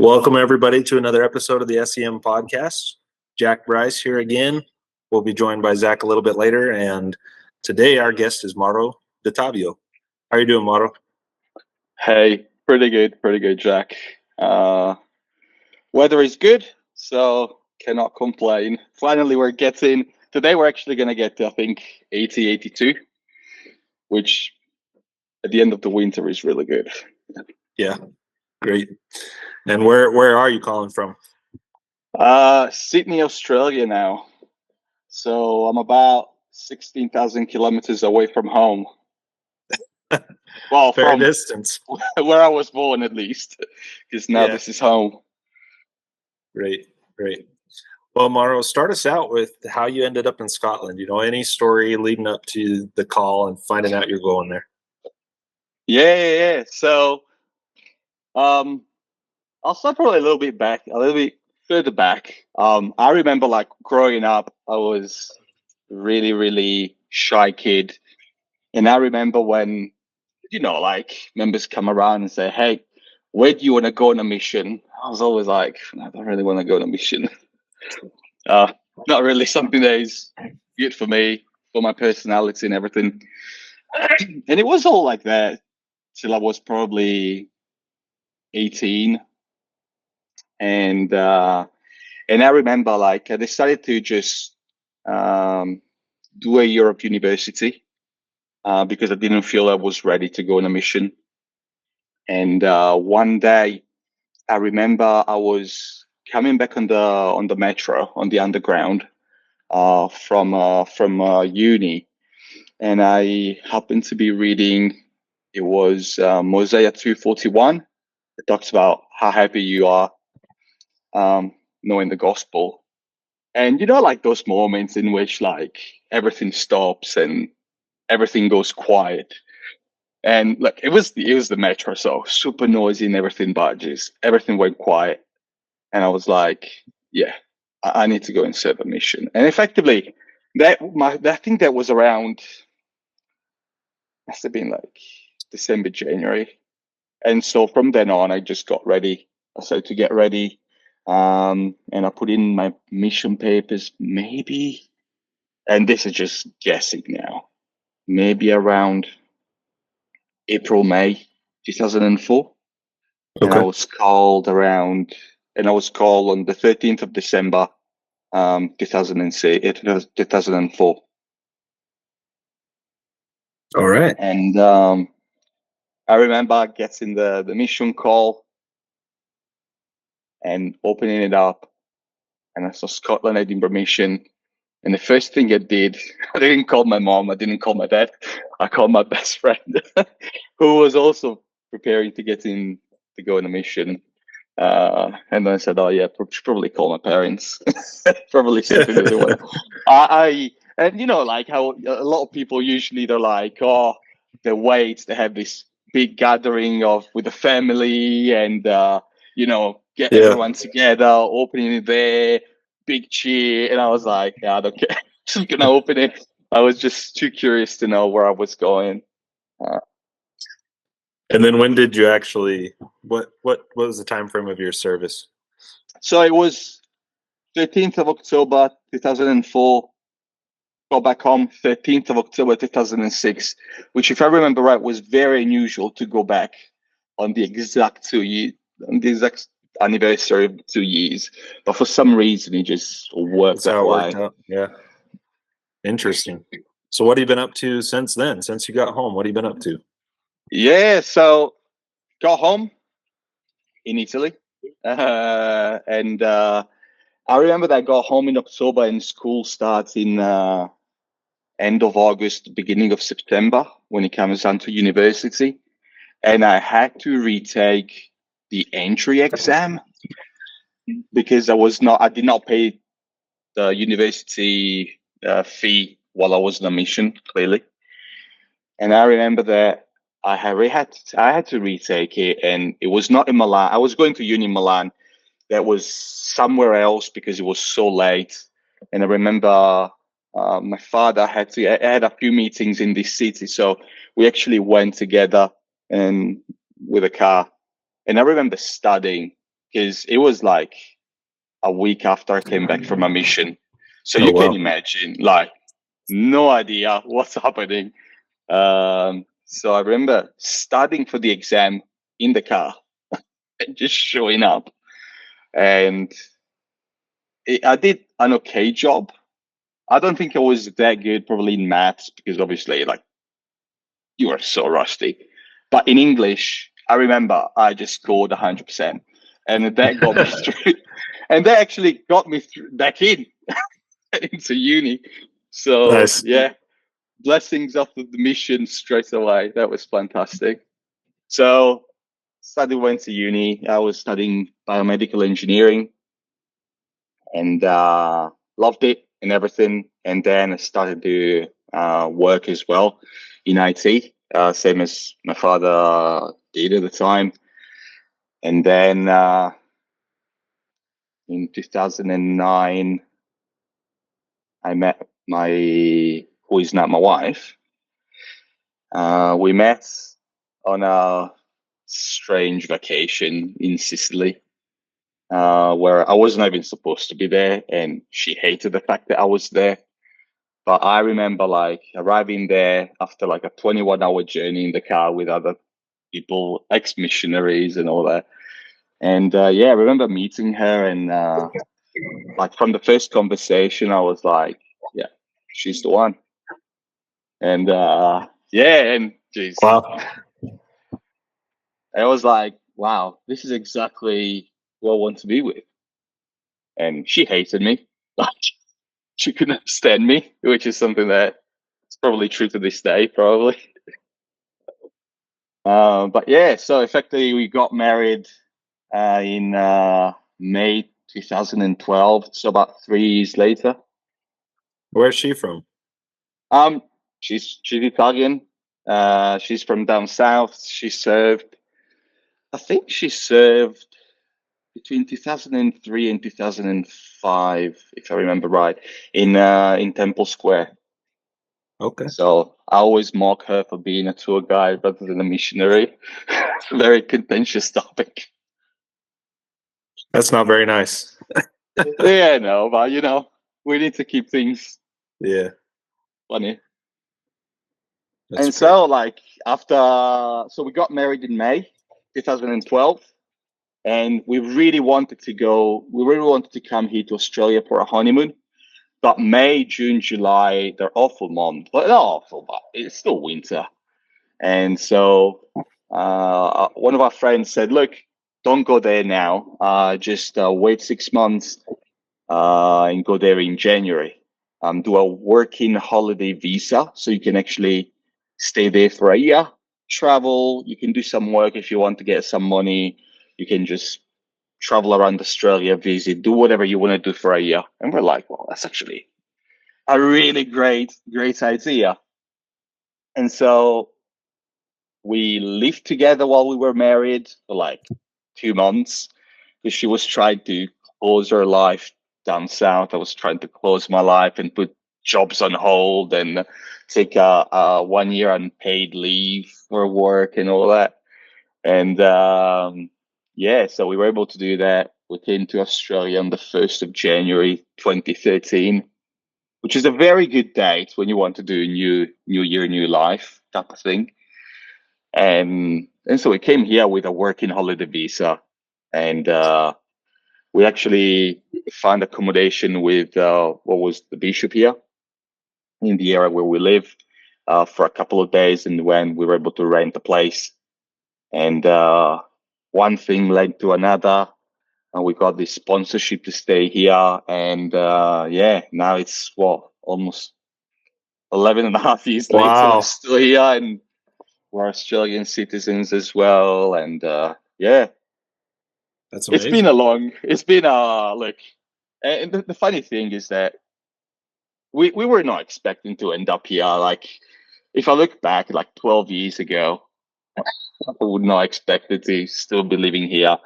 Welcome, everybody, to another episode of the S.E.M podcast. Jack Bryce here again. We'll be joined by Zach a little bit later. And today our guest is Mauro D'Ottavio. How are you doing, Mauro? Hey, pretty good, Jack. Weather is good, so cannot complain. Finally, today we're actually going to get to, I think, 80, 82, which at the end of the winter is really good. Yeah, great. And where are you calling from? Sydney, Australia now. So I'm about 16,000 kilometers away from home. Well, Fair from distance. where I was born, at least, because now this is home. Great. Well, Mauro, start us out with how you ended up in Scotland. You know, any story leading up to the call and finding out you're going there? Yeah. So, I'll start probably a little bit further back. I remember like growing up, I was really shy kid, and I remember when like members come around and say, "Hey, where do you want to go on a mission?" I was always like, "I don't really want to go on a mission." Not really something that is good for me, for my personality and everything. And it was all like that till I was probably 18. And I remember like I decided to just do a Europe university because I didn't feel I was ready to go on a mission. And one day I remember I was coming back on the metro, on the underground, from uni, and I happened to be reading. It was Mosiah 2:41. It talks about how happy you are knowing the gospel, and like those moments in which like everything stops and everything goes quiet. And look, it was the metro, so super noisy and everything, but just everything went quiet. And I was like, yeah, I need to go and serve a mission. And effectively, I think that was around, must have been like December, January. And so from then on, I just got ready. I started to get ready, and I put in my mission papers, maybe, and this is just guessing now, maybe around April, May 2004. And I was called on the 13th of December, 2004. All right. And I remember getting the mission call and opening it up, and I saw Scotland Edinburgh Mission. And the first thing I did, I didn't call my mom, I didn't call my dad, I called my best friend, who was also preparing to go on a mission. And then I said, "Oh yeah, probably call my parents." Probably something to do with it. And like how a lot of people usually they're like, "Oh, they wait, they have this big gathering with the family, and get everyone together, opening it there, big cheer." And I was like, "Yeah, I don't care, just gonna open it." I was just too curious to know where I was going. And then when did you actually? What was the time frame of your service? So it was 13th of October 2004. Got back home 13th of October 2006, which, if I remember right, was very unusual to go back on the exact anniversary of 2 years. But for some reason, it just worked that way. Yeah. Interesting. So what have you been up to since then? Since you got home, what have you been up to? Yeah, so got home in Italy, and I remember that I got home in October, and school starts in end of August, beginning of September, when it comes down to university. And I had to retake the entry exam because I did not pay the university fee while I was on a mission, clearly. And I remember that I had to retake it, and it was not in Milan. I was going to uni in Milan. That was somewhere else because it was so late. And I remember my father had a few meetings in this city, so we actually went together and with a car. And I remember studying because it was like a week after I came back from a mission. So Oh, you can wow. imagine, like, no idea what's happening. So I remember studying for the exam in the car and just showing up. And I did an okay job. I don't think I was that good probably in maths because obviously, like, you are so rusty. But in English, I remember I just scored 100%. And that got me through. And that actually got me back into uni. So, Nice. yeah, blessings after the mission straight away. That was fantastic. So, went to uni. I was studying biomedical engineering and loved it and everything. And then I started to work as well in IT, same as my father did at the time. And then in 2009, I met who is now my wife. We met on a strange vacation in Sicily, where I wasn't even supposed to be there, and she hated the fact that I was there. But I remember like arriving there after like a 21-hour journey in the car with other people, ex-missionaries and all that. And yeah, I remember meeting her, and like from the first conversation, I was like, yeah, she's the one. And yeah, and geez, Wow. I was like, wow, this is exactly who I want to be with. And she hated me. Like, she couldn't stand me, which is something that it's probably true to this day, probably. But yeah, so effectively we got married in May 2012, so about 3 years later. Where's she from? Um, she's Italian. She's from down south. I think she served between 2003 and 2005, if I remember right, in Temple Square. Okay. So I always mock her for being a tour guide rather than a missionary. Very contentious topic. That's not very nice. Yeah, no, but we need to keep things Yeah. funny. That's And great. so, like, so we got married in May 2012, and we really wanted to come here to Australia for a honeymoon. But May, June, July, they're awful months. Well, not awful, but it's still winter. And so one of our friends said, look, don't go there now. Just wait 6 months and go there in January. Do a working holiday visa so you can actually stay there for a year, travel. You can do some work if you want to get some money. You can just travel around Australia, visit, do whatever you want to do for a year. And we're like, well, that's actually a really great idea. And so we lived together while we were married for like 2 months because she was trying to close her life down south. I was trying to close my life and put jobs on hold and take a 1 year unpaid leave for work and all that. And yeah, so we were able to do that. We came to Australia on the 1st of January 2013, which is a very good date when you want to do new year, new life type of thing. And so we came here with a working holiday visa, and we actually found accommodation with what was the bishop here in the area where we live for a couple of days, and when we were able to rent a place, and one thing led to another, and we got this sponsorship to stay here, and yeah, now it's almost 11 and a half years later, we're Wow. still here, and we're Australian citizens as well, and yeah, That's it's amazing. been look, and the funny thing is that we were not expecting to end up here. Like, if I look back like 12 years ago, I would not expect it to still be living here,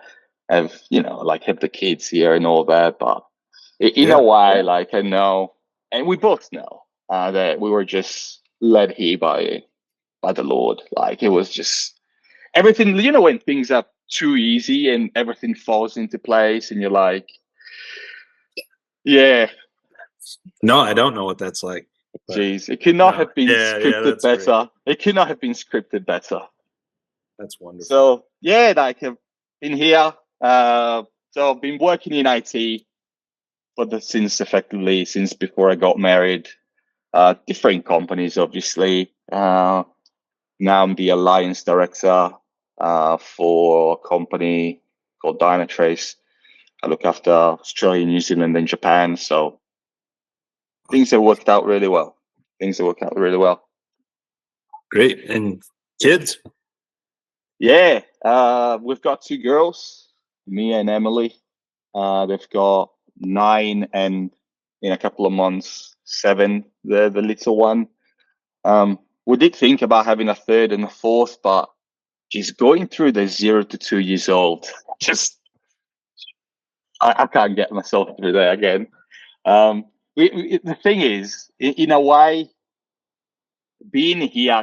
have the kids here and all that. But in Yeah. a way, like, I know, and we both know that we were just led here by the Lord. Like, it was just everything. When things are too easy and everything falls into place, and you're like, yeah, No, I don't know what that's like. But geez, it could not no, have been yeah, scripted that's great. better. It could not have been scripted better. That's wonderful. So yeah, like I've been here. So I've been working in IT since before I got married. Different companies, obviously. Now I'm the alliance director for a company called Dynatrace. I look after Australia, New Zealand, and Japan. So things have worked out really well. Great. And kids? Yeah, we've got 2 girls, Mia and Emily. They've got 9 and in a couple of months 7. The little one. We did think about having a third and a fourth, but she's going through the 0 to 2 years old. Just I can't get myself through there again. The thing is, in a way,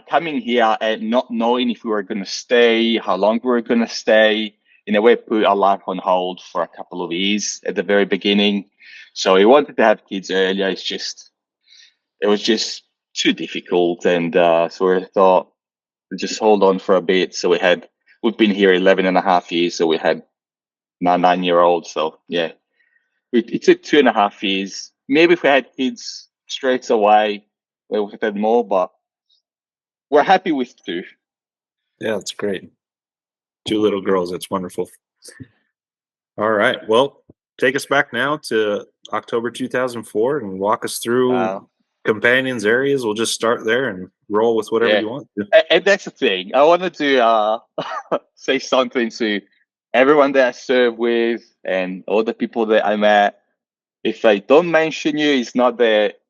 coming here and not knowing if we were going to stay, how long we were going to stay, in a way, put our life on hold for a couple of years at the very beginning. So we wanted to have kids earlier. It was just too difficult. And so we thought, we'll just hold on for a bit. So we've been here 11 and a half years. So we had my 9-year-old. So yeah, it took 2.5 years. Maybe if we had kids straight away, we would have had more, but we're happy with 2. Yeah, that's great. 2 little girls. That's wonderful. All right. Well, take us back now to October 2004 and walk us through companions areas. We'll just start there and roll with whatever you want to. And that's the thing. I wanted to say something to everyone that I served with and all the people that I met. If I don't mention you, it's not that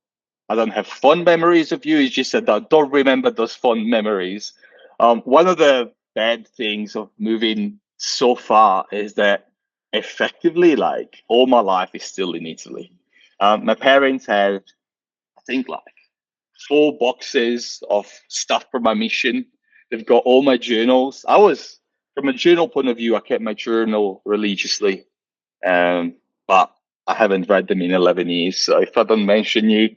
I don't have fond memories of you. It's just that I don't remember those fond memories. One of the bad things of moving so far is that effectively, like, all my life is still in Italy. My parents have, I think, like 4 boxes of stuff from my mission. They've got all my journals. From a journal point of view, I kept my journal religiously, but I haven't read them in 11 years. So if I don't mention you,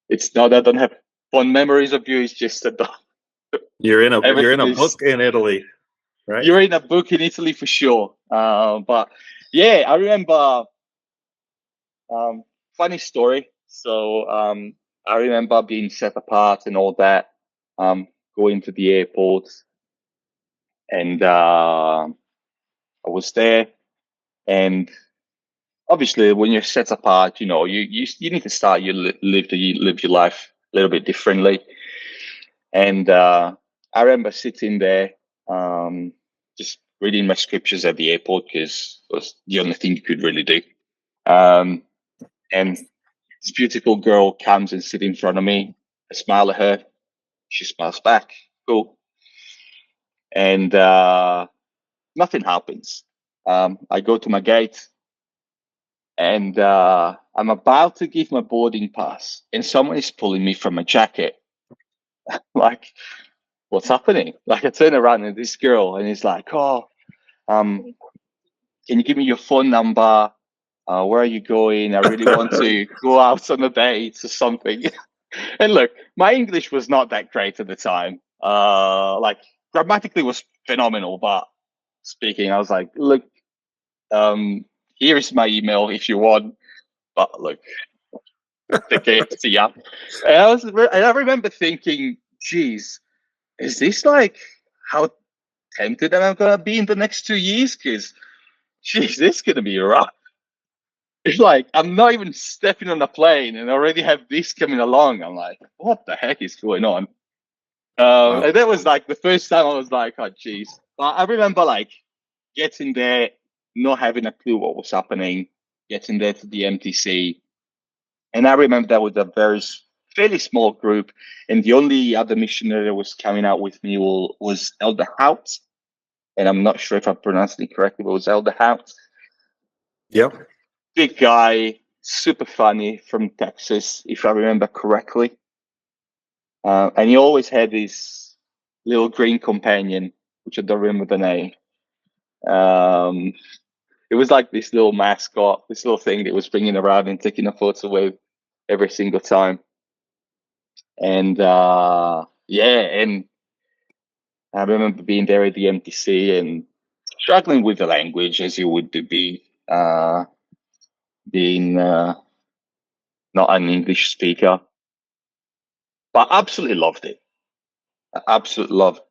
it's not that I don't have fond memories of you. It's just that you're in a book in Italy, right? You're in a book in Italy for sure. But yeah, I remember. Funny story. So I remember being set apart and all that. Going to the airport, and I was there. And obviously, when you're set apart, you need to start live your life a little bit differently. And I remember sitting there, just reading my scriptures at the airport because it was the only thing you could really do. And this beautiful girl comes and sits in front of me. I smile at her. She smiles back. Cool. And nothing happens. I go to my gate, and I'm about to give my boarding pass, and someone is pulling me from my jacket. Like, what's happening? Like, I turn around and this girl, and it's like, oh, can you give me your phone number? Where are you going? I really want to go out on a date or something. And look, my English was not that great at the time. Like, grammatically was phenomenal, but speaking, I was like, look, here is my email if you want. But look, the KFC app. And I remember thinking, geez, is this like how tempted am I gonna be in the next 2 years? Because, geez, this is gonna be rough. It's like I'm not even stepping on a plane and I already have this coming along. I'm like, what the heck is going on? Wow. And that was like the first time I was like, oh, geez. But I remember like getting there, not having a clue what was happening, getting there to the MTC. And I remember that was a fairly small group. And the only other missionary that was coming out with me was Elder Hout. And I'm not sure if I pronounced it correctly, but it was Elder Hout. Yep. Big guy, super funny, from Texas, if I remember correctly. And he always had this little green companion, which I don't remember the name. It was like this little mascot, this little thing that was bringing around and taking a photo with every single time. And and I remember being there at the MTC and struggling with the language as you would be, being not an English speaker, but I absolutely loved it. I absolutely loved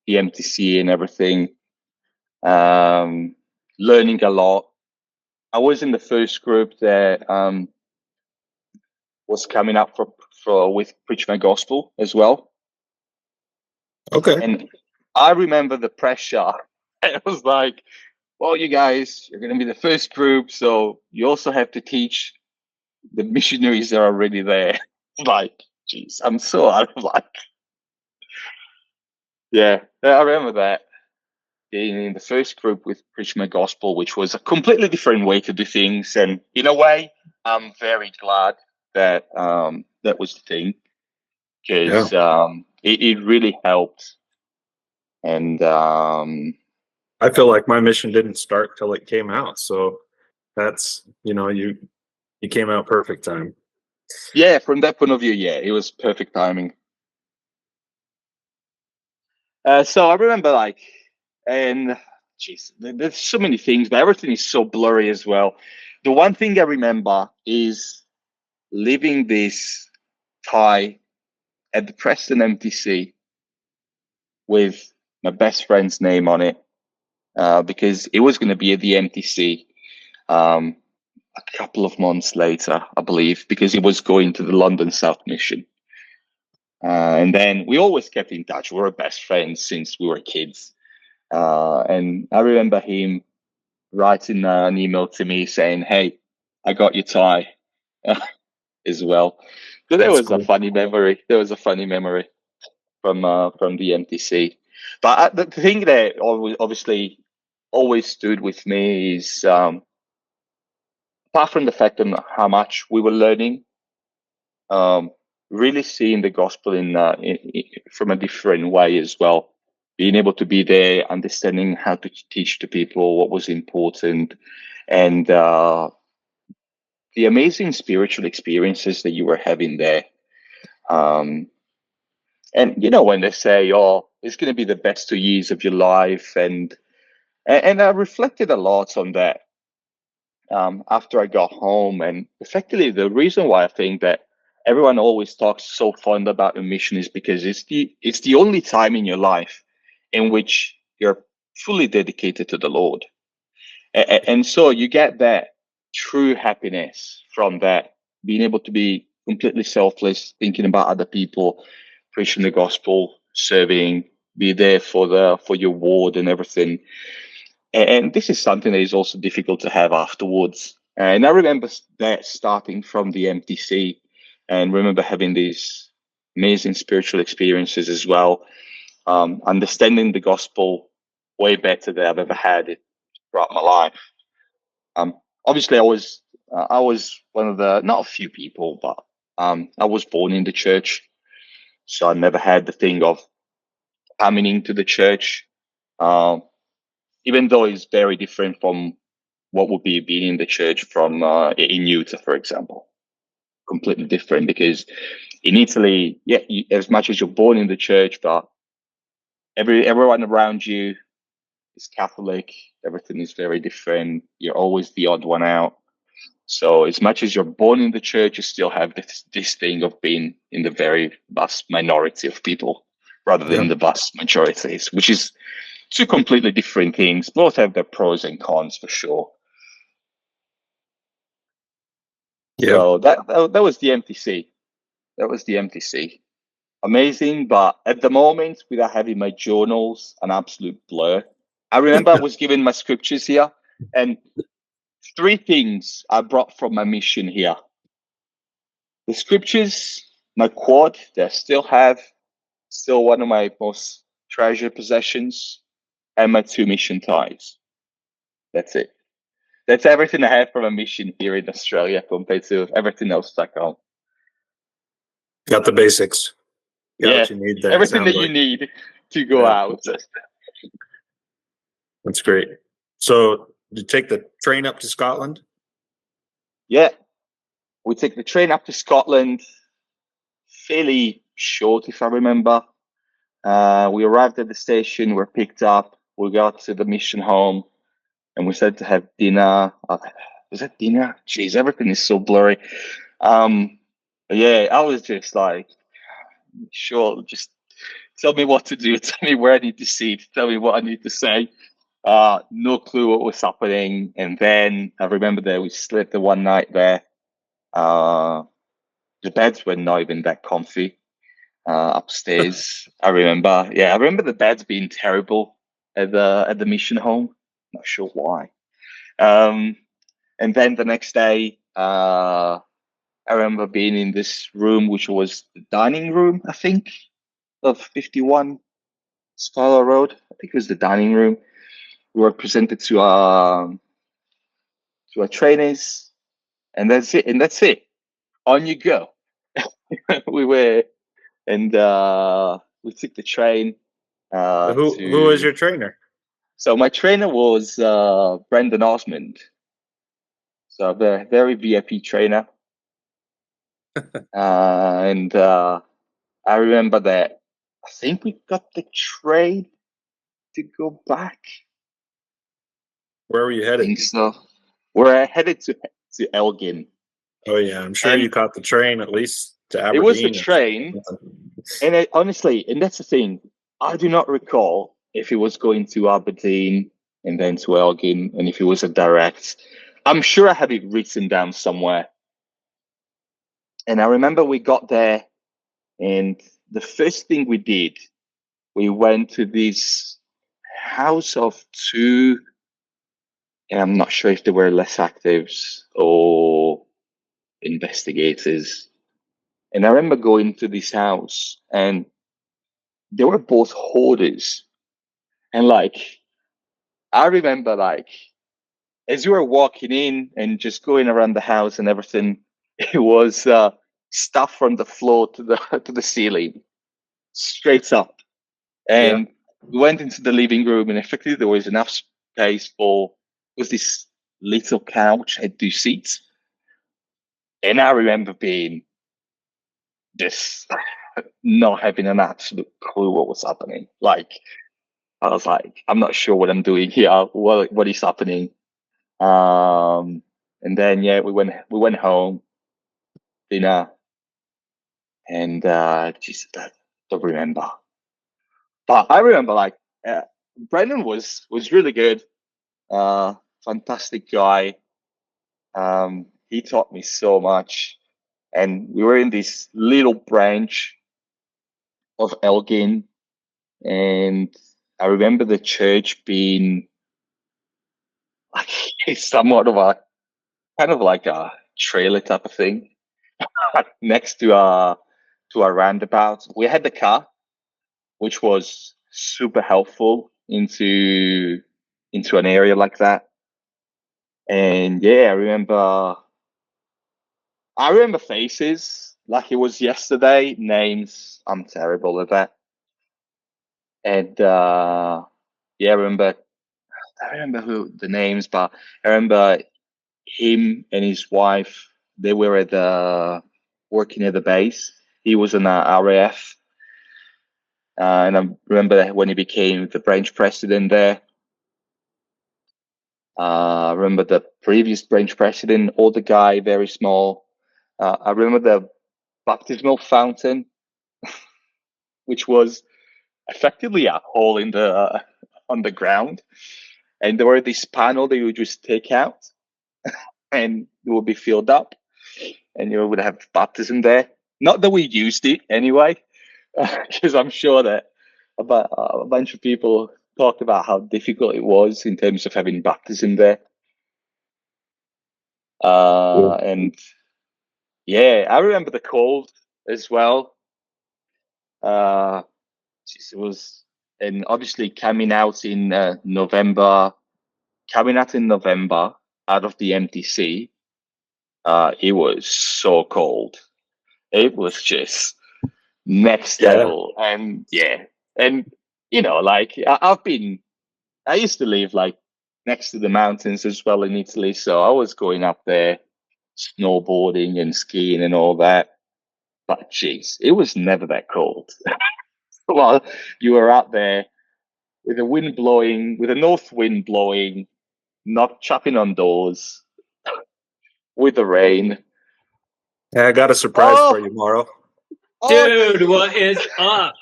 the MTC and everything. Learning a lot. I was in the first group that was coming up for with Preach My Gospel as well. Okay. And I remember the pressure. It was like, well, you guys, you're going to be the first group, so you also have to teach the missionaries that are already there. Like, geez, I'm so out of luck. Yeah, I remember that. Being in the first group with Preach My Gospel, which was a completely different way to do things. And in a way, I'm very glad that that was the thing, because it really helped. And I feel like my mission didn't start till it came out, so that's you came out perfect time. yeah, from that point of view, yeah, it was perfect timing. So I remember and geez, there's so many things, but everything is so blurry as well. The one thing I remember is leaving this tie at the Preston MTC with my best friend's name on it, because it was going to be at the MTC a couple of months later, I believe, because he was going to the London South Mission. And then we always kept in touch. We were best friends since we were kids. And I remember him writing an email to me saying, "Hey, I got your tie," as well. So there That's was a cool. funny memory. There was a funny memory from the MTC. But the thing that obviously always stood with me is, apart from the fact of how much we were learning, really seeing the gospel from a different way as well. Being able to be there, understanding how to teach to people what was important, and the amazing spiritual experiences that you were having there. And when they say, "Oh, it's going to be the best 2 years of your life," and I reflected a lot on that after I got home, and effectively the reason why I think that everyone always talks so fond about a mission is because it's the only time in your life in which you're fully dedicated to the Lord, and so you get that true happiness from that, being able to be completely selfless, thinking about other people, preaching the gospel, serving, be there for your ward and everything. And this is something that is also difficult to have afterwards. And I remember that starting from the MTC, and remember having these amazing spiritual experiences as well, understanding the gospel way better than I've ever had it throughout my life. Obviously, I was one of the, not a few people, but I was born in the church, so I never had the thing of coming into the church. Even though it's very different from what would be being in the church from in Utah, for example. Completely different, because in Italy, yeah, as much as you're born in the church, but everyone around you is Catholic. Everything is very different. You're always the odd one out. So as much as you're born in the church, you still have this thing of being in the very vast minority of people rather than the vast majorities, which is two completely different things. Both have their pros and cons for sure. Yeah. So that was the MTC. That was the MTC. Amazing, but at the moment, without having my journals, an absolute blur. I remember I was given my scriptures here, and 3 things I brought from my mission here: the scriptures, my quad that I still have, still one of my most treasured possessions, and my 2 mission ties. That's it. That's everything I have from a mission here in Australia compared to everything else back home. Got the basics. Got what you need there. Everything Sounds that you like. need to go Yeah. out. That's great. So you take the train up to Scotland? Yeah, we take the train up to Scotland, fairly short, if I remember. We arrived at the station, were picked up, we got to the mission home, and we said to have dinner. Was it dinner? Jeez, everything is so blurry. Yeah, I was just like, sure, just tell me what to do, tell me where I need to sit, tell me what I need to say. No clue what was happening. And then I remember that we slept the one night there. The beds were not even that comfy upstairs. I remember the beds being terrible at the mission home. Not sure why. And then the next day, I remember being in this room, which was the dining room, I think, of 51 Scarlet Road. I think it was the dining room. We were presented to our trainees, and that's it. And that's it. On you go. We were, and we took the train. Who was your trainer? So my trainer was Brendan Osmond. So a very, very VIP trainer. And I remember that I think we got the train to go back. Where were you I headed? think so. We're headed to Elgin. Oh yeah, I'm sure And you caught the train at least to it was the Aberdeen. train, and honestly, and that's the thing, I do not recall if it was going to Aberdeen and then to Elgin, and if it was a direct. I'm sure I had it written down somewhere. And I remember we got there, and the first thing we did, we went to this house of two, and I'm not sure if they were less actives or investigators. And I remember going to this house, and they were both hoarders. And like, I remember like, as you were walking in and just going around the house and everything, it was stuff from the floor to the to the ceiling, straight up. And we went into the living room, and effectively there was enough space for, it was this little couch had two seats. And I remember being just not having an absolute clue what was happening. Like, I was like, I'm not sure what I'm doing here. What is happening? And then yeah, we went home, dinner, and just I don't remember. But I remember like Brendan was really good. Fantastic guy. He taught me so much, and we were in this little branch of Elgin, and I remember the church being like somewhat of a kind of like a trailer type of thing next to our roundabout. We had the car, which was super helpful into an area like that. And yeah, I remember faces like it was yesterday. Names, I'm terrible at that. And yeah, I remember who the names, but I remember him and his wife. They were at working at the base. He was an RAF, and I remember when he became the branch president there. I remember the previous branch president, older guy, very small. I remember the baptismal fountain, which was effectively a hole in the on the ground, and there were this panel that you would just take out, and it would be filled up, and you would have baptism there. Not that we used it anyway, because I'm sure that about a bunch of people talked about how difficult it was in terms of having baptism there. And yeah, I remember the cold as well. It was, and obviously coming out in November out of the MTC, it was so cold. It was just next level. And yeah, and like I used to live like next to the mountains as well in Italy. So I was going up there, snowboarding and skiing and all that. But jeez, it was never that cold. Well, you were out there with the wind blowing, with the north wind blowing, not chopping on doors, with the rain. Yeah, I got a surprise for you, Mauro. Dude, what is up?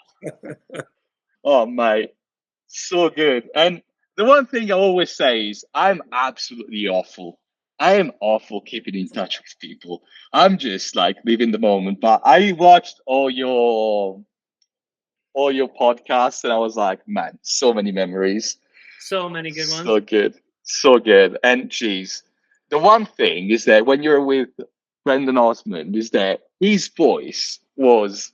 Oh, mate, so good. And the one thing I always say is I'm absolutely awful. I am awful keeping in touch with people. I'm just like living the moment. But I watched all your podcasts, and I was like, man, so many memories. So many good ones. So good. So good. And geez, the one thing is that when you're with Brendan Osmond, is that his voice was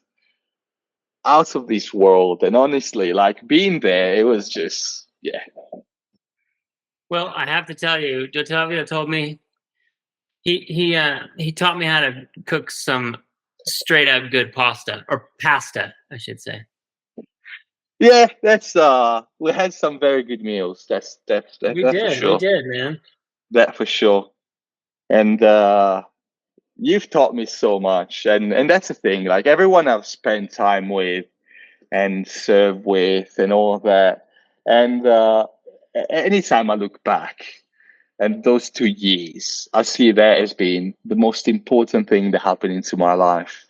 out of this world. And honestly, like being there, it was just, yeah. Well, I have to tell you, D'Ottavio told me he taught me how to cook some straight up good pasta, or pasta, I should say. Yeah, that's we had some very good meals. That's for sure. We did, man. That for sure. And you've taught me so much, and that's the thing. Like everyone I've spent time with and served with, and all of that. And anytime I look back, and those 2 years, I see that as being the most important thing that happened into my life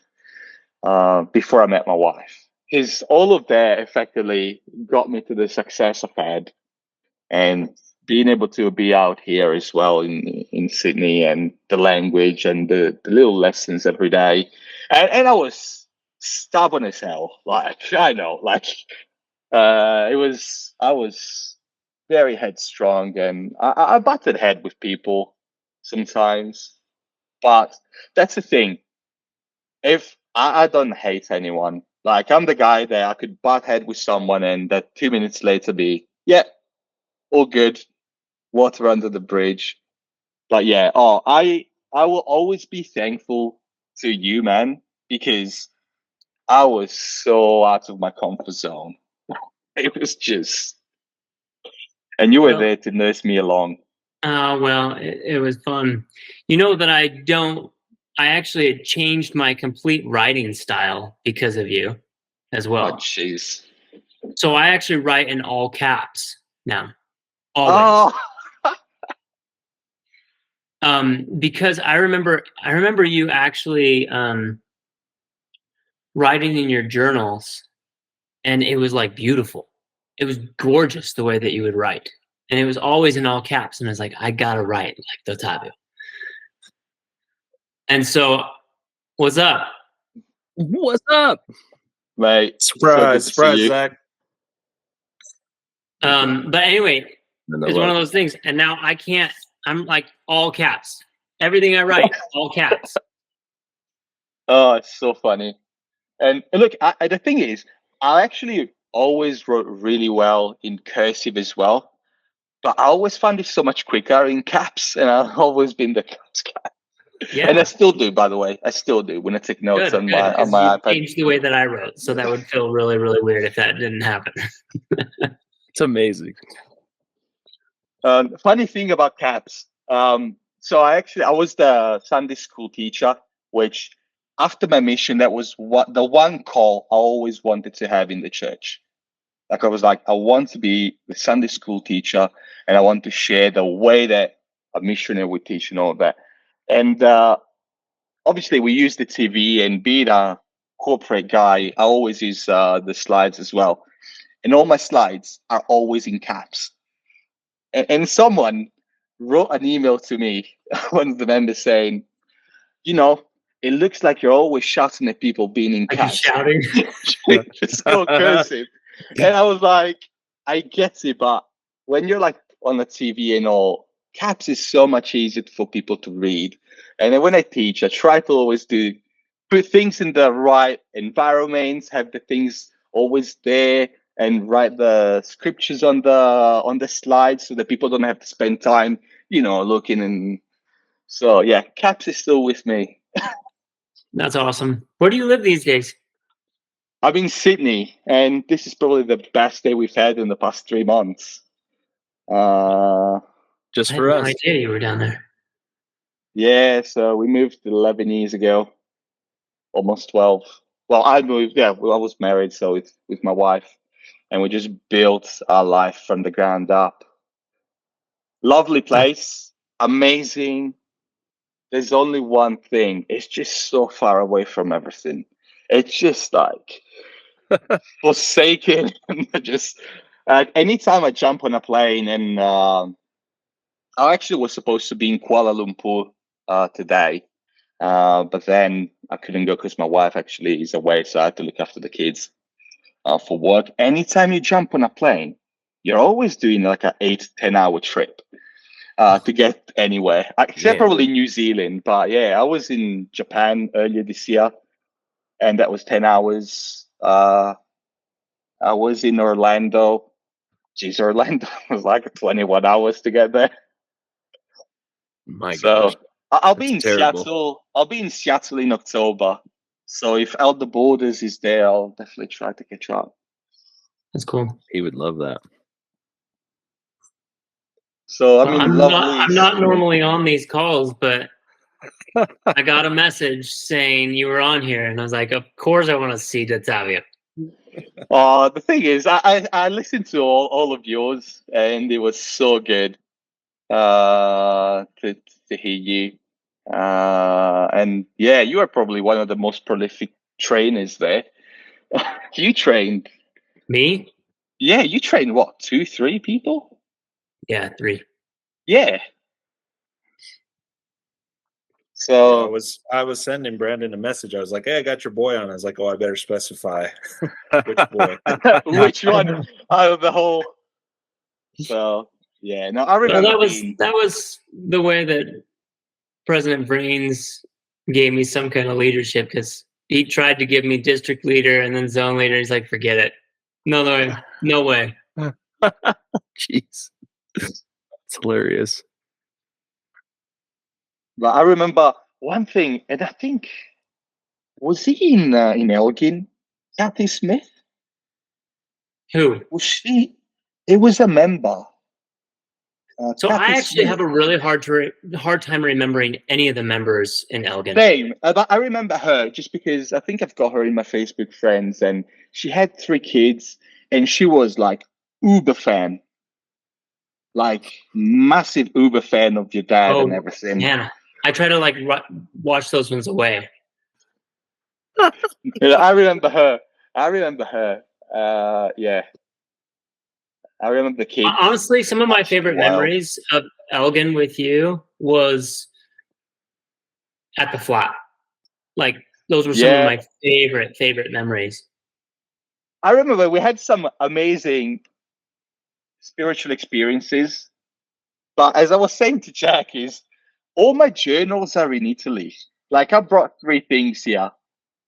before I met my wife. Because all of that effectively got me to the success I've had, and being able to be out here as well in Sydney, and the language and the little lessons every day. And I was stubborn as hell. Like, I know, like, I was very headstrong, and I butted head with people sometimes. But that's the thing. If I don't hate anyone, like I'm the guy that I could butt head with someone, and that 2 minutes later be, yeah, all good, water under the bridge. But yeah, I will always be thankful to you, man, because I was so out of my comfort zone. It was just, and you were Well, there to nurse me along. well, it was fun. You know that I actually had changed my complete writing style because of you as Oh, well. jeez. So I actually write in all caps now. Always. Oh, Because I remember you actually writing in your journals, and it was like beautiful. It was gorgeous the way that you would write, and it was always in all caps. And I was like, I gotta write like D'Ottavio. And so, what's up? What's up? mate. Surprise, So surprise, good to see you. Zach. But anyway, it's one of those things, and now I can't. I'm like all caps. Everything I write, all caps. Oh, it's so funny. And look, the thing is, I actually always wrote really well in cursive as well, but I always found it so much quicker in caps, and I've always been the caps guy. Yeah, And I still do, by the way. I still do when I take notes good, on good. my 'Cause you iPad. changed the way that I wrote, so that would feel really, really weird if that didn't happen. It's amazing. Funny thing about caps. So I was the Sunday school teacher, which after my mission, that was what the one call I always wanted to have in the church. Like I was like, I want to be the Sunday school teacher, and I want to share the way that a missionary would teach and all of that. And obviously, we use the TV, and being a corporate guy, I always use the slides as well. And all my slides are always in caps. And someone wrote an email to me, one of the members saying, it looks like you're always shouting at people being in Like caps. shouting. It's so cursive. And I was like, I get it, but when you're like on the TV and all, caps is so much easier for people to read. And then when I teach, I try to always put things in the right environments, have the things always there, and write the scriptures on the slides so that people don't have to spend time, looking. And so yeah, caps is still with me. That's awesome. Where do you live these days? I'm in Sydney, and this is probably the best day we've had in the past 3 months. Just I had for no us. idea you were down there. Yeah, so we moved 11 years ago, almost 12. Well, I moved, yeah, well, I was married, so it's with my wife, and we just built our life from the ground up. Lovely place, amazing. There's only one thing, it's just so far away from everything. It's just like forsaken. Just anytime I jump on a plane, and I actually was supposed to be in Kuala Lumpur today. But then I couldn't go because my wife actually is away, so I had to look after the kids for work. Anytime you jump on a plane, you're always doing like an 8-10 hour trip to get anywhere, except Man. probably New Zealand. But yeah, I was in Japan earlier this year, and that was 10 hours. I was in Orlando. Geez, Orlando was like 21 hours to get there. My So gosh. I'll be That's in terrible. Seattle. I'll be in Seattle in October. So if Out the Borders is there, I'll definitely try to catch up. That's cool. He would love that. So I Well, mean, I'm lovely. not normally on these calls, but I got a message saying you were on here, and I was like, of course I want to see D'Ottavio. The thing is, I listened to all of yours, and it was so good to hear you. And yeah, you are probably one of the most prolific trainers there. You trained, Me? yeah, you trained what, 2-3 people? Yeah, 3. Yeah. Yeah, So I was sending Brandon a message. I was like, "Hey, I got your boy on." I was like, "Oh, I better specify which boy." which one out of the whole? So yeah, no, I Well, remember being. that was the way that President Brains gave me some kind of leadership, because he tried to give me district leader and then zone leader. He's like, forget it. No way. No way. Jeez. It's hilarious. But I remember one thing, and I think was he in Elgin? Kathy Smith? Who? Was she? It was a member. So Kathy I actually Smith. have a really hard time remembering any of the members in Elgin. Same, but I remember her just because I think I've got her in my Facebook friends, and she had 3 kids, and she was like Uber fan, like massive Uber fan of your dad and Oh everything. man, I try to like watch those ones away. Yeah, I remember her. Yeah, I remember the kids. Honestly, some of my favorite Wild. memories of Elgin with you was at the flat. Like those were some of my favorite memories. I remember we had some amazing spiritual experiences, but as I was saying to Jack, is all my journals are in Italy. Like I brought 3 things here: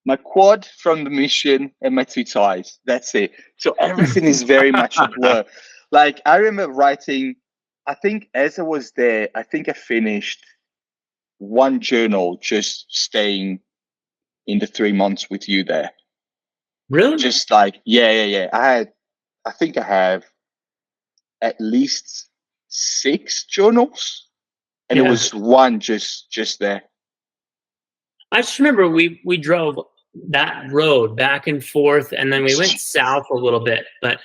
my quad from the mission and my 2 ties. That's it. So everything is very much a blur. Like I remember writing. I think as I was there, I think I finished 1 journal just staying in the 3 months with you there. Really? Just like yeah. I think I have at least 6 journals, and Yeah. it was 1 just there. I just remember we drove that road back and forth, and then we went south a little bit, but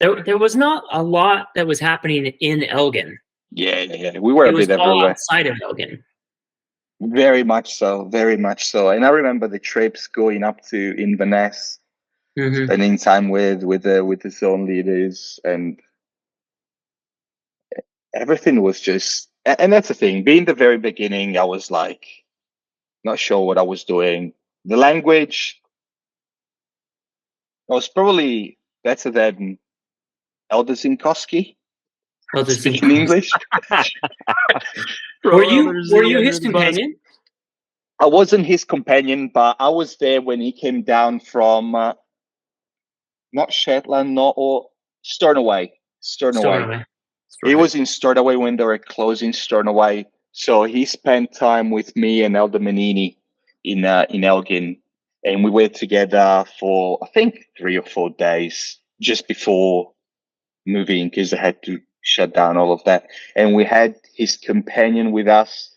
there was not a lot that was happening in Elgin. Yeah. We were a It was bit all everywhere. outside of Elgin. Very much so. And I remember the trips going up to Inverness, Mm-hmm. spending time with the zone leaders, and everything was just. And that's the thing. Being the very beginning, I was like, not sure what I was doing. The language, I was probably better than Elder Zinkowski speaking English. Were you his companion? I wasn't his companion, but I was there when he came down from not Shetland, or Sternaway. Stornoway. He was in Sternaway when they were closing Sternaway, so he spent time with me and Elder Manini in Elgin, and we were together for I think 3 or 4 days just before moving, because I had to shut down all of that. And we had his companion with us,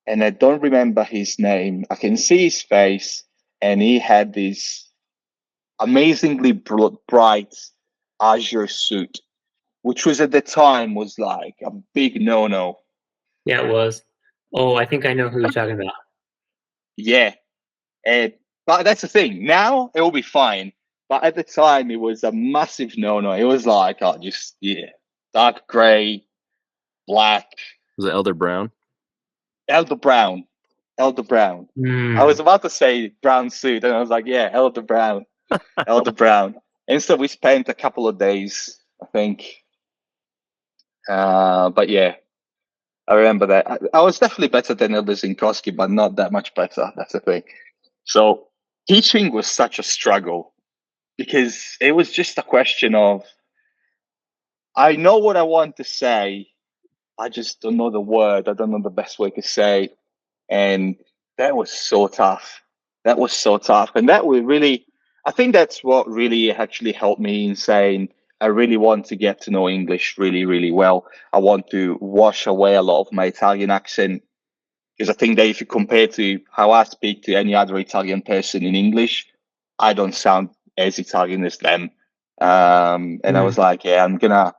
and I don't remember his name. I can see his face, and he had this amazingly bright azure suit, which was at the time was like a big no-no. Yeah, it was. Oh, I think I know who you're talking about. Yeah, but that's the thing. Now it will be fine, but at the time it was a massive no-no. It was like, oh, just dark gray, black, Was it Elder Brown? elder brown. I was about to say brown suit, and I was like, yeah, elder brown. And so we spent a couple of days, I think. But yeah, I remember that. I was definitely better than Elder Zinkowski, but not that much better. That's the thing. So teaching was such a struggle because it was just a question of, I know what I want to say, I just don't know the word. I don't know the best way to say. And that was so tough. And that would really, I think that's what really actually helped me in saying, I really want to get to know English really, really well. I want to wash away a lot of my Italian accent, because I think that if you compare to how I speak to any other Italian person in English, I don't sound as Italian as them. And I was like, yeah, I'm going to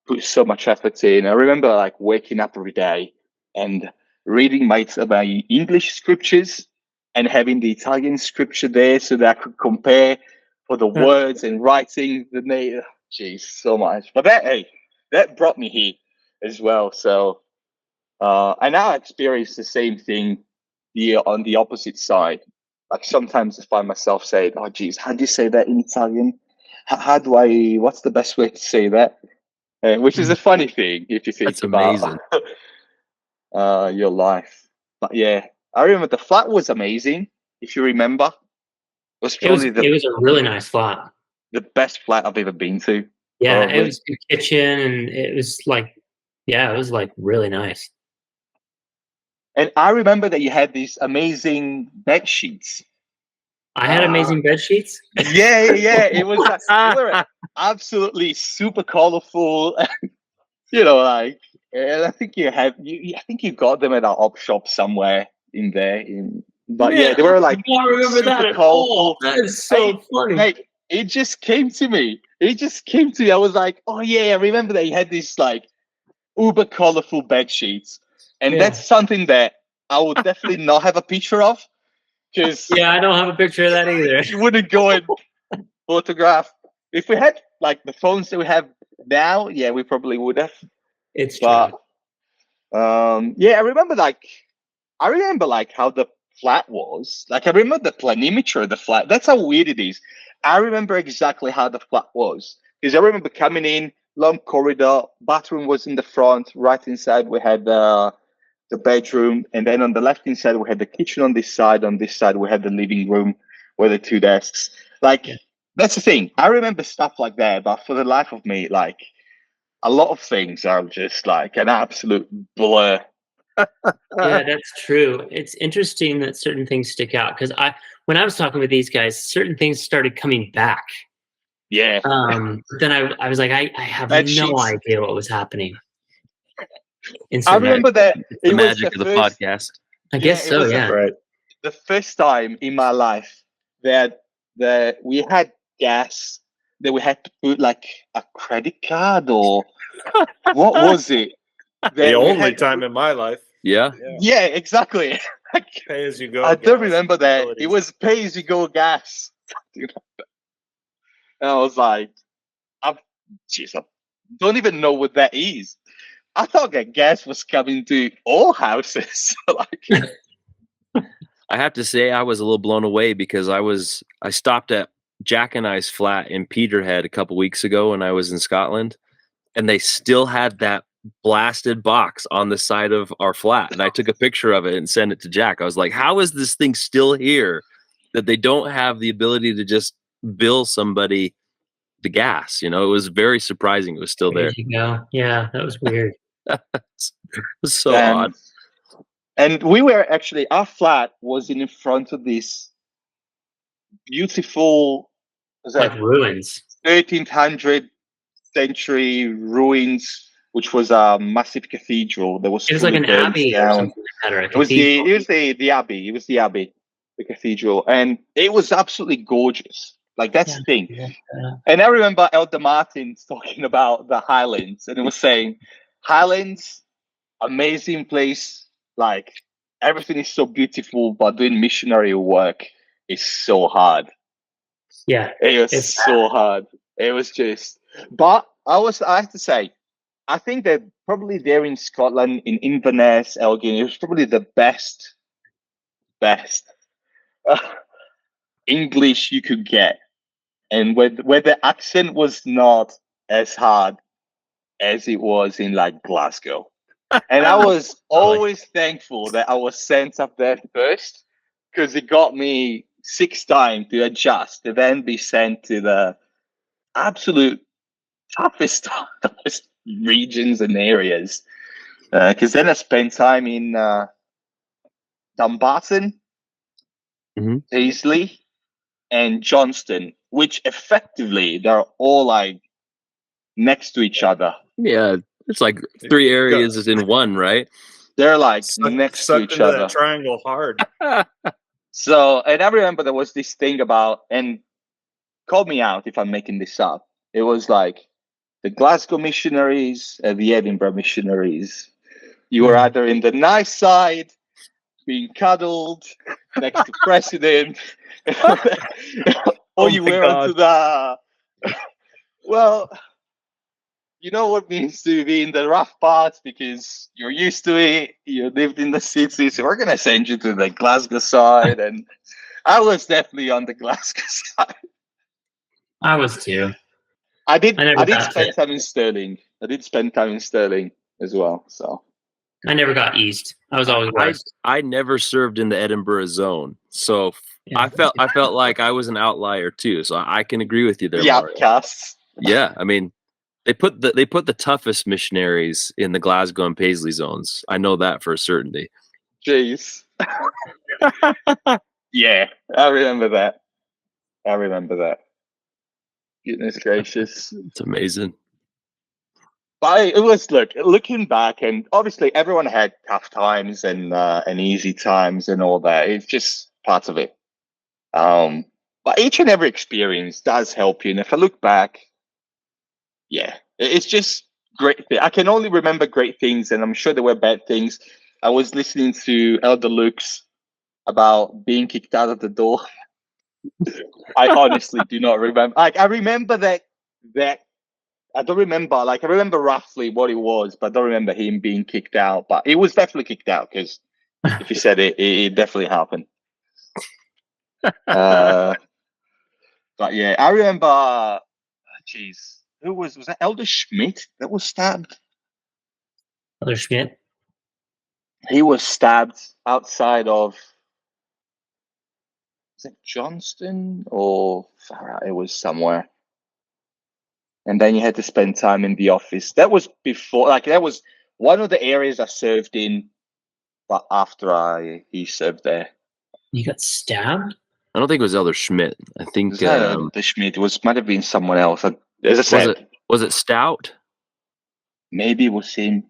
put so much effort in. I remember like waking up every day and reading my English scriptures and having the Italian scripture there so that I could compare for the words and writing the name. Jeez, so much. But that brought me here as well. So I now experience the same thing here on the opposite side. Like sometimes I find myself saying, oh, geez, how do you say that in Italian? What's the best way to say that? Which is a funny thing if you think That's about your life. But yeah, I remember the flat was amazing. If you remember, it was It was a really nice flat. the best flat I've ever been to. Yeah, probably. it was a kitchen, and it was like really nice. And I remember that you had these amazing bed sheets. I had amazing bed sheets. Yeah. It was they were absolutely super colorful. Like, and I think I think you got them at our op shop somewhere in there. But yeah, they were like, I don't remember super that at colorful. all. That is so funny. Mate, it just came to me. I was like, oh yeah, I remember that you had these like uber colorful bed sheets, and that's something that I would definitely not have a picture of, because I don't have a picture of that either. you wouldn't go and photograph. If we had like the phones that we have now, yeah, we probably would have. It's But true. I remember like how the flat was. Like I remember the planimetry of the flat. That's how weird it is. I remember exactly how the flat was, because I remember coming in, long corridor, bathroom was in the front. Right inside we had the bedroom, and then on the left hand side we had the kitchen. On this side we had the living room with the two desks. Like that's the thing. I remember stuff like that, but for the life of me, like a lot of things are just like an absolute blur. Yeah, that's true. It's interesting that certain things stick out, because when I was talking with these guys, certain things started coming back. Yeah. Then I was like, I have no idea what was happening. I remember that the magic of the podcast. I guess so. Yeah. Right. The first time in my life that we had gas, that we had to put like a credit card or what was it? The only time in my life. Yeah. Yeah, exactly. Pay as you go. I don't remember that. It was pay as you go gas. And I was like, I don't even know what that is. I thought that gas was coming to all houses. I have to say I was a little blown away, because I stopped at Jack and I's flat in Peterhead a couple weeks ago when I was in Scotland, and they still had that blasted box on the side of our flat, and I took a picture of it and sent it to Jack. I was like, how is this thing still here, that they don't have the ability to just bill somebody the gas? It was very surprising it was still there. Yeah, that was weird. It was so odd. And we were actually, our flat was in front of this beautiful, like ruins, 1300 century ruins, which was a massive cathedral that was It was like fully an burnt abbey or down. something like that, or a It was the cathedral. abbey. It was the abbey, the cathedral, and it was absolutely gorgeous. Like that's Yeah. the thing. Yeah. And I remember Elder Martins talking about the Highlands, and he was saying, Highlands, amazing place. Like everything is so beautiful, but doing missionary work is so hard. Yeah. It was It's so hard. It was just. But I have to say, I think that probably there in Scotland, in Inverness, Elgin, it was probably the best uh, English you could get, and where the accent was not as hard as it was in like Glasgow. And I was always thankful that I was sent up there first, because it got me 6 times to adjust to then be sent to the absolute toughest regions and areas. Because then I spent time in Dumbarton, Mhm. Paisley, and Johnston, which effectively they're all like next to each other. Yeah, it's like 3 areas is in one, right? They're like Sucked next to each into other. that triangle hard. So, and I remember there was this thing about, and call me out if I'm making this up. It was like the Glasgow missionaries and the Edinburgh missionaries. You were either in the nice side, being cuddled next to president, or you my were God. onto the well, you know what it means to be in the rough parts because you're used to it. You lived in the city, so we're gonna send you to the Glasgow side, and I was definitely on the Glasgow side. I was too. I did I never got spend it. time in Sterling. I did spend time in Sterling as well. So I never got east. I was always west. I never served in the Edinburgh zone, so Yeah. I felt like I was an outlier too. So I can agree with you there, the Mario. outcasts. Yeah, I mean, they put the toughest missionaries in the Glasgow and Paisley zones. I know that for a certainty. Jeez. Yeah, I remember that. Goodness gracious. It's amazing. But it was looking back, and obviously everyone had tough times and easy times and all that. It's just part of it. But each and every experience does help you. And if I look back, yeah, it's just great. I can only remember great things, and I'm sure there were bad things. I was listening to Elder Luke's about being kicked out of the door. I honestly do not remember. Like I remember that I don't remember. Like I remember roughly what it was, but I don't remember him being kicked out. But it was definitely kicked out because if he said it, it definitely happened. But yeah, I remember. Jeez, who was that? Elder Schmidt that was stabbed. Elder Schmidt. He was stabbed outside of. Is it Johnston or far out? It was somewhere. And then you had to spend time in the office. That was before, like that was one of the areas I served in, but after he served there. You got stabbed? I don't think it was Elder Schmidt. I think Was that the Schmidt? It might have been someone else. As I said, was it Stout? maybe it was him.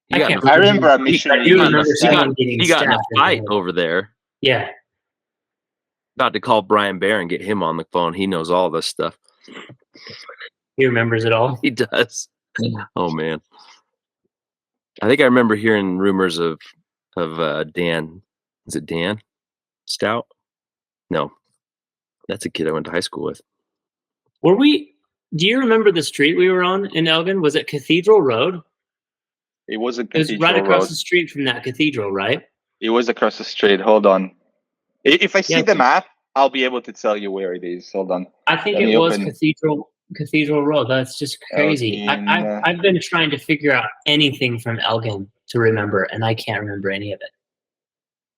He I got can't in a- I remember a missionary. I do remember he got- someone getting he got in a stabbed. fight over there. Yeah. About to call Brian Bear and get him on the phone. He knows all this stuff. He remembers it all. He does. Oh man. I think I remember hearing rumors of Dan. Is it Dan Stout? No. That's a kid I went to high school with. Do you remember the street we were on in Elgin? Was it Cathedral Road? It was a It was Cathedral right across Road. the street from that cathedral, right? It was across the street. Hold on. If I see Yeah. the map, I'll be able to tell you where it is. Hold on. I think Let me it was open- Cathedral Road. That's just crazy. Elgin, I've been trying to figure out anything from Elgin to remember, and I can't remember any of it.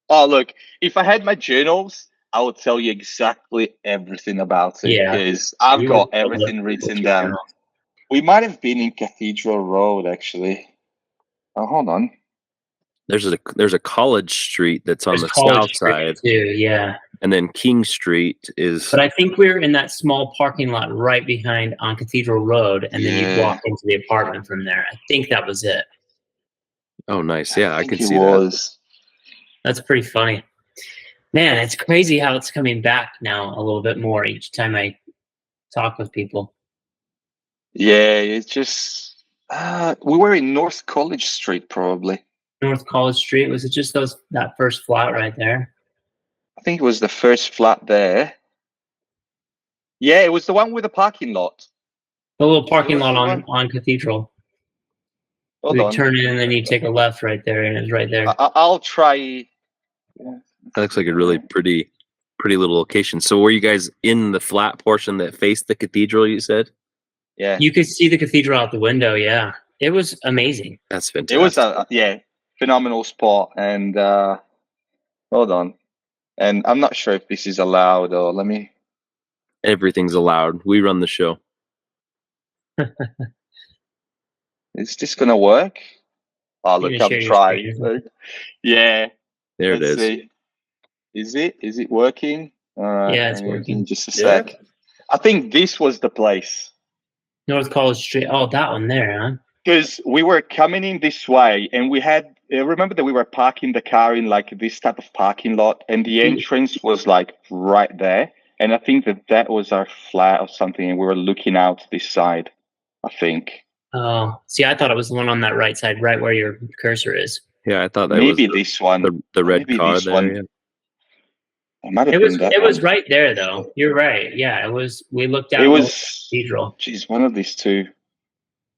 Oh, look, if I had my journals, I would tell you exactly everything about it. Yeah. Because I've You got would- everything written down. We might have been in Cathedral Road, actually. Oh, hold on. There's a college street that's on There's the College south Street side. too. Yeah. And then King Street is But I think we were in that small parking lot right behind on Cathedral Road, and then you'd Yeah. walk into the apartment from there. I think that was it. oh nice. Yeah, I think could it see that. was. That's pretty funny. Man, it's crazy how it's coming back now a little bit more each time I talk with people. Yeah, it's just we were in North College Street probably. North College Street, was it just that first flat right there? I think it was the first flat there. Yeah, it was the one with the parking lot. The little parking was lot the on Cathedral. Hold You on. turn in and then you take a left right there, and it's right there. I'll try. That looks like a really pretty little location. So were you guys in the flat portion that faced the cathedral, you said? Yeah, You could see the cathedral out the window. Yeah, it was amazing. That's fantastic. it was a phenomenal spot. And hold on, and I'm not sure if this is allowed or let me. Everything's allowed. We run the show. Is this gonna work? Oh, You look, can I'm share your trying. screen. Look. Yeah, There it let's is. see. Is it working? All right, Yeah, it's give me working. just a Yeah. sec. I think this was the place. North College Street. Oh, that one there, huh? Because we were coming in this way, and we had remember that we were parking the car in like this type of parking lot, and the entrance was like right there. And I think that was our flat or something, and we were looking out this side. I think Oh, see, I thought it was the one on that right side, right where your cursor is. Yeah, I thought that maybe was this one. the red maybe car this there. one. Yeah. It might have It been was that it one. was right there though. You're right. Yeah, it was. We looked out It the was. cathedral. Geez, one of these two.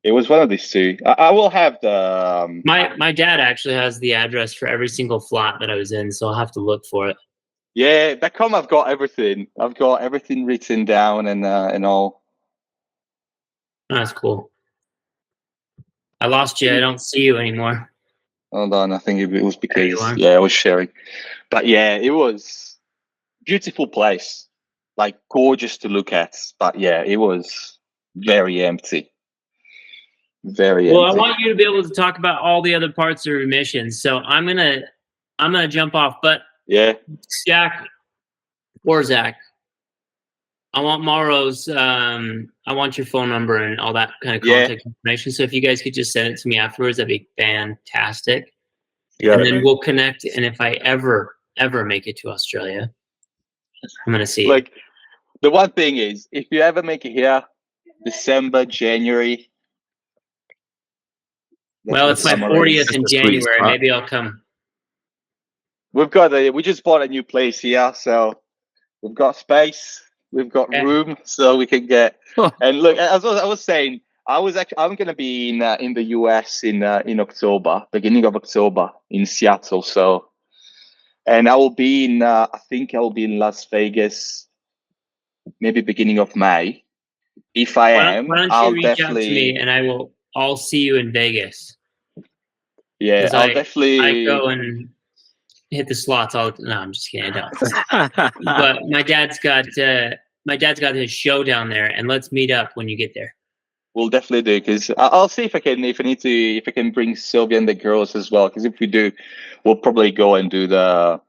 It was one of these two. I will have the. My dad actually has the address for every single flat that I was in, so I'll have to look for it. Yeah, back home I've got everything. I've got everything written down and all. Oh, that's cool. I lost you. I don't see you anymore. Hold on, I think it was There you because are. I was sharing. But yeah, it was beautiful place, like gorgeous to look at. But yeah, it was very empty. Very Well, I empty. want you to be able to talk about all the other parts of your mission. So I'm gonna jump off. But Yeah, Jack or Zach, I want Mauro's. I want your phone number and all that kind of Yeah. contact information. So if you guys could just send it to me afterwards, that'd be fantastic. You got And it. then we'll connect. And if I ever make it to Australia, I'm gonna see you. like the one thing is, if you ever make it here, December, January. Well, it's my summer 40th is- in That's a sweet January. spot. Maybe I'll come. we just bought a new place here, so we've got space, we've got Okay. room, so we can get. Huh. And look, as I was saying, I'm going to be in the US in October, beginning of October in Seattle. So, and I will be in. I think I will be in Las Vegas, maybe beginning of May. If I am, Why don't I'll you reach out to definitely. me and I'll see you in Vegas. Yeah, 'Cause I'll I definitely. go and hit the slots all. No, I'm just kidding. I don't. But my dad's got his show down there, and let's meet up when you get there. We'll definitely do, because I'll see if I can bring Sylvia and the girls as well. Because if we do, we'll probably go to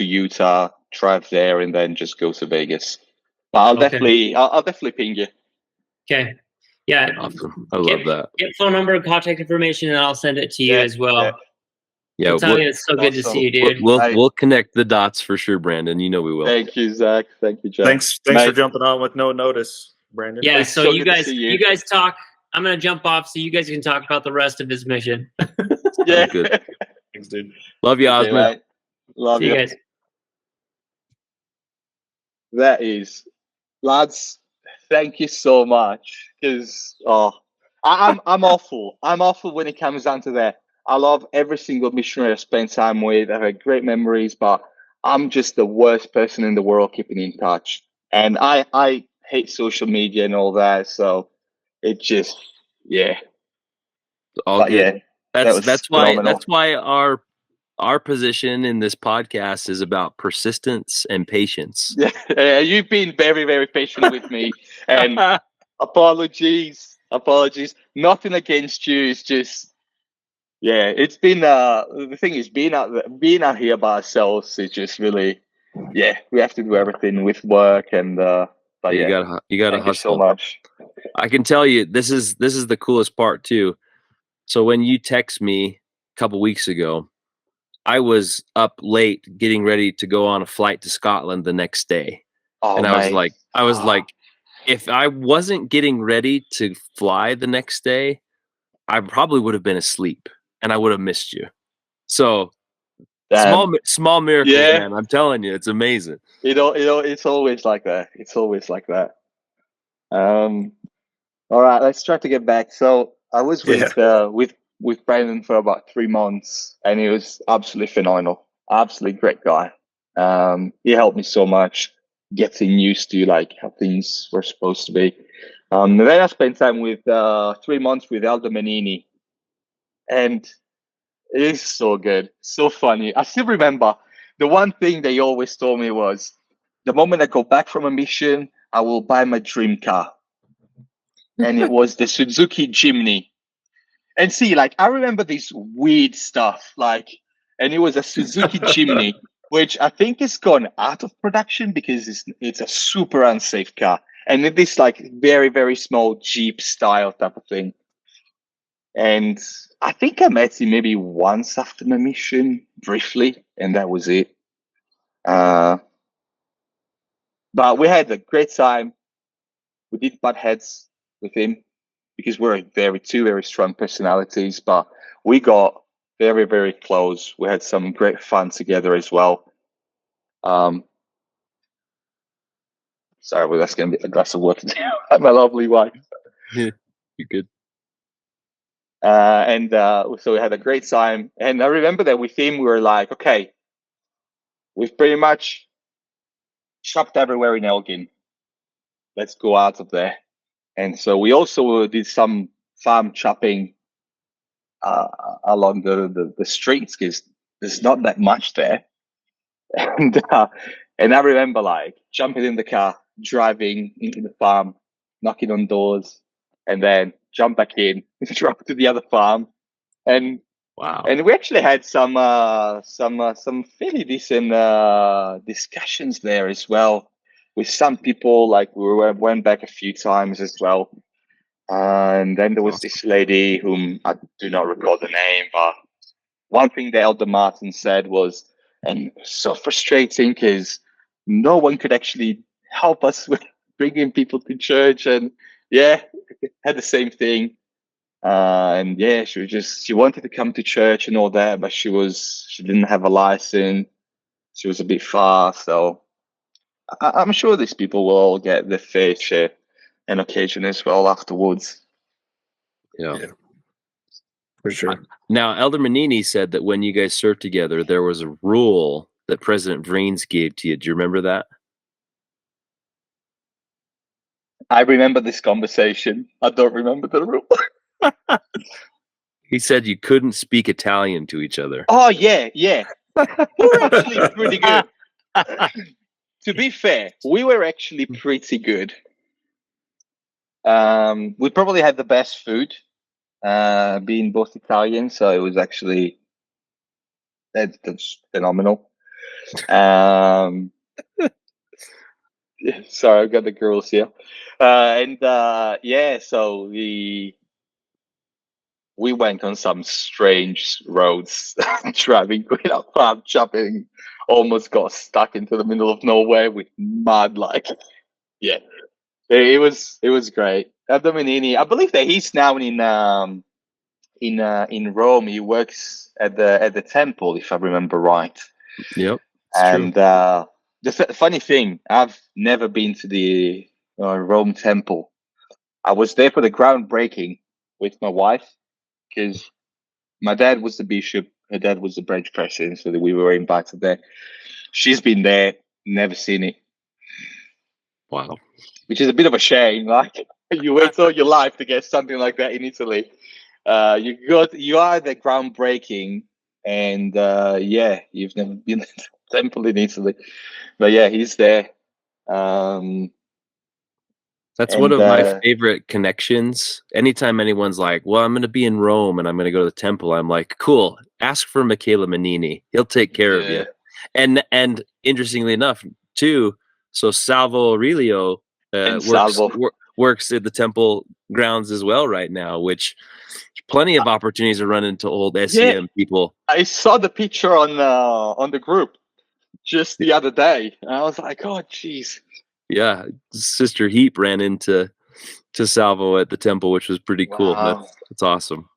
Utah, drive there, and then just go to Vegas. But I'll Okay. definitely ping you. Okay. Yeah. Awesome. I love that. Get phone number, contact information, and I'll send it to you Yeah, as well. yeah. Yeah, D'Ottavio, it's so good to Awesome. see you, dude. we'll connect the dots for sure, Brandon. You know we will. Thank you, Zach. Thank you, Jack. Thanks Mate. for jumping on with no notice, Brandon. Yeah. It's So so you good to guys, see you you. guys talk. I'm gonna jump off so you guys can talk about the rest of his mission. Yeah. Good. Thanks, dude. Love you, Okay, Osmond. mate. Love See you you. guys. That is, lads. Thank you so much. Because I'm awful. I'm awful when it comes down to that. I love every single missionary I spent time with. I've had great memories, but I'm just the worst person in the world keeping in touch. And I hate social media and all that. So it just, yeah. All But good. yeah, that was That's why phenomenal. our position in this podcast is about persistence and patience. Yeah, you've been very, very patient with me. And apologies. Nothing against you. It's just, yeah, it's been the thing is being out here by ourselves is just really, yeah, we have to do everything with work and. But You yeah, gotta thank you so hustle. much. I can tell you, this is the coolest part too. So when you text me a couple weeks ago, I was up late getting ready to go on a flight to Scotland the next day. Oh, And I was mate. like, if I wasn't getting ready to fly the next day, I probably would have been asleep and I would have missed you. So small miracles, yeah. man. I'm telling you, it's amazing. It's always like that. It's always like that. All right, let's try to get back. So I was with Brandon for about 3 months, and he was absolutely phenomenal. Absolutely great guy. He helped me so much getting used to like how things were supposed to be. And then I spent time with 3 months with Elder Manini, and it is so good, so funny. I still remember the one thing they always told me was, the moment I go back from a mission, I will buy my dream car. And it was the Suzuki Jimny. And see, like, I remember this weird stuff, like, and it was a Suzuki Jimny, which I think has gone out of production because it's a super unsafe car. And it is like very, very small Jeep style type of thing. And I think I met him maybe once after my mission, briefly, and that was it. But we had a great time. We did butt heads with him because we're two very strong personalities, but we got very, very close. We had some great fun together as well. Sorry, well, that's going to be a glass of water too. My lovely wife. You're good. So we had a great time. And I remember that with him, we were like, okay, we've pretty much shopped everywhere in Elgin. Let's go out of there. And so we also did some farm chopping along the streets because there's not that much there. And I remember like jumping in the car, driving into the farm, knocking on doors, and then jump back in, drop to the other farm, and Wow. and we actually had some fairly decent discussions there as well with some people. Like we went back a few times as well. And then there was this lady whom I do not recall the name, but one thing that Elder Martin said was, and so frustrating because no one could actually help us with bringing people to church. And yeah, had the same thing. And yeah, she wanted to come to church and all that, but she didn't have a license. She was a bit far. So I'm sure these people will all get their fair share and occasion as well afterwards. Yeah. For sure. Now, Elder Manini said that when you guys served together, there was a rule that President Vreens gave to you. Do you remember that? I remember this conversation. I don't remember the rule. He said you couldn't speak Italian to each other. Oh, yeah. We're actually pretty good. To be fair, we were actually pretty good. We probably had the best food, being both Italian, so it was actually that's phenomenal. Sorry, I've got the girls here, so we went on some strange roads, driving, going up farm chopping, almost got stuck into the middle of nowhere with mud. Like, yeah, it was great. Dominini, I believe that he's now in Rome. He works at the temple, if I remember right. Yep. And the funny thing, I've never been to the Rome temple. I was there for the groundbreaking with my wife because my dad was the bishop, her dad was the branch president, so that we were invited there. She's been there, never seen it. Wow. Which is a bit of a shame. Like, you wait all your life to get something like that in Italy. You are the groundbreaking, and you've never been to the temple in Italy. But yeah, he's there. That's one of my favorite connections. Anytime anyone's like, well, I'm going to be in Rome and I'm going to go to the temple, I'm like, cool, ask for Michele Manini. He'll take care of you. And interestingly enough, too, so Salvo Aurelio And Salvo. works at the temple grounds as well right now, which plenty of opportunities to run into old S.E.M. people. I saw the picture on the group just the other day, and I was like, "Oh, jeez." Yeah, Sister Heap ran into Salvo at the temple, which was pretty cool. Wow. That's awesome.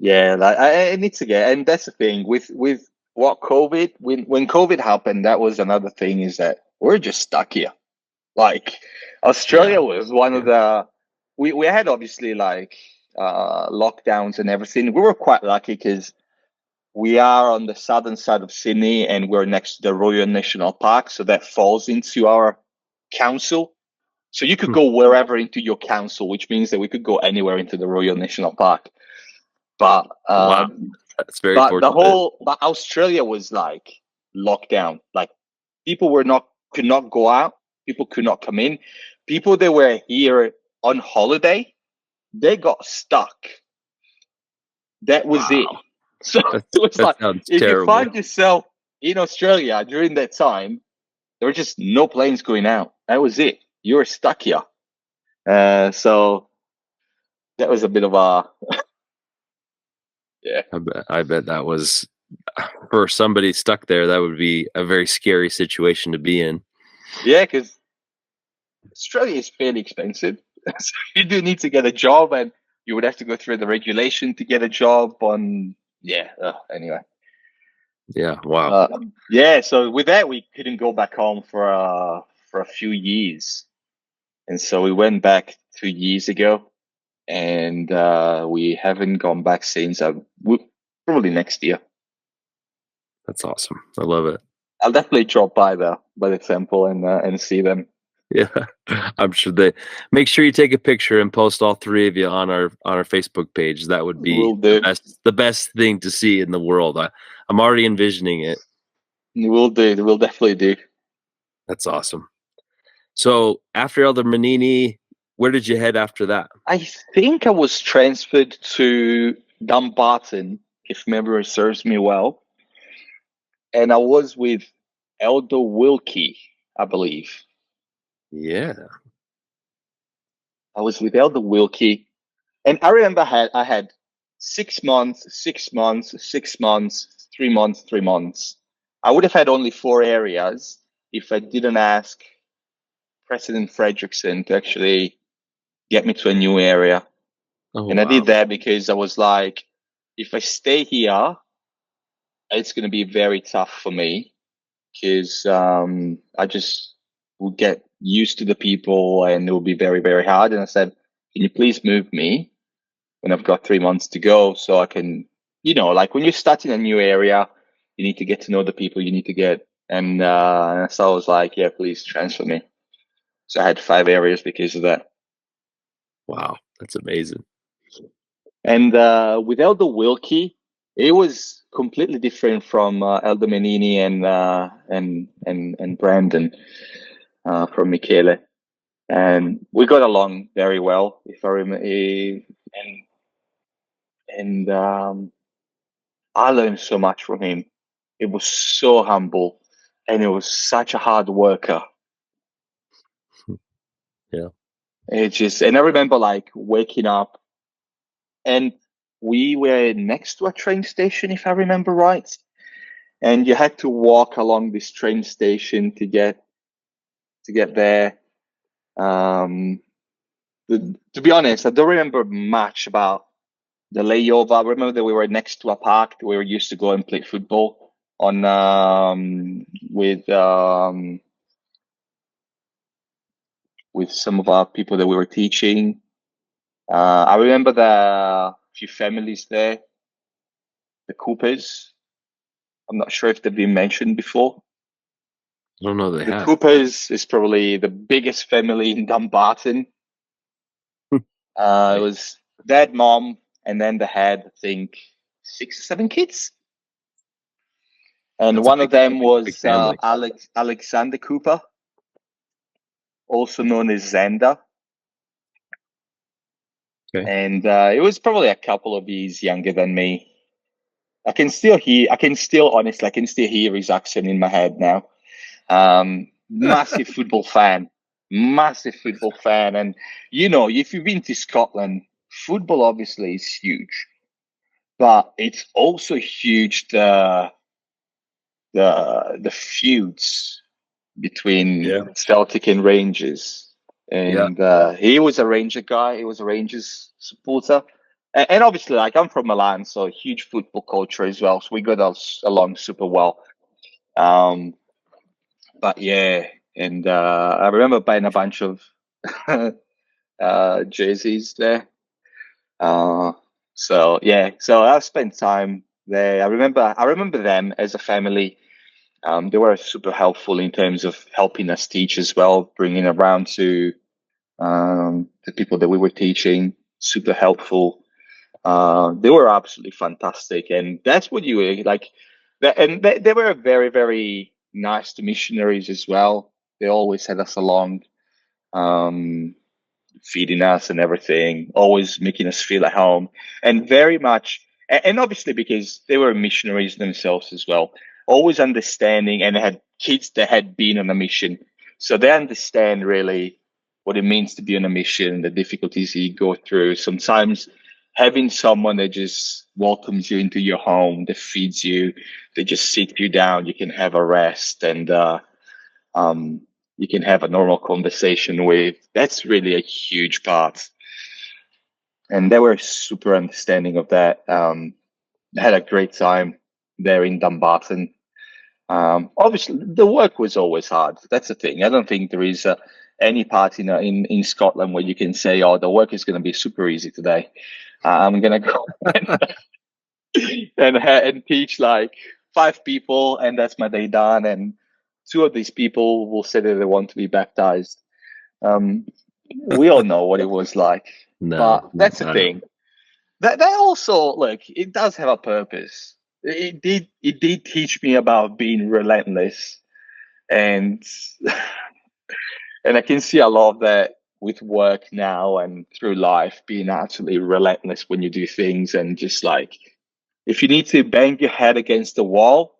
Yeah, like, I need to get, and that's the thing with what COVID, when COVID happened, that was another thing, is that we're just stuck here. Like Australia was one of the, we had obviously like lockdowns and everything. We were quite lucky because we are on the southern side of Sydney and we're next to the Royal National Park, so that falls into our council. So you could go wherever into your council, which means that we could go anywhere into the Royal National Park. But wow, that's very but fortunate. but Australia was like locked down. Like people could not go out. People could not come in. People that were here on holiday, they got stuck. That was it. So it was like, if terrible. you find yourself in Australia during that time, there were just no planes going out. That was it. You were stuck here. So that was a bit of a yeah. I bet that was, for somebody stuck there, that would be a very scary situation to be in. Yeah, because Australia is fairly expensive. So you do need to get a job, and you would have to go through the regulation to get a job on. Yeah. Anyway. Yeah. Wow. Yeah. So with that, we couldn't go back home for a few years, and so we went back 2 years ago, and we haven't gone back since. Probably next year. That's awesome. I love it. I'll definitely drop by the temple and see them. Yeah, I'm sure make sure you take a picture and post all three of you on our Facebook page. That would be the best thing to see in the world. I'm already envisioning it. We'll definitely do. That's awesome. So after Elder Manini, where did you head after that? I think I was transferred to Dumbarton, if memory serves me well. And I was with Elder Wilkie, I believe. Yeah. I was with Elder Wilkie. And I remember I had 6 months, 6 months, 6 months, 3 months, 3 months. I would have had only 4 areas if I didn't ask President Fredrickson to actually get me to a new area. Oh, and I did that because I was like, if I stay here, it's going to be very tough for me because I just will get used to the people and it will be very, very hard. And I said, can you please move me when I've got 3 months to go so I can, like when you're starting a new area, you need to get to know the people you need to get. And so I was like, yeah, please transfer me. So I had 5 areas because of that. Wow, that's amazing. And with Elder Wilkie, it was completely different from Elder Menini and Brandon from Michele, and we got along very well. If I remember, and I learned so much from him. It was so humble, and he was such a hard worker. Yeah, and I remember like waking up, and we were next to a train station, if I remember right. And you had to walk along this train station to get there. To be honest, I don't remember much about the layover. I remember that we were next to a park that we were used to go and play football on with some of our people that we were teaching. I remember the few families there, the Coopers. I'm not sure if they've been mentioned before. I don't know. The Coopers is probably the biggest family in Dumbarton. It was dad, mom, and then they had, I think, 6 or 7 kids. And one of them was Alexander Cooper, also known as Xander. Okay. And it was probably a couple of years younger than me. I can still hear his accent in my head now. Massive football fan, and if you've been to Scotland, football obviously is huge, but it's also huge the feuds between Celtic and Rangers. And he was a Ranger guy. He was a Rangers supporter. And obviously, like, I'm from Milan, so huge football culture as well. So we got along super well. But yeah, and I remember buying a bunch of jerseys there. So I spent time there. I remember them as a family. They were super helpful in terms of helping us teach as well, bringing around to the people that we were teaching. Super helpful. They were absolutely fantastic, and that's what you were like. And they were very, very nice to missionaries as well. They always had us along, feeding us and everything, always making us feel at home, and very much. And obviously, because they were missionaries themselves as well, always understanding, and they had kids that had been on a mission, so they understand really what it means to be on a mission, the difficulties you go through. Sometimes having someone that just welcomes you into your home, that feeds you, they just sit you down, you can have a rest, and you can have a normal conversation with. That's really a huge part. And they were super understanding of that. I had a great time there in Dumbarton. Obviously, the work was always hard. That's the thing. I don't think there is any part in Scotland where you can say, "Oh, the work is going to be super easy today. I'm going to go and teach like 5 people, and that's my day done." And 2 of these people will say that they want to be baptized. We all know what it was like. But that's the thing. That also, look, it does have a purpose. It did teach me about being relentless, and and I can see a lot of that with work now and through life, being absolutely relentless when you do things, and just like, if you need to bang your head against the wall,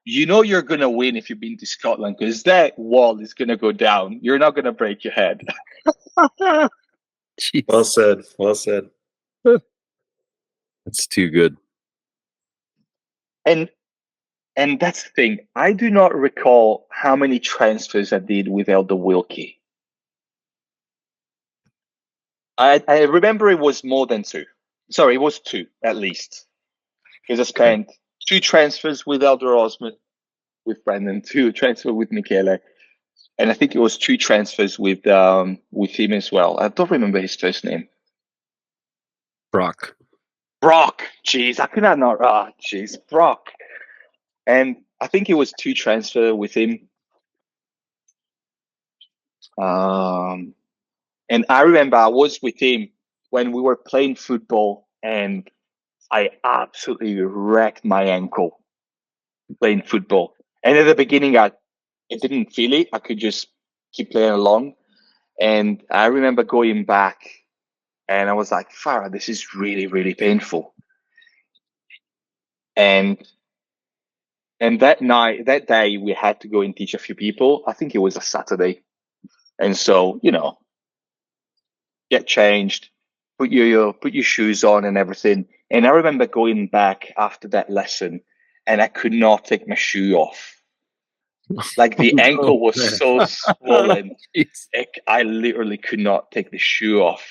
you're gonna win if you've been to Scotland, because that wall is gonna go down. You're not gonna break your head. Jeez. Well said. Well said. That's too good. And that's the thing. I do not recall how many transfers I did with Elder Wilkie. I remember it was more than 2. Sorry, it was 2 at least. Because I spent 2 transfers with Elder Osmond, with Brandon, 2 transfers with Michele, and I think it was 2 transfers with him as well. I don't remember his first name. Brock. Jeez, I could not. Jeez, Brock. And I think it was 2 transfer with him. And I remember I was with him when we were playing football, and I absolutely wrecked my ankle playing football. And at the beginning, I didn't feel it. I could just keep playing along. And I remember going back, and I was like, Farah, this is really, really painful. And that day, we had to go and teach a few people. I think it was a Saturday. And so, get changed, put your shoes on and everything. And I remember going back after that lesson, and I could not take my shoe off. Like, the ankle was so swollen, I literally could not take the shoe off.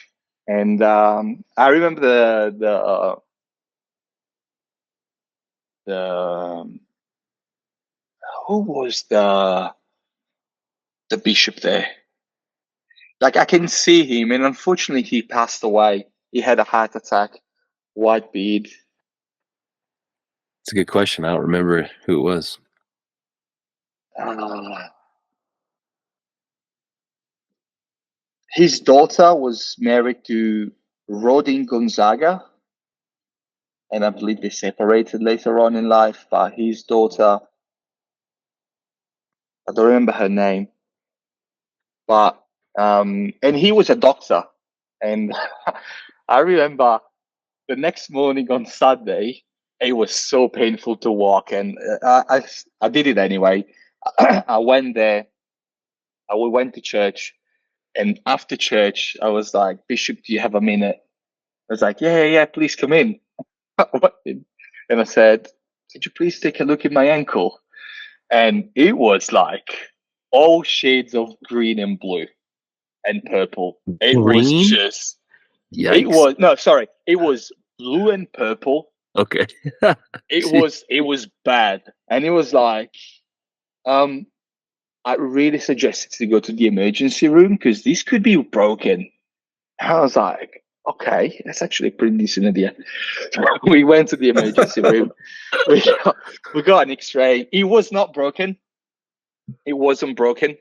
And I remember the who was the bishop there? Like, I can see him, and unfortunately he passed away. He had a heart attack, white beard. It's a good question. I don't remember who it was. His daughter was married to Rodin Gonzaga, and I believe they separated later on in life. But his daughter, I don't remember her name, but and he was a doctor. And I remember the next morning on Sunday, it was so painful to walk, and I did it anyway. I went there. We went to church, and after church, I was like, Bishop, do you have a minute? I was like, yeah, please come in. And I said, could you please take a look at my ankle? And it was like all shades of green and blue and purple. It was Green? just, Yikes. it was blue and purple. Okay. It was bad. And it was like, I really suggested to go to the emergency room because this could be broken. And I was like, okay, that's actually a pretty decent idea. We went to the emergency room. We got an X-ray. It was not broken. It wasn't broken.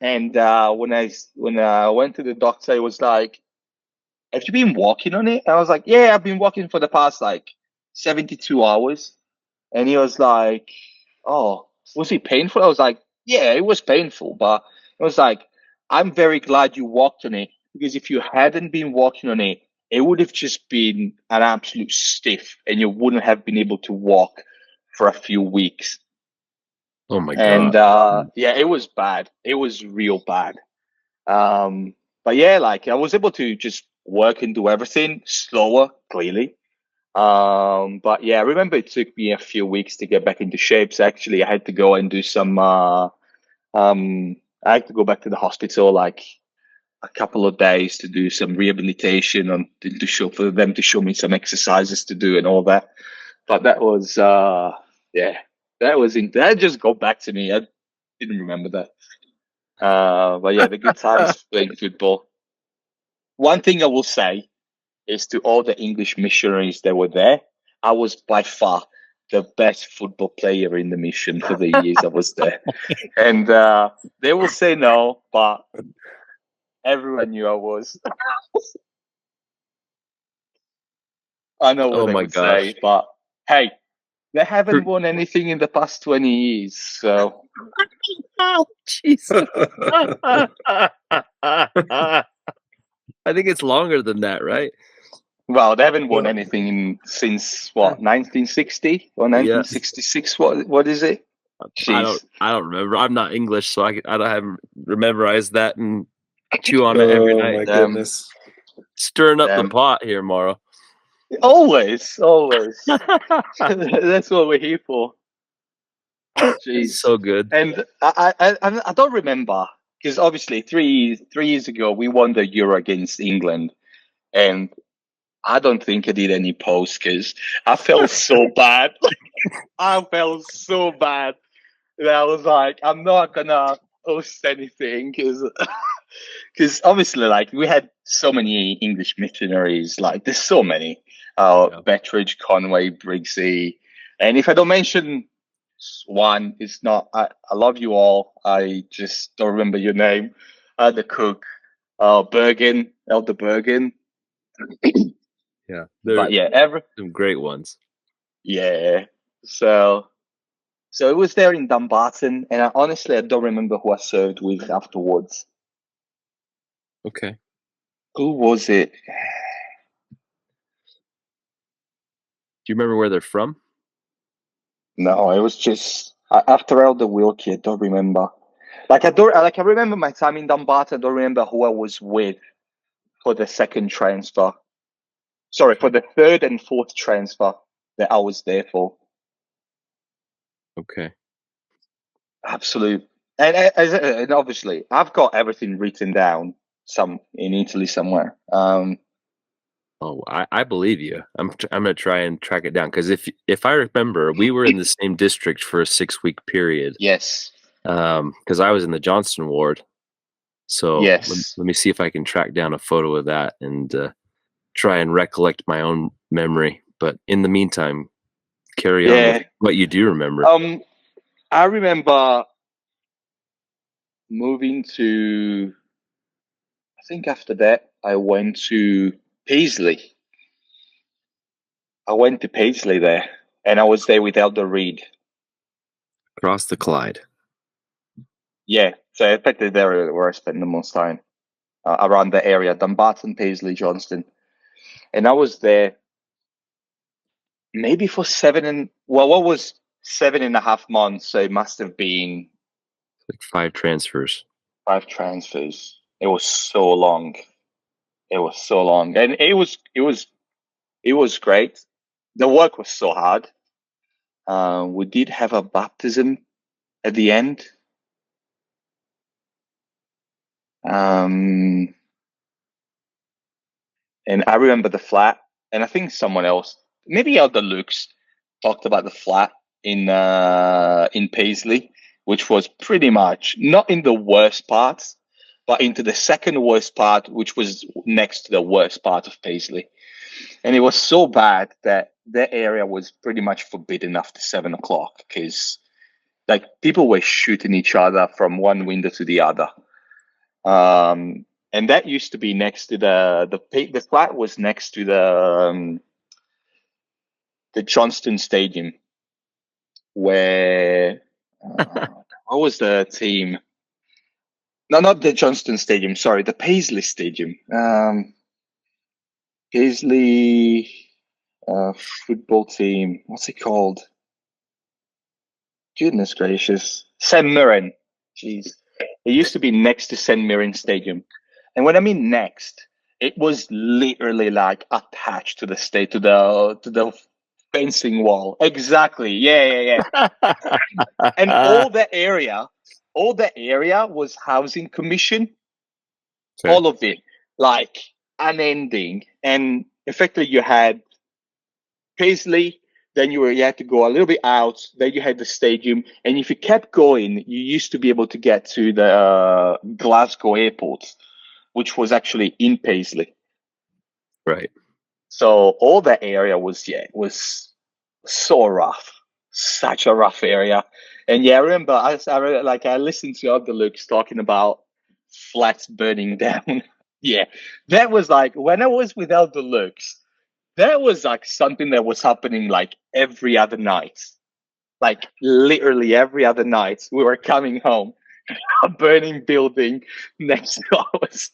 And when I went to the doctor, it was like, "Have you been walking on it?" And I was like, "Yeah, I've been walking for the past like 72 hours." And he was like, "Oh, was it painful?" I was like, "Yeah, it was painful, but it was like, I'm very glad you walked on it because if you hadn't been walking on it, it would have just been an absolute stiff, and you wouldn't have been able to walk for a few weeks." Oh my And god. yeah, it was bad. It was real bad. But yeah, like I was able to just work and do everything slower, clearly. But yeah, I remember it took me a few weeks to get back into shape. So actually, I had to go and do some. I had to go back to the hospital like a couple of days to do some rehabilitation and to show for them to show me some exercises to do and all that. But that was yeah, that just got back to me. I didn't remember that. But yeah, the good times playing football. One thing I will say is to all the English missionaries that were there, I was by far the best football player in the mission for the years I was there. And they will say no, but everyone knew I was. I know what Oh they my would gosh. say, but hey, they haven't won anything in the past 20 years, so Oh, Jesus. I think it's longer than that, right? well, they haven't won anything since what, 1960 or Yeah. 1966? What is it? Jeez. I don't remember. I'm not English, so I don't have memorized that and chew on it every Oh night. my Damn. goodness. Stirring up the Damn. pot here, Mauro. Always. That's what we're here for. Jeez. So good. And I don't remember because obviously three years ago we won the Euro against England, and I don't think I did any posts because I felt so bad. I felt so bad that I was like, I'm not gonna post anything because obviously, like, we had so many English missionaries. Like, there's so many. Yeah. Bettridge, Conway, Briggsy, and if I don't mention one, it's not. I love you all. I just don't remember your name. The cook, Bergen, Elder Bergen. Yeah. But They're yeah, some great ones. yeah. So it was there in Dumbarton, and honestly, I don't remember who I served with afterwards. Okay. Who was it? Do you remember where they're from? No, it was just after Elder Wilkie. I don't remember. I remember my time in Dumbarton. I don't remember who I was with for the second transfer. Sorry, for the third and fourth transfer that I was there for. Okay. Absolute. And obviously, I've got everything written down in Italy somewhere. Oh, I believe you. I'm gonna try and track it down because if I remember, we were in the same district for a 6-week period. Yes. Because I was in the Johnston ward. So Yes. let me see if I can track down a photo of that and try and recollect my own memory. But in the meantime, carry on with what you do remember. I remember moving to. I think after that, I went to Paisley. I went to Paisley there, and I was there with Elder Reed. Across the Clyde. Yeah, so effectively there where I spent the most time, around the area, Dumbarton, Paisley, Johnston. And I was there maybe for 7.5 months? So it must have been Like 5 transfers. 5 transfers. It was so long. And it was great. The work was so hard. We did have a baptism at the end. And I remember the flat, and I think someone else, maybe Elder Luke's, talked about the flat in Paisley, which was pretty much not in the worst parts, but into the second worst part, which was next to the worst part of Paisley. And it was so bad that area was pretty much forbidden after 7 o'clock, because like people were shooting each other from one window to the other. And that used to be next to the flat was next to the Johnston Stadium, where what was the team? No, not the Johnston Stadium. Sorry, the Paisley Stadium. Paisley football team. What's it called? Goodness gracious, S.E.M. Mirren. Jeez, it used to be next to S.E.M. Mirren Stadium, and when I mean next, it was literally like attached to the the fencing wall. Exactly. Yeah. And all the area was housing commission. Okay. All of it, like unending. And effectively you had Paisley, then you had to go a little bit out, then you had the stadium, and if you kept going, you used to be able to get to the Glasgow airport, which was actually in Paisley. Right. So all that area was so rough, such a rough area. And yeah, I remember I listened to other Luke's talking about flats burning down. Yeah, that was like when I was with Elder Luke's, that was like something that was happening like every other night. Like literally every other night, we were coming home, a burning building next to us.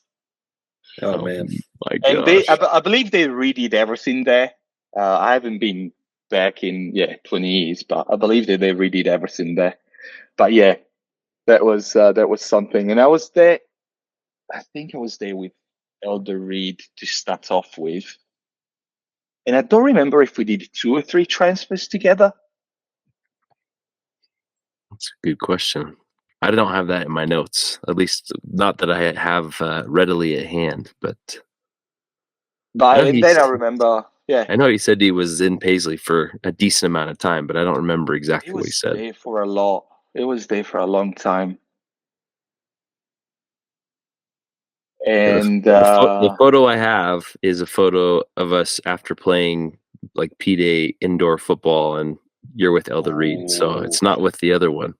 Oh man. My And gosh. I believe they redid everything there. I haven't been back in 20 years, but I believe that they redid everything there. But yeah, that was something. And I was there. I think I was there with Elder Reed to start off with, and I don't remember if we did 2 or 3 transfers together. That's a good question. I don't have that in my notes, at least not that I have readily at hand. But But know and then I remember, I know he said he was in Paisley for a decent amount of time, but I don't remember he exactly what he was said. there for a lot. It was there for a long time. And The photo I have is a photo of us after playing like P-Day indoor football, and you're with Elder Reed, so it's not with the other one.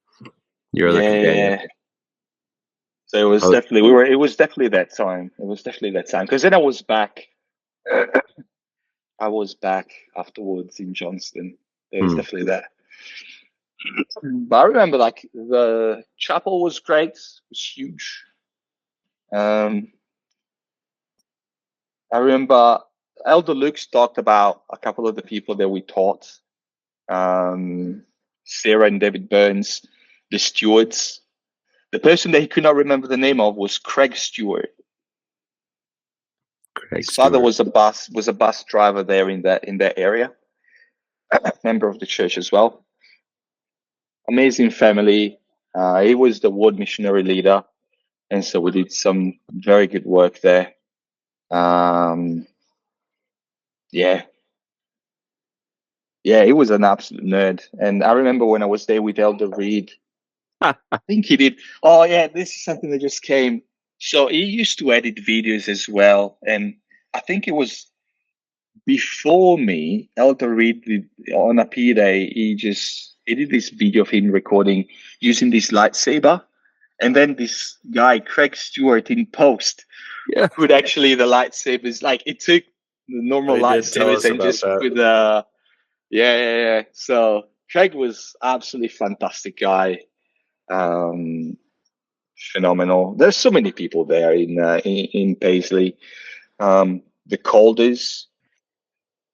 Your other companion. So it was definitely it was definitely that time. It was definitely that time, because then I was back. I was back afterwards in Johnston. It was definitely that. But I remember like the chapel was great. It was huge. I remember Elder Luke's talked about a couple of the people that we taught. Sarah and David Burns, the stewards. The person that he could not remember the name of was Craig Stewart. His father was a bus driver there in that area. Member of the church as well. Amazing family. He was the ward missionary leader, and so we did some very good work there. Yeah, he was an absolute nerd. And I remember when I was there with Elder Reed, I think he did. Oh yeah, this is something that just came. So he used to edit videos as well, and I think it was before me. Elder Reed did, on a P day, he did this video of him recording using this lightsaber, and then this guy Craig Stewart in post put actually the lightsabers, like it took the normal lightsabers and just put the yeah. So Craig was absolutely fantastic guy. Phenomenal. There's so many people there in Paisley. The Calders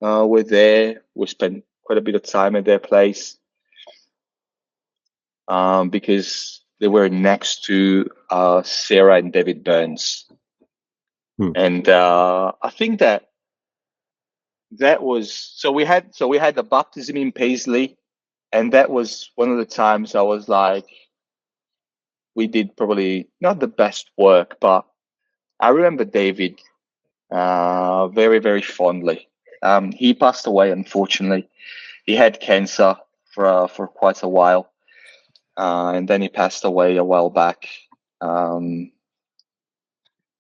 were there. We spent quite a bit of time at their place because they were next to Sarah and David Burns. And I think that was so we had the baptism in Paisley, and that was one of the times I was like, we did probably not the best work, but I remember David very, very fondly. He passed away, unfortunately. He had cancer for quite a while, and then he passed away a while back.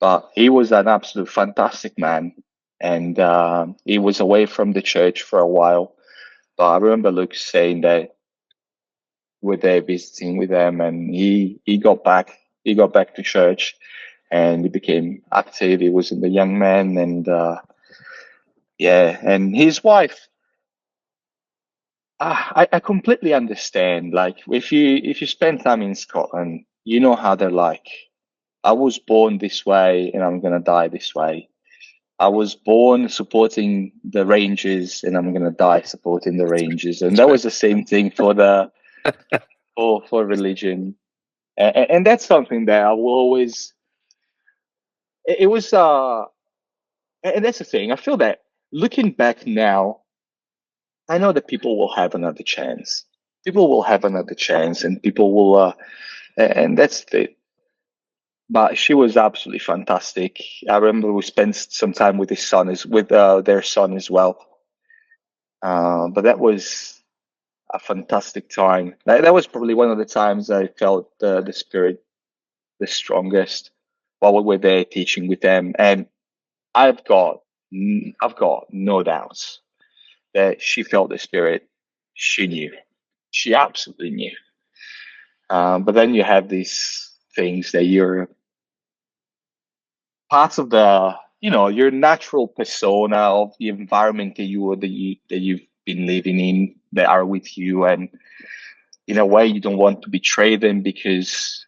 But he was an absolute fantastic man, and he was away from the church for a while. But I remember Luke saying that we're there visiting with them, and he got back to church, and he became active. He was in the young man, and and his wife. I completely understand. Like if you spend time in Scotland, you know how they're like. I was born this way, and I'm gonna die this way. I was born supporting the Rangers, and I'm gonna die supporting the Rangers. And that was the same thing for the for religion, and that's something that I will always. It was and that's the thing. I feel that looking back now, I know that people will have another chance. People will have another chance, and people will, and that's the. But she was absolutely fantastic. I remember we spent some time with his son, with their son as well. But that was a fantastic time. That was probably one of the times I felt the spirit the strongest while we were there teaching with them. And I've got no doubts that she felt the spirit. She knew. She absolutely knew. But then you have these things that you're parts of the, your natural persona of the environment that you've been living in that are with you, and in a way you don't want to betray them because,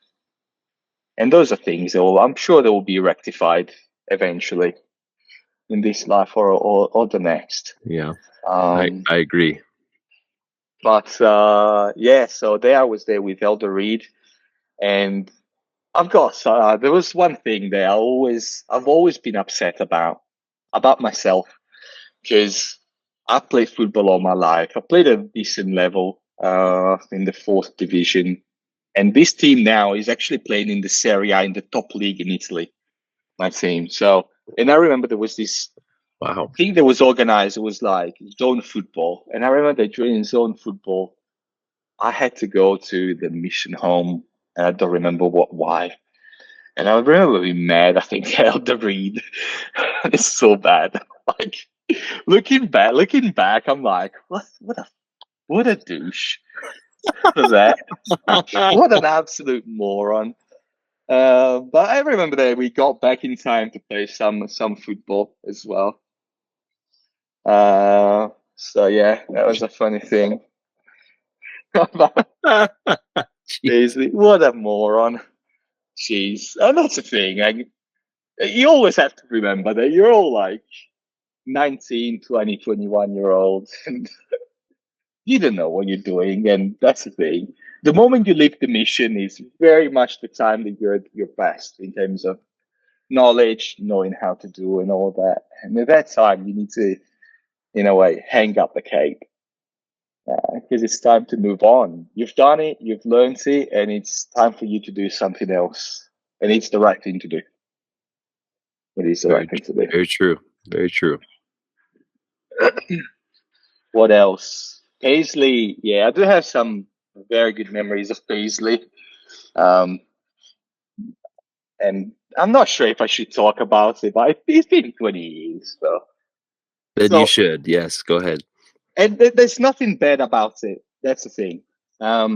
and those are things that I'm sure they will be rectified eventually in this life or the next. Yeah, I agree. But so there I was there with Elder Reed, and I've got there was one thing that I've always been upset about myself, because I played football all my life. I played at a decent level in the 4th division, and this team now is actually playing in the Serie A, in the top league in Italy. My team. So, and I remember there was this thing that was organized. It was like zone football, and I remember that during zone football, I had to go to the mission home, and I don't remember why. And I remember being mad. I think Elder Reed. It's so bad. Like looking back, I'm like, what a douche for that. What an absolute moron. But I remember that we got back in time to play some football as well. So yeah, that was a funny thing. Basically, what a moron. Jeez. And that's the thing. You always have to remember that you're all like 19, 20, 21-year-olds, and you don't know what you're doing. And that's the thing. The moment you leave the mission is very much the time that you're at your best in terms of knowledge, knowing how to do and all that. And at that time, you need to, in a way, hang up the cape. Because it's time to move on. You've done it, you've learned it, and it's time for you to do something else. And it's the right thing to do. It is the right thing to do. Very true. Very true. What else? Paisley. Yeah, I do have some very good memories of Paisley. And I'm not sure if I should talk about it, but it's been 20 years. Then you should. Yes, go ahead. And there's nothing bad about it. That's the thing. I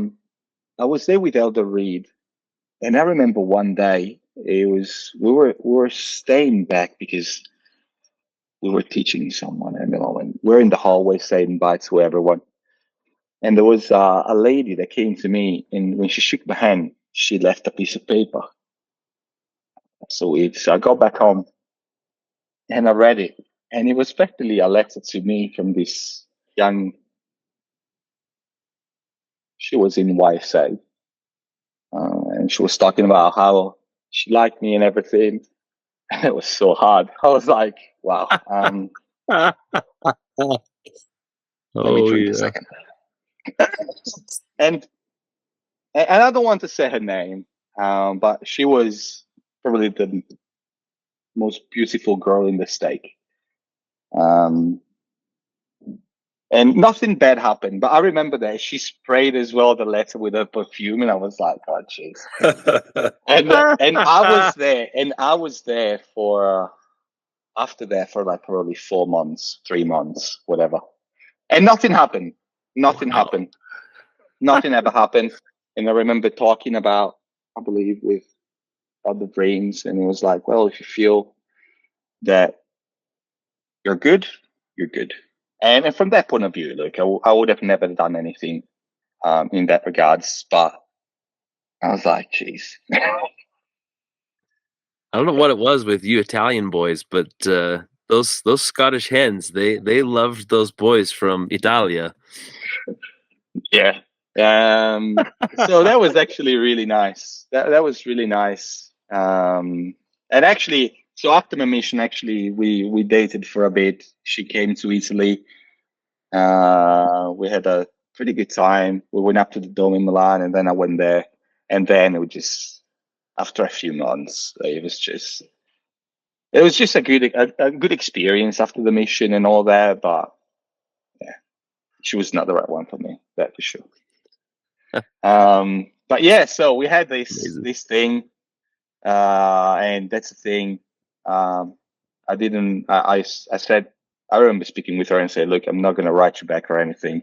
was there with Elder Reed, and I remember one day we were staying back because we were teaching someone, and we're in the hallway saying bye to everyone. And there was a lady that came to me, and when she shook my hand, she left a piece of paper. So I got back home, and I read it, and it was effectively a letter to me from this young she was in YSA, and she was talking about how she liked me and everything. It was so hard. I was like, wow. Let me Oh drink a yeah. second. And I don't want to say her name, but she was probably the most beautiful girl in the state. And nothing bad happened, but I remember that she sprayed as well the letter with her perfume, and I was like, oh jeez. And I was there for after that for like probably 4 months, 3 months, whatever, and nothing happened. Nothing Wow. happened. Nothing ever happened. And I remember talking about, I believe, with other brains, and it was like, well, if you feel that you're good, you're good. And from that point of view, look, I would have never done anything in that regards, but I was like, geez. I don't know what it was with you Italian boys, but those Scottish hens, they loved those boys from Italia. Yeah. So that was actually really nice. That was really nice. And actually, so after my mission, actually, we dated for a bit. She came to Italy. We had a pretty good time. We went up to the Dome in Milan, and then I went there. And then it was just after a few months, it was just a good experience after the mission and all that. But yeah, she was not the right one for me. That for sure. But yeah, so we had Amazing. this thing, and that's the thing. I said, I remember speaking with her and said, look, I'm not going to write you back or anything.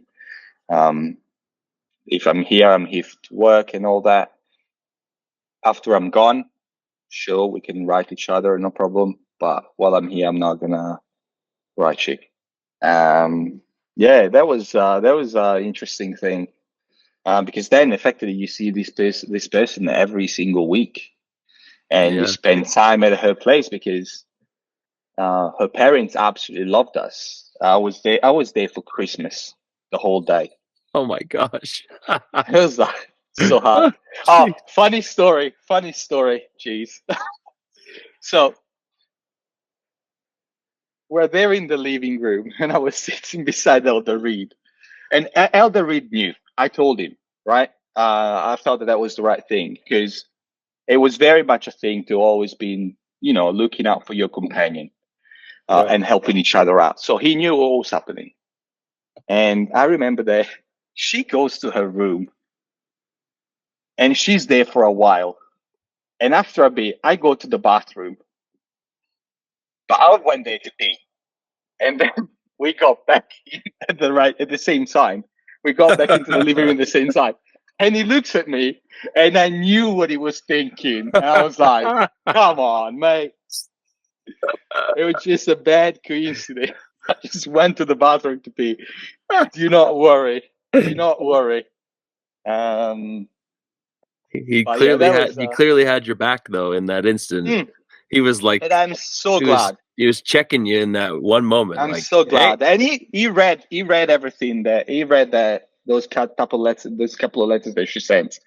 If I'm here to work and all that. After I'm gone, sure, we can write each other, no problem. But while I'm here, I'm not going to write you. Yeah, that was an interesting thing. Because then effectively you see this person every single week, and you Yeah. spend time at her place because her parents absolutely loved us. I was there for Christmas the whole day. Oh my gosh. It was like so hard. Oh, funny story. Jeez. So we're there in the living room, and I was sitting beside Elder Reed, and Elder Reed knew. I told him, right? I felt that was the right thing because it was very much a thing to always be, looking out for your companion and helping each other out. So he knew what was happening. And I remember that she goes to her room and she's there for a while. And after a bit, I go to the bathroom. But I went there to pee. And then we got back in at the same time. We got back into the living room at the same time. And he looks at me, and I knew what he was thinking. And I was like, come on, mate. It was just a bad coincidence. I just went to the bathroom to pee. Do not worry. Do not worry. He But yeah, clearly that had was. he clearly had your back though in that instant. He was like, And I'm so he glad. he was checking you in that one moment. I'm like, so hey. glad. And he read everything that he read those couple of letters that she sent.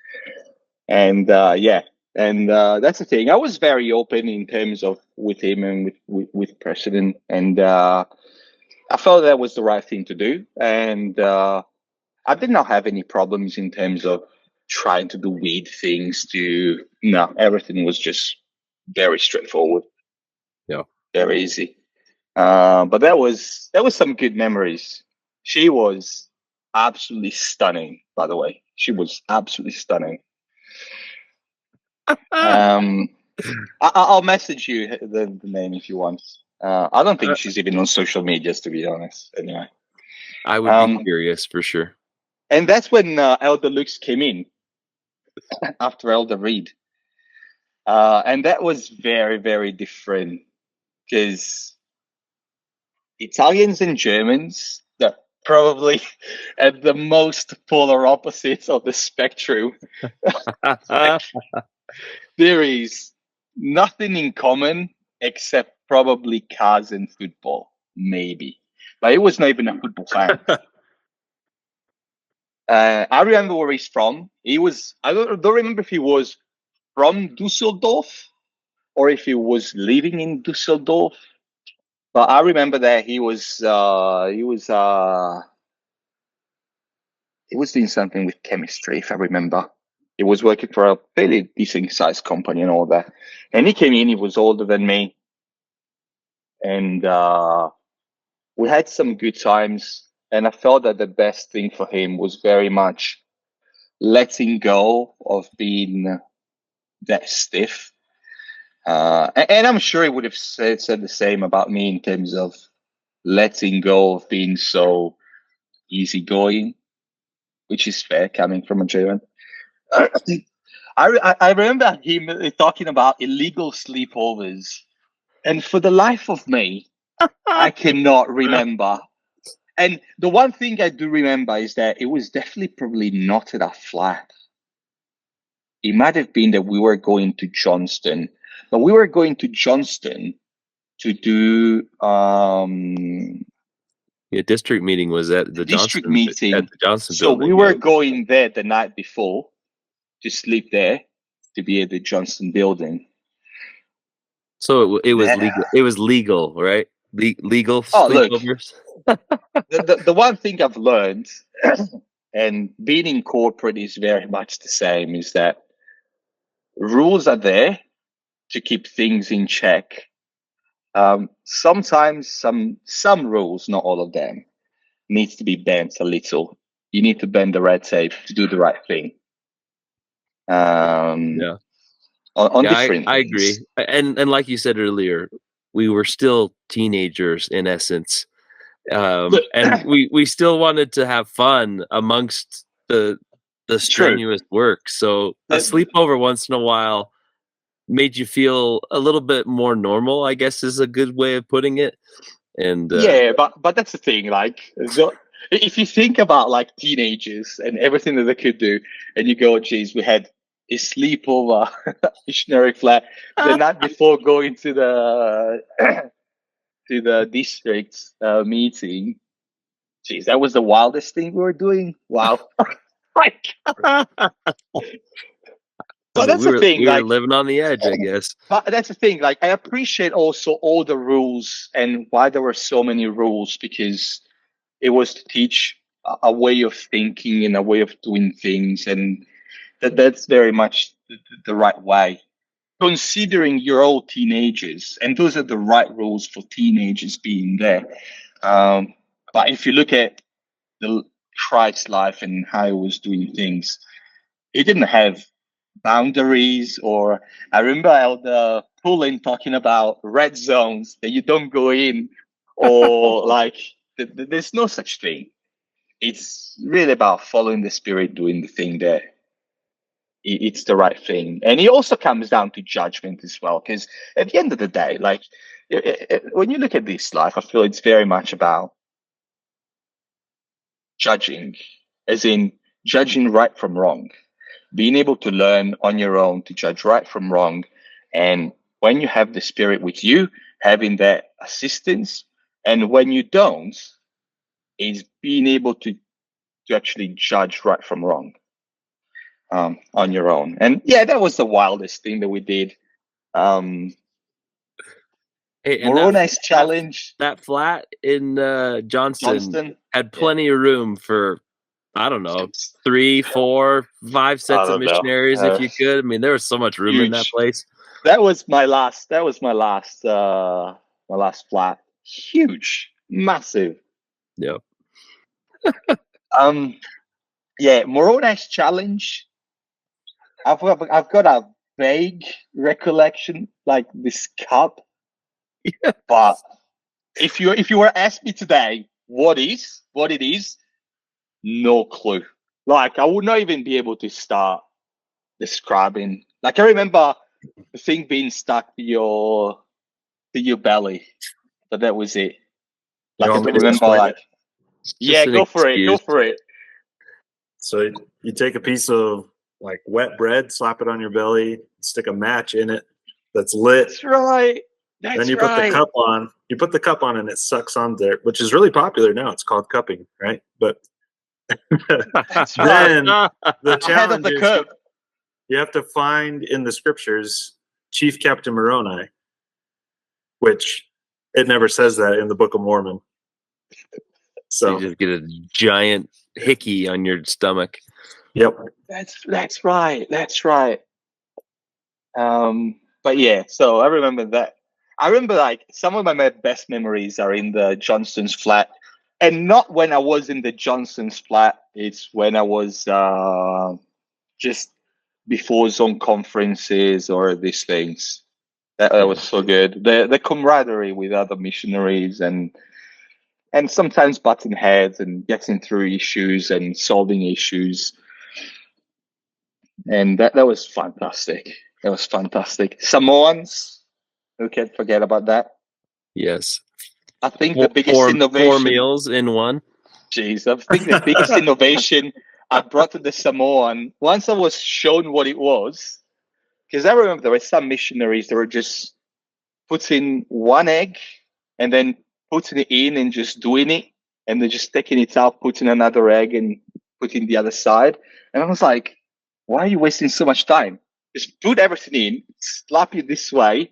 And yeah, and that's the thing. I was very open in terms of with him and with President, and I felt that was the right thing to do. And I did not have any problems in terms of trying to do weird things. No, everything was just very straightforward. Yeah, very easy. But that was some good memories. She was absolutely stunning, by the way. She was absolutely stunning. I'll message you the name if you want. I don't think she's even on social medias, to be honest. Anyway, I would be curious for sure. And that's when Elder Lux came in after Elder Reed, and that was very, very different because Italians and Germans, they're probably at the most polar opposites of the spectrum. There is nothing in common except probably cars and football, maybe. But it was not even a football fan. I remember where he's from. I don't remember if he was from Dusseldorf or if he was living in Dusseldorf. But I remember that he was doing something with chemistry, if I remember. He was working for a fairly decent sized company and all that. And he came in, he was older than me. And we had some good times. And I felt that the best thing for him was very much letting go of being that stiff. And I'm sure he would have said the same about me in terms of letting go of being so easygoing, which is fair coming from a German. I remember him talking about illegal sleepovers, and for the life of me, I cannot remember. And the one thing I do remember is that it was definitely probably not at our flat. It might have been that we were going to Johnston, but we were going to Johnston to do district meeting was at the district Johnston meeting at the Johnston so building. we were going there the night before to sleep there to be at the Johnston building. So it was Yeah. legal. It was legal, right? Legal Oh, look. sleepovers. The one thing I've learned, and being in corporate is very much the same, is that rules are there to keep things in check. Sometimes some rules, not all of them, needs to be bent a little. You need to bend the red tape to do the right thing. Yeah. On Yeah, different I things. agree. And like you said earlier, we were still teenagers in essence. And we still wanted to have fun amongst the strenuous work. So a sleepover once in a while made you feel a little bit more normal, I guess is a good way of putting it. And yeah, but that's the thing. Like, if you think about like teenagers and everything that they could do, and you go, "Geez, we had a sleepover missionary flat the night before going to the to the district meeting." Geez, that was the wildest thing we were doing. Wow. Like, but that's the thing. we Like, were living on the edge, I guess. but that's the thing. Like, I appreciate also all the rules and why there were so many rules, because it was to teach a way of thinking and a way of doing things, and that's very much the right way. Considering you're all teenagers, and those are the right rules for teenagers being there. But if you look at the Christ's life and how he was doing things, he didn't have boundaries. Or I remember Elder Pullen talking about red zones that you don't go in, or like there's no such thing. It's really about following the Spirit, doing the thing that it's the right thing. And it also comes down to judgment as well, because at the end of the day, like when you look at this life, I feel it's very much about judging, as in judging right from wrong, being able to learn on your own to judge right from wrong. And when you have the Spirit with you, having that assistance, and when you don't, is being able to actually judge right from wrong on your own. And yeah, that was the wildest thing that we did. Moroni's challenge. That flat in Johnston had plenty of room for, I don't know, 3, 4, 5 sets of missionaries if you could. I mean, there was so much room in that place. That was my last flat. Huge, massive. Yep. Yeah, Moroni's challenge. I've got a vague recollection, like this cup. Yeah. But if you were asked me today what it is, no clue. Like, I would not even be able to start describing. Like, I remember the thing being stuck to your belly, but that was it. Like, I don't remember. Like, yeah, go for it. So you take a piece of like wet bread, slap it on your belly, stick a match in it that's lit. That's right. Then you put the cup on. You put the cup on, and it sucks on there, which is really popular now. It's called cupping, right? But That's right. Then the Ahead of challenge the is curve. you have to find in the scriptures Chief Captain Moroni, which it never says that in the Book of Mormon. So So you just get a giant hickey on your stomach. yep. That's right. That's right. But yeah, so I remember that. I remember like some of my best memories are in the Johnston's flat, and not when I was in the Johnston's flat. It's when I was just before zone conferences or these things. That was so good. The camaraderie with other missionaries and sometimes butting heads and getting through issues and solving issues. And that was fantastic. That was fantastic. Samoans, who can forget about that? Yes. I think the biggest Four innovation. meals in one. Jeez, I think the biggest innovation I brought to the Samoan, once I was shown what it was, because I remember there were some missionaries that were just putting one egg and then putting it in and just doing it, and then just taking it out, putting another egg and putting the other side. And I was like, why are you wasting so much time? Just put everything in, slap it this way,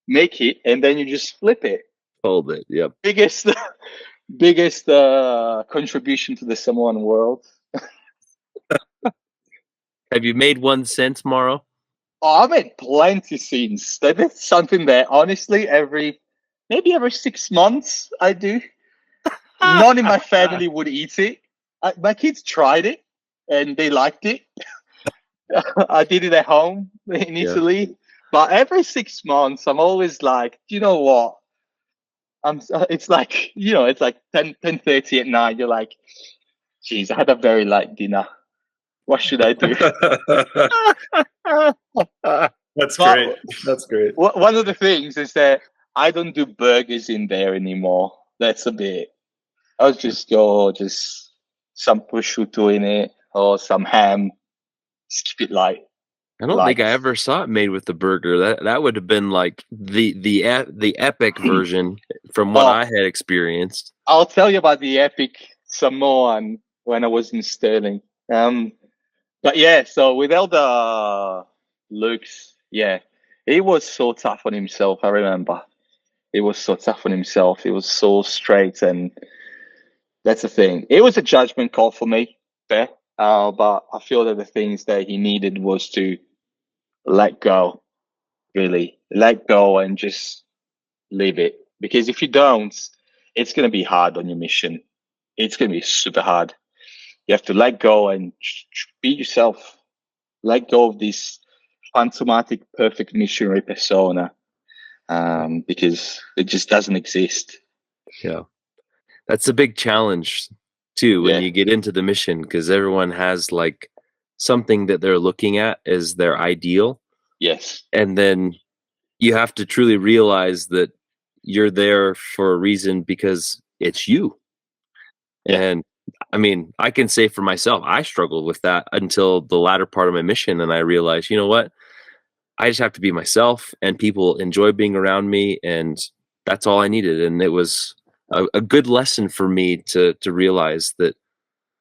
make it, and then you just flip it. Hold it. Yep. Biggest contribution to the Samoan world. Have you made one since, Mauro? Oh, I made plenty since. That's something that honestly maybe every 6 months I do. None in my family would eat it. My kids tried it and they liked it. I did it at home in Italy, but every 6 months I'm always like, you know what? It's like, it's like 10:30 at night. You're like, geez, I had a very light dinner. What should I do? That's great. That's great. One of the things is that I don't do burgers in there anymore. That's a bit. I'll just go some prosciutto in it or some ham. Just keep it light. I don't think I ever saw it made with the burger. That would have been like the epic version from what I had experienced. I'll tell you about the epic Samoan when I was in Sterling. But yeah, so with Elder Luke's, he was so tough on himself. I remember he was so tough on himself. He was so straight, and that's the thing. It was a judgment call for me, fair. But I feel that the things that he needed was to let go, really let go, and just leave it. Because if you don't, it's going to be hard on your mission. It's going to be super hard. You have to let go and be yourself. Let go of this phantomatic, perfect missionary persona, because it just doesn't exist. Yeah, that's a big challenge too when you get into the mission, because everyone has like something that they're looking at as their ideal. Yes, and then you have to truly realize that you're there for a reason because it's you. And I mean, I can say for myself, I struggled with that until the latter part of my mission. And I realized, you know what? I just have to be myself, and people enjoy being around me. And that's all I needed. And it was a good lesson for me to realize that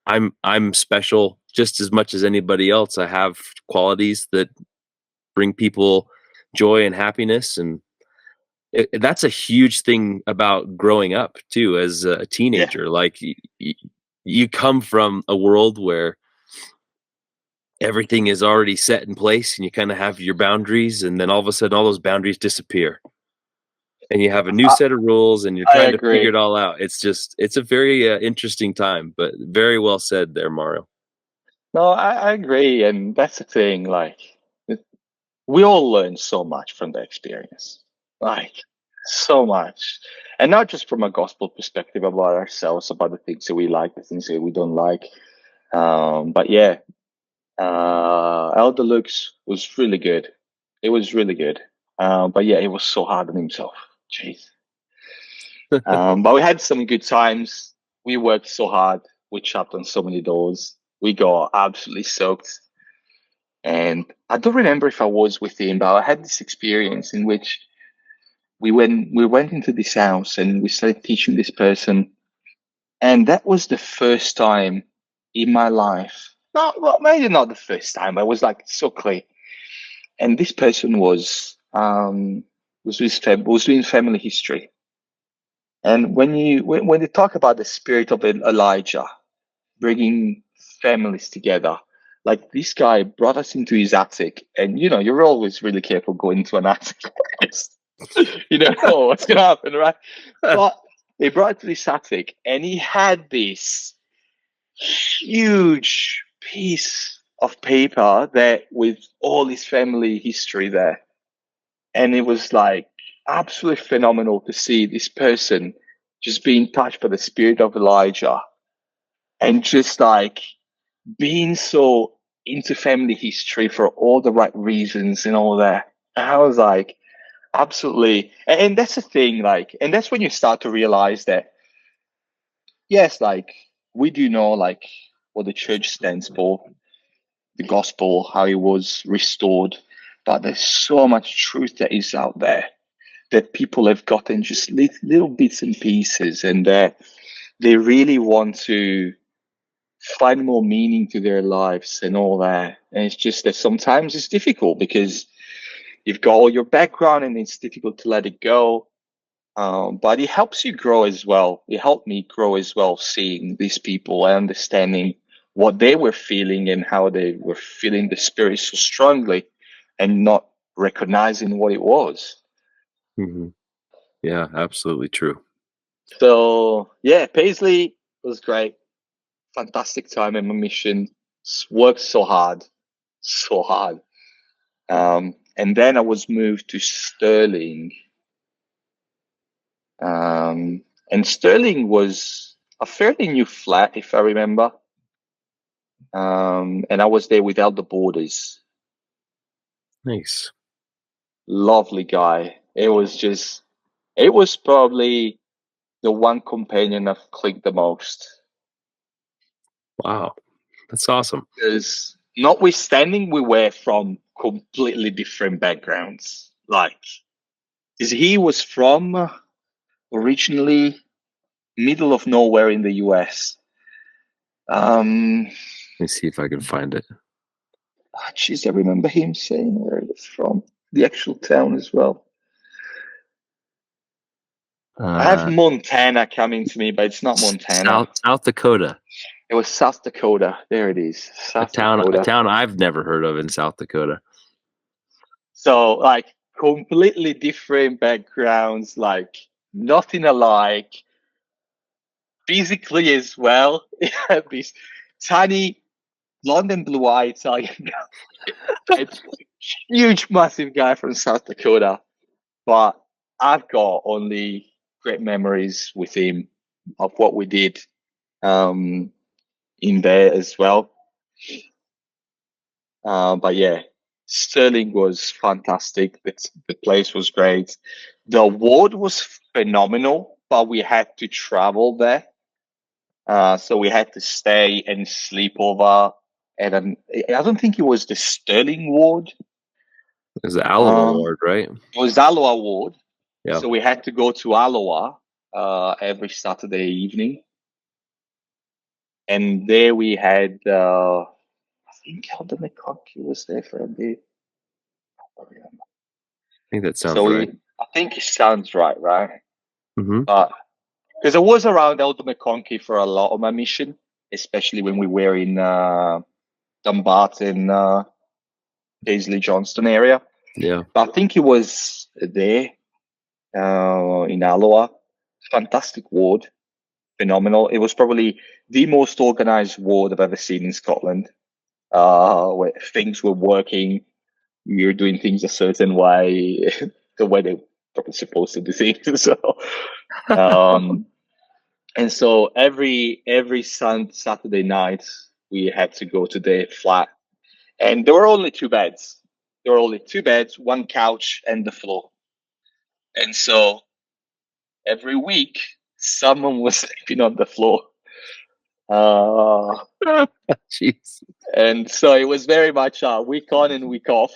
I'm special just as much as anybody else. I have qualities that bring people joy and happiness. And that's a huge thing about growing up too, as a teenager. Like you come from a world where everything is already set in place and you kind of have your boundaries, and then all of a sudden all those boundaries disappear and you have a new set of rules and you're trying to figure it all out. It's a very interesting time, but very well said there, Mauro. No, I agree. And that's the thing, like, we all learn so much from the experience, like so much, and not just from a gospel perspective about ourselves, about the things that we like, the things that we don't like. But Elder Lux was really good. It was really good. But yeah, it was so hard on himself. Jeez. But we had some good times. We worked so hard. We chopped on so many doors. We got absolutely soaked. And I don't remember if I was with him, but I had this experience in which we went into this house and we started teaching this person. And that was the first time in my life. Well, maybe not the first time, but it was like so clear. And this person was doing family history. And when they talk about the spirit of Elijah bringing families together, like this guy brought us into his attic, and you're always really careful going to an attic. You don't know what's gonna happen, right? But they brought it to this attic, and he had this huge piece of paper that with all his family history there. And it was like absolutely phenomenal to see this person just being touched by the spirit of Elijah and just like being so into family history for all the right reasons and all that. And I was like, absolutely. And that's the thing, like, and that's when you start to realize that, yes, like, we do know, like, what the church stands for, the gospel, how it was restored, but there's so much truth that is out there that people have gotten just little bits and pieces, and they really want to find more meaning to their lives and all that. And it's just that sometimes it's difficult because you've got all your background and it's difficult to let it go. But it helps you grow as well. It helped me grow as well, seeing these people and understanding what they were feeling and how they were feeling the spirit so strongly and not recognizing what it was. Mm-hmm. Yeah, absolutely true. So, yeah, Paisley was great. Fantastic time in my mission. Worked so hard. And then I was moved to Stirling. And Stirling was a fairly new flat, if I remember. And I was there with Elder Borders. Nice. Lovely guy. It was probably the one companion I've clicked the most. Wow. That's awesome. Because notwithstanding we were from completely different backgrounds, like, because he was from originally middle of nowhere in the US. Let me see if I can find it. Jeez, I remember him saying where he was from, the actual town as well. I have Montana coming to me, but it's not Montana. South Dakota. It was South Dakota. There it is. A town I've never heard of in South Dakota. So, like, completely different backgrounds, like nothing alike. Physically as well, he had this tiny blonde and blue-eyed Italian guy. Huge, massive guy from South Dakota. But I've got only great memories with him of what we did in there as well. But yeah, Stirling was fantastic. The place was great. The ward was phenomenal, but we had to travel there. So we had to stay and sleep over. And I don't think it was the Stirling ward. It was the Alamo ward, right? It was Alloa ward. Yeah. So we had to go to Alloa every Saturday evening. And there we had, I think Elder McConkey was there for a bit. I think that sounds right. I think it sounds right? Mm-hmm. Because I was around Elder McConkey for a lot of my mission, especially when we were in Dumbarton, Paisley Johnston area. Yeah. But I think he was there in Alloa. Fantastic ward. Phenomenal. It was probably the most organized ward I've ever seen in Scotland, where things were working. You're doing things a certain way, the way they're probably supposed to do things. So, and so every Saturday night we had to go to their flat, and there were only two beds. There were only two beds, one couch, and the floor. And so every week someone was sleeping on the floor. Jeez. And so it was very much a week on and week off,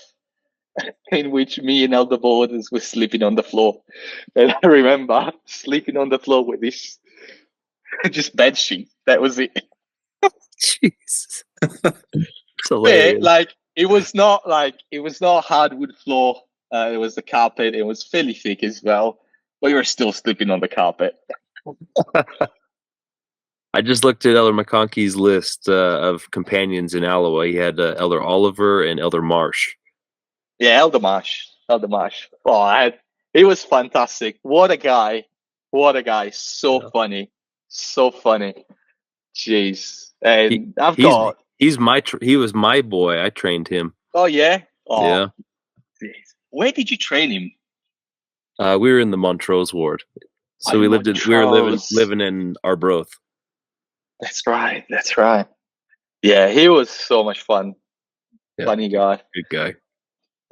in which me and Elder Borders were sleeping on the floor. And I remember sleeping on the floor with this just bed sheet. That was it. Jeez. It's Yeah, hilarious. like it was not hardwood floor. It was the carpet. It was fairly thick as well. But you were still sleeping on the carpet. I just looked at Elder McConkey's list of companions in Alloway. He had Elder Oliver and Elder Marsh. Yeah, Elder Marsh. Oh, it was fantastic. What a guy. So Yeah. funny. Jeez. And I've He's got. he was my boy. I trained him. Oh yeah. Oh, Yeah. jeez. Where did you train him? We were in the Montrose ward, so Oh, we were Montrose. living in Arbroath. That's right. Yeah, he was so much fun. Yeah. Funny guy. Good guy.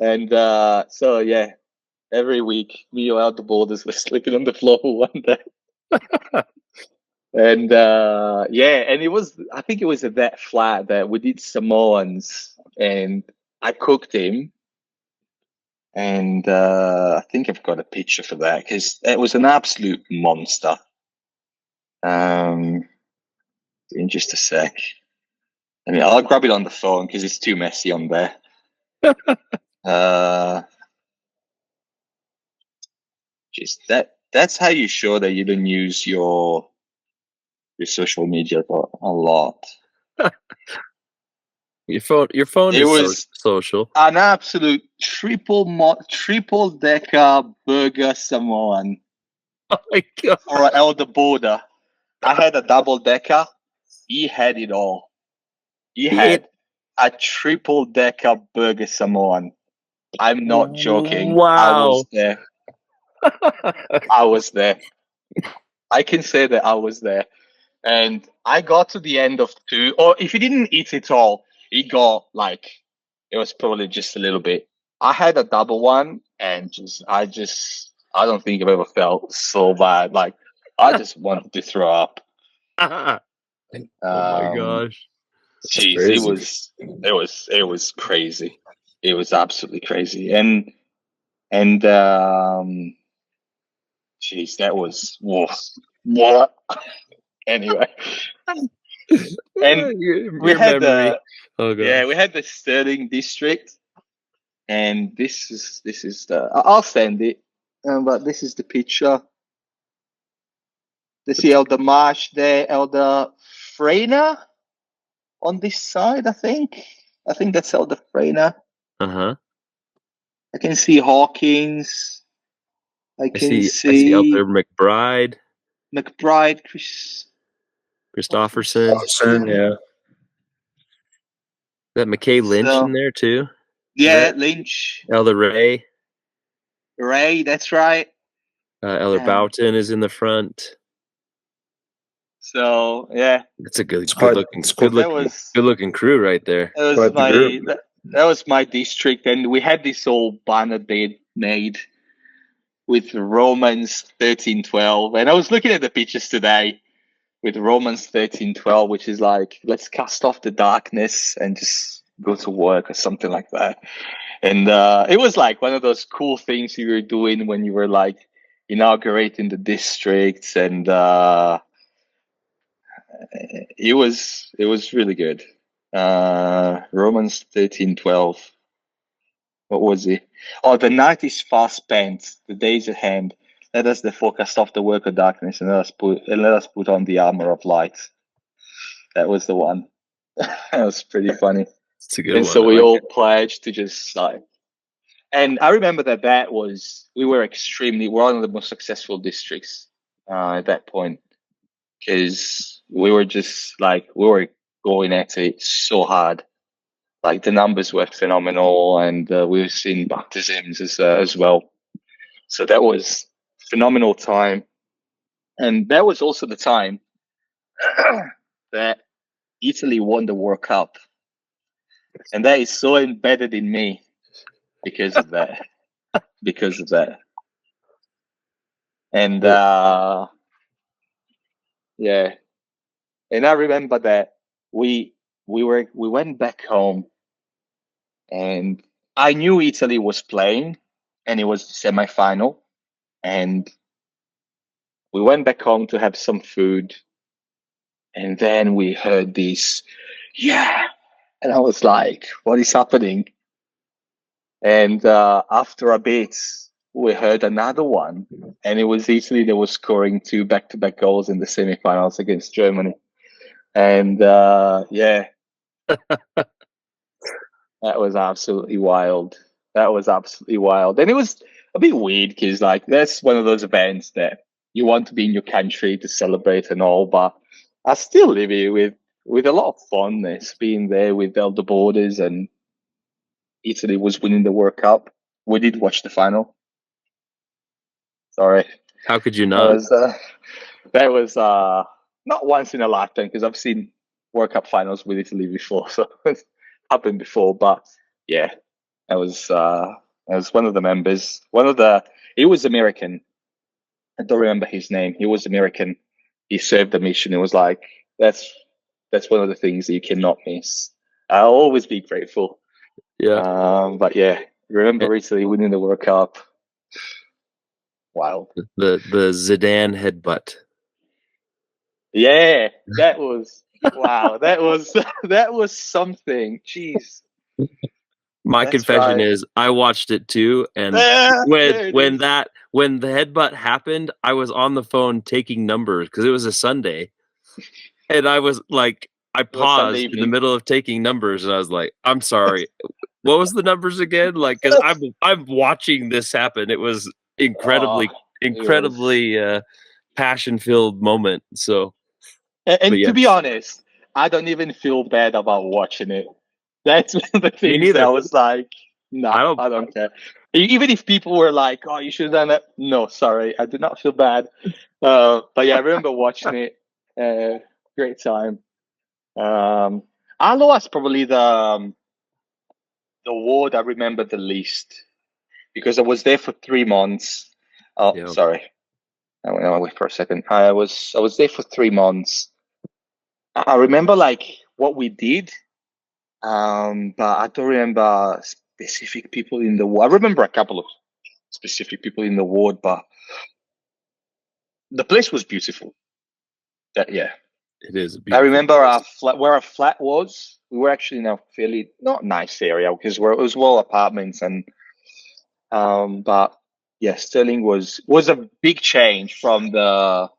And so yeah, every week me or out the borders were sleeping on the floor one day. And and I think it was at that flat that we did Samoans and I cooked him. And I think I've got a picture for that because it was an absolute monster. In just a sec. I mean, I'll grab it on the phone because it's too messy on there. Just that's how you show that you don't use your social media a lot. Your phone It is was social. an absolute triple decker burger Samoan Oh my god! for an elder border. I had a double decker. He had it all. He had a triple decker burger Samoan. I'm not joking. Wow. I was there. I can say that I was there. And I got to the end of 2, or if he didn't eat it all, he got it was probably just a little bit. I had a double one and I don't think I've ever felt so bad. Like I just wanted to throw up. Oh my gosh. Jeez, crazy. it was crazy. It was absolutely crazy. And jeez, that was what? Anyway. And we had memory. Oh god. we had the Stirling district, and this is the. I'll send it, but this is the picture. You see Elder Marsh there, Elder Freyner on this side. I think that's Elder Freyner. Uh-huh. I can see Hawkins. I see Elder McBride. Christofferson. Yeah. Is that McKay Lynch So- in there too? Yeah, Lynch. Elder Ray. Ray, that's right. Elder Yeah. Boughton is in the front. So yeah, That's a good quite- looking it's quite- good looking crew right there. that was Quite the group. that was my district, and we had this old banner bed made with Romans 13:12, and I was looking at the pictures today with Romans 13:12, which is like, let's cast off the darkness and just go to work or something like that. And it was like one of those cool things you were doing when you were like inaugurating the districts, and it was really good. Romans 13:12. What was it? Oh, the night is fast spent, the days at hand. Let us therefore cast off the work of darkness and let us put on the armor of light. That was the one. That was pretty funny. It's a good And one. so I we like all it. pledged to just and I remember we were one of the most successful districts at that point, because we were just we were going at it so hard. Like the numbers were phenomenal, and we were seeing baptisms as well. So that was phenomenal time, and that was also the time that Italy won the World Cup, and that is so embedded in me because of that. And yeah, and I remember that we went back home, and I knew Italy was playing, and it was the semi-final, and we went back home to have some food, And then we heard this, yeah. And I was like, what is happening? And after a bit, we heard another one. And it was Italy that was scoring 2 back-to-back goals in the semifinals against Germany. And yeah, that was absolutely wild. That was absolutely wild. And it was a bit weird because, like, that's one of those events that you want to be in your country to celebrate and all, but I still live here with a lot of fondness being there with Elder Borders, and Italy was winning the World Cup. We did watch the final. Sorry. How could you That not? was not once in a lifetime, because I've seen World Cup finals with Italy before, so it's happened before. But yeah, that was one of the members. He was American. I don't remember his name. He was American. He served the mission. It was like that's one of the things that you cannot miss. I'll always be grateful. Yeah. But yeah, remember Italy winning the World Cup. Wild. The Zidane headbutt. Yeah, that was wow. That was something. Jeez. My That's confession right. is I watched it too, and when the headbutt happened, I was on the phone taking numbers because it was a Sunday, and I was like, I was Sunday paused in the evening. middle of taking numbers, and I was like, I'm sorry, what was the numbers again? Like, because I'm watching this happen. It was incredibly passion filled moment. So, And but to be yes, honest, I don't even feel bad about watching it. That's one of the me things that I neither. was like, I I don't care. Even if people were like, "Oh, you should have done that," no, sorry, I do not feel bad. But yeah, I remember watching it. Great time. Aloha is probably the ward I remember the least, because I was there for 3 months. Oh, Yeah. sorry. I wait for a second. I was there for 3 months. I remember like what we did, but I don't remember specific people in the ward. I remember a couple of specific people in the ward, but the place was beautiful. Yeah. It is. I remember where our flat was. We were actually in a fairly not nice area because it was well apartments, and but yeah, Stirling was a big change from the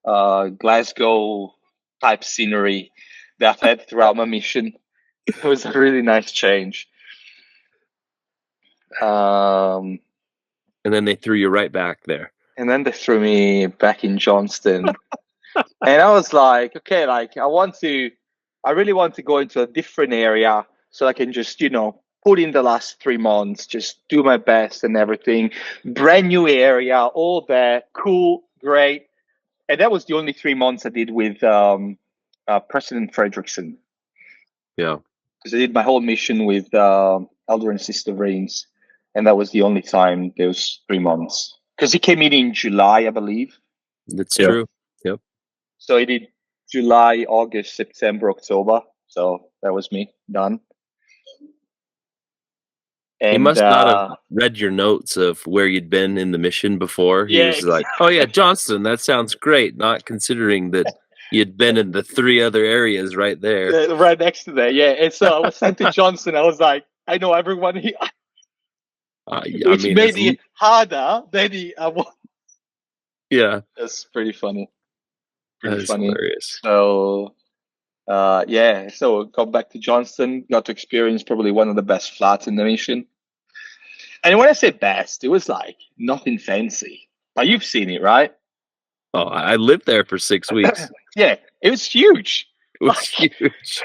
Glasgow type scenery that I've had throughout my mission. It was a really nice change. And then they threw you right back there. And then they threw me back in Johnston. And I was like, okay, like I really want to go into a different area so I can just, put in the last 3 months, just do my best and everything. Brand new area, all there, cool, great. And that was the only 3 months I did with President Fredrickson. Yeah. Because I did my whole mission with Elder and Sister Reigns. And that was the only time there was 3 months. Because he came in July, I believe. That's true. Yep. So he did July, August, September, October. So that was me done. And He must not have read your notes of where you'd been in the mission before. He was like, "Oh yeah, Johnston, that sounds great." Not considering that you'd been in the 3 other areas right there, right next to there. Yeah, and so I was sent to Johnston. I was like, I know everyone here, which made it harder than yeah, that's pretty funny. Pretty funny. Hilarious. So, yeah. So got back to Johnston, got to experience probably one of the best flats in the mission. And when I say best, it was like nothing fancy. But you've seen it, right? Oh, I lived there for 6 weeks. Yeah, it was huge. It was huge.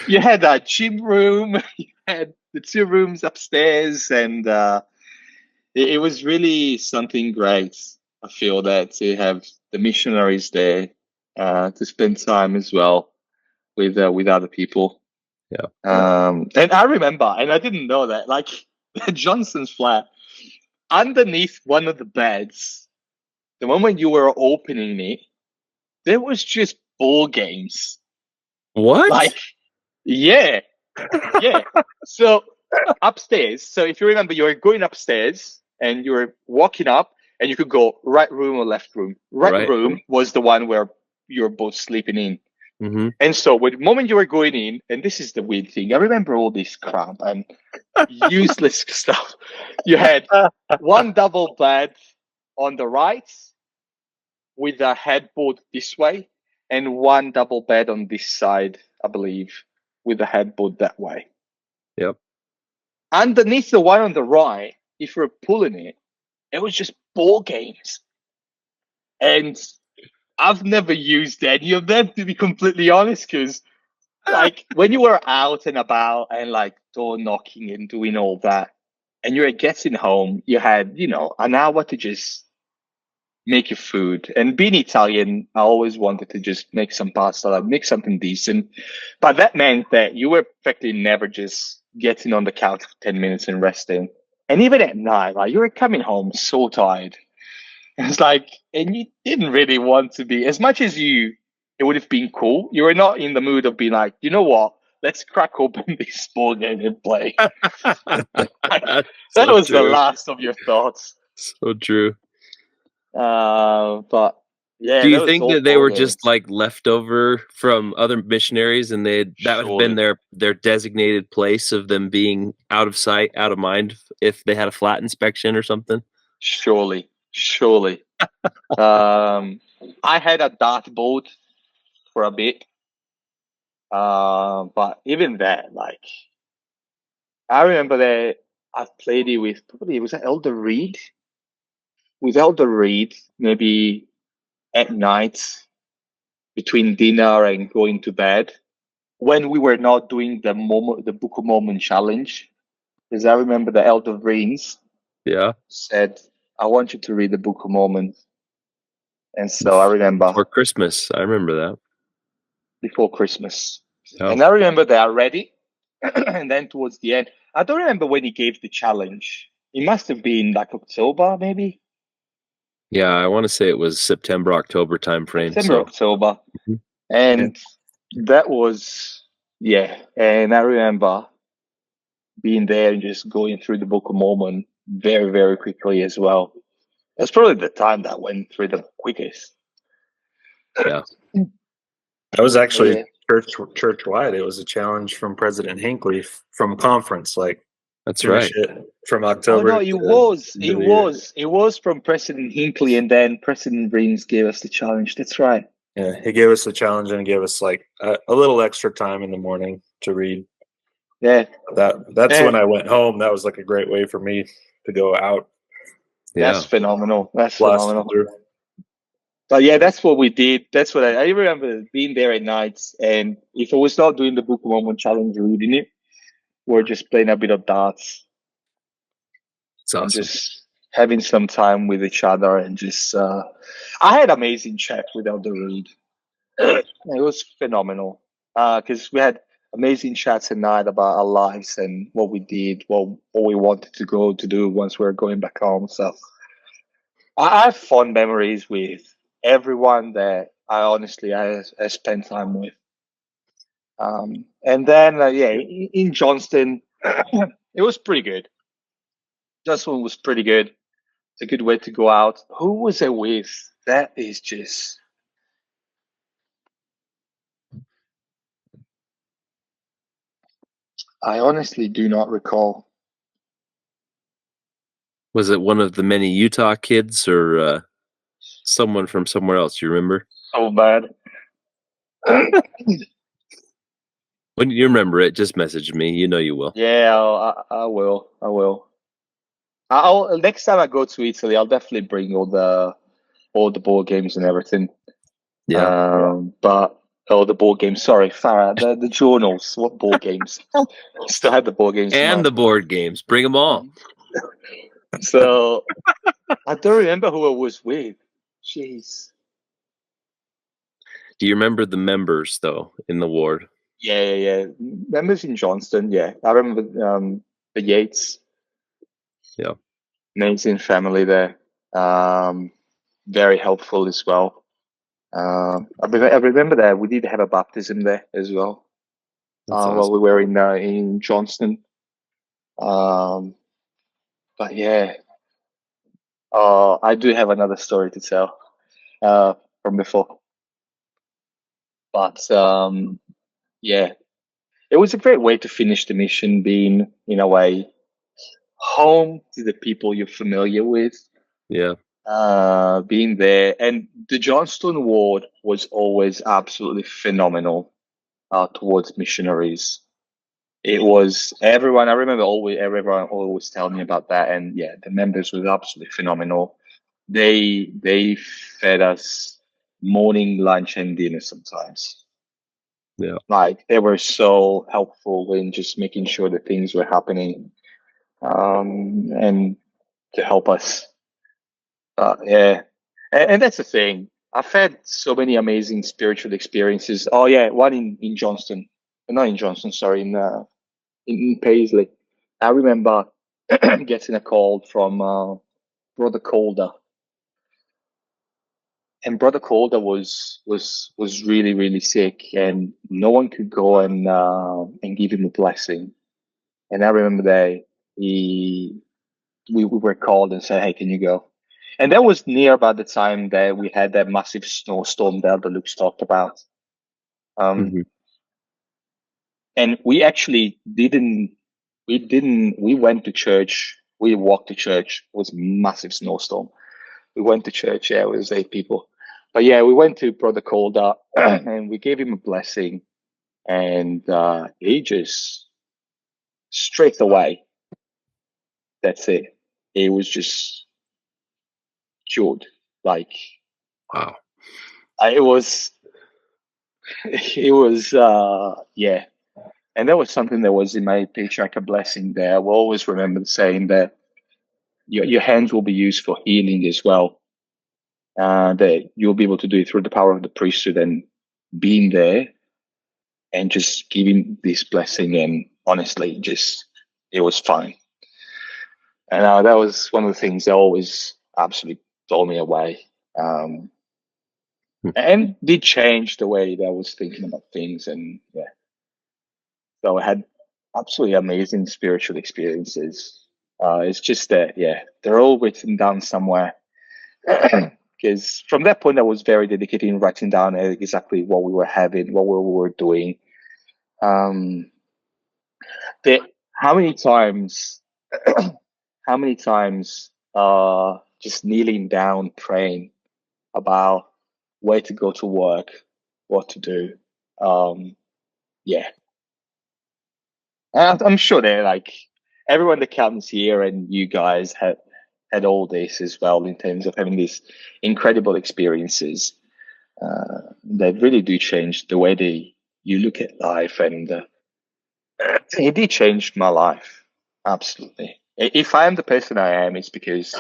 You had a gym room, you had the 2 rooms upstairs, and it was really something great. I feel that to have the missionaries there, to spend time as well with other people. Yeah. And I remember, and I didn't know that, like Johnson's flat, underneath one of the beds, the moment you were opening it, there was just ball games. What? Like, yeah. So upstairs. So if you remember, you were going upstairs and you were walking up, and you could go right room or left room. Right room was the one where you were both sleeping in. Mm-hmm. And so, the moment you were going in, and this is the weird thing, I remember all this crap and useless stuff. You had one double bed on the right with a headboard this way, and one double bed on this side, I believe, with a headboard that way. Yep. Underneath the one on the right, if you were pulling it, it was just ball games. And I've never used any of them, to be completely honest, because like when you were out and about and like door knocking and doing all that, and you were getting home, you had, an hour to just make your food. And being Italian, I always wanted to just make some pasta, like make something decent. But that meant that you were practically never just getting on the couch for 10 minutes and resting. And even at night, like you were coming home so tired. It's like, and you didn't really want to be, as much as it would have been cool, you were not in the mood of being like, you know what, let's crack open this board game and play. That So was the true. last of your thoughts. So true. But yeah, Do that you was think all that they board were games. just like leftover from other missionaries, and that would have been their designated place of them being out of sight, out of mind, if they had a flat inspection or something? Surely. I had a dartboard for a bit. But even that, like, I remember that I played it with probably, was that Elder Reed? With Elder Reed, maybe at night between dinner and going to bed, when we were not doing the Book of Mormon challenge. Because I remember the Elder Reeds Yeah. said, I want you to read the Book of Mormon. And so I remember For Christmas, I remember that. before Christmas. Yeah. And I remember that I read it. And then towards the end, I don't remember when he gave the challenge. It must have been like October, maybe Yeah, I want to say it was September, October time frame. September, October. Mhm. And that was, yeah. And I remember being there and just going through the Book of Mormon very, very quickly as well. That's probably the time that went through the quickest. Yeah. That was actually Yeah. church-wide. It was a challenge from President Hinckley from conference, like That's finish right. it from Oh October. no, to the end of the year. it was from President Hinckley, and then President Reams gave us the challenge. That's right. Yeah, he gave us the challenge and gave us like a little extra time in the morning to read. Yeah. That's when I went home. That was like a great way for me to go out. Yeah. That's phenomenal. That's Blast phenomenal. through. But yeah, that's what we did. That's what I remember being there at nights. And if I was not doing the Book of Mormon challenge, reading it, we're just playing a bit of darts It's and awesome. just having some time with each other. And just, I had amazing chat with Elder Reed. It was phenomenal because we had amazing chats at night about our lives and what we did, what we wanted to go to do once we were going back home. So I have fond memories with everyone that I spent time with. And then, yeah, in Johnston, it was pretty good. Johnston was pretty good. It's a good way to go out. Who was it with? That is just. I honestly do not recall. Was it one of the many Utah kids or someone from somewhere else? You remember? So bad. When you remember it, just message me. You know you will. Yeah, I will. I will. I'll next time I go to Italy, I'll definitely bring all the board games and everything. Yeah. But the board games. Sorry, Farah. The journals. What board games? Still had the board games. in And mind. the board games. Bring them all. So I don't remember who I was with. Jeez. Do you remember the members though in the ward? Yeah. Members in Johnston. Yeah, I remember the Yates. Yeah. Amazing family there. Very helpful as well. I remember that we did have a baptism there as well. That's While awesome. we were in Johnston. But yeah, I do have another story to tell from before. But yeah, it was a great way to finish the mission, being in a way home to the people you're familiar with, Yeah. being there. And the Johnstone Ward was always absolutely phenomenal towards missionaries. It was everyone. I remember everyone always telling me about that, and yeah, the members were absolutely phenomenal. They fed us morning, lunch, and dinner sometimes. Yeah. Like they were so helpful in just making sure that things were happening, and to help us. Yeah, and that's the thing. I've had so many amazing spiritual experiences. Oh yeah, one in Johnston, not in Johnston, sorry, in Paisley. I remember getting a call from Brother Calder, and Brother Calder was really really sick, and no one could go and give him a blessing. And I remember that we were called and said, "Hey, can you go?" And that was near about the time that we had that massive snowstorm that the Luke's talked about. Mhm. And we actually we went to church. We walked to church. It was a massive snowstorm. We went to church. Yeah, it was 8 people. But yeah, we went to Brother Calder and we gave him a blessing. And he just straight away, that's it. He was just cured. Like Wow. it was, it was, yeah. And that was something that was in my patriarchal blessing there. I will always remember saying that your hands will be used for healing as well. That you'll be able to do it through the power of the priesthood and being there and just giving this blessing. And honestly, just it was fine. And that was one of the things that always absolutely blew me away. Um, Hmm. and did change the way that I was thinking about things. And yeah, so I had absolutely amazing spiritual experiences. It's just that, yeah, they're all written down somewhere. Because from that point, I was very dedicated in writing down exactly what we were having, what we were doing. Um, the, how many times, how many times, just kneeling down, praying about where to go to work, what to do. Yeah, and I'm sure that like everyone that comes here and you guys had all this as well in terms of having these incredible experiences that really do change the way you look at life, and it did change my life absolutely. If I am the person I am, it's because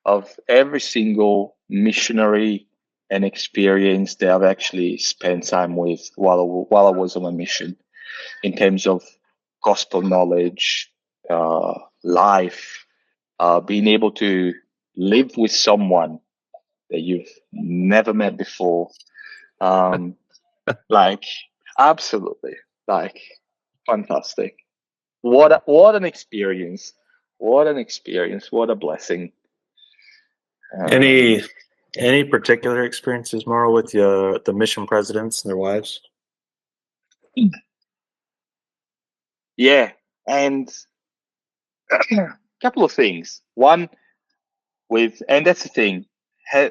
of every single missionary and experience that I've actually spent time with while I was on my mission, in terms of gospel knowledge, life, being able to live with someone that you've never met before. Like absolutely, like fantastic. What an experience! What an experience! What a blessing! Any any particular experiences, Mauro, with the mission presidents and their wives? Yeah, and a couple of things. One and that's the thing,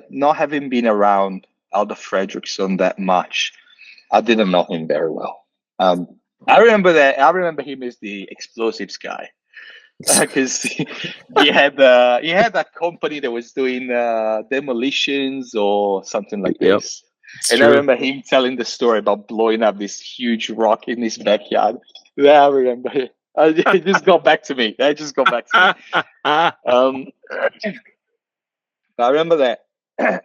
not having been around Elder Fredrickson that much, I didn't know him very well. I remember him as the explosives guy because he had that company that was doing demolitions or something like Yep. this. It's And I true. remember him telling the story about blowing up this huge rock in his backyard. Yeah, I remember it. It just got back to me. It just got back to me. Um, I remember that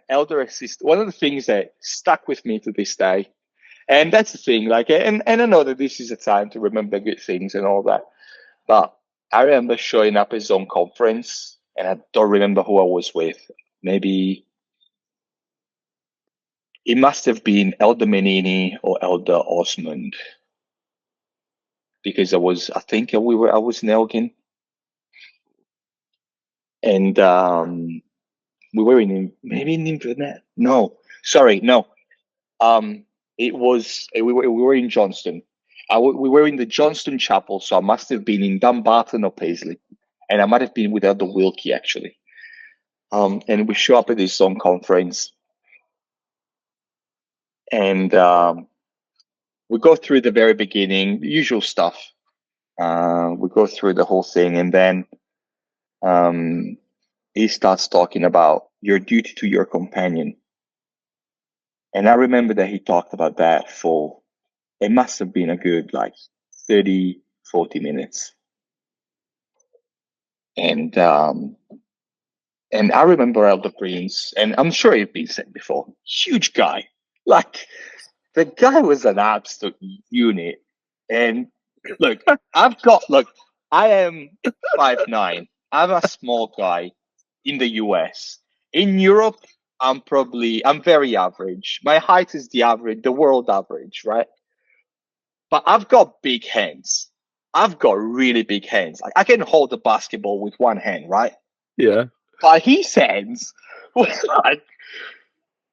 elder assist. One of the things that stuck with me to this day, and that's the thing. Like, and I know that this is a time to remember good things and all that. But I remember showing up at Zone Conference, and I don't remember who I was with. Maybe it must have been Elder Menini or Elder Osmond, because I think I was in Elgin, and we were maybe in Inverness. No, sorry, no. Um, it was we were in Johnston. We were in the Johnston Chapel, so I must have been in Dumbarton or Paisley, and I might have been with Elder Wilkie actually. And we show up at this song conference, and we go through the very beginning, the usual stuff. We go through the whole thing, and then he starts talking about your duty to your companion. And I remember that he talked about that for, it must have been a good like 30, 40 minutes. And I remember Elder Prince, and I'm sure it's been said before, huge guy. Like, the guy was an absolute unit. And look, I am 5'9". I'm a small guy in the US. In Europe, I'm very average. My height is the world average, right? But I've got big hands. I've got really big hands. Like, I can hold the basketball with one hand, right? Yeah. But his hands was like,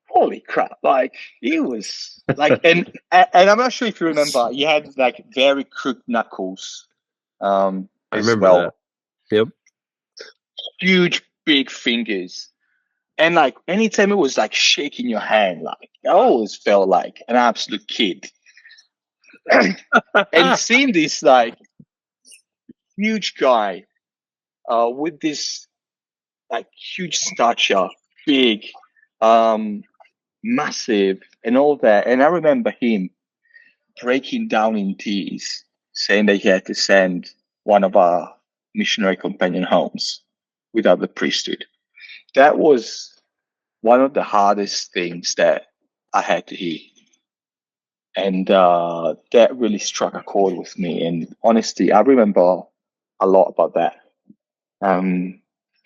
holy crap! Like, he was like, and I'm not sure if you remember, he had like very crooked knuckles. I as remember well. that. Yep. Huge, big fingers. And like anytime it was like shaking your hand, like I always felt like an absolute kid. And seeing this like huge guy with this like huge stature, big, massive, and all that. And I remember him breaking down in tears, saying that he had to send one of our missionary companion homes without the priesthood. That was one of the hardest things that I had to hear. And that really struck a chord with me. And honestly, I remember a lot about that.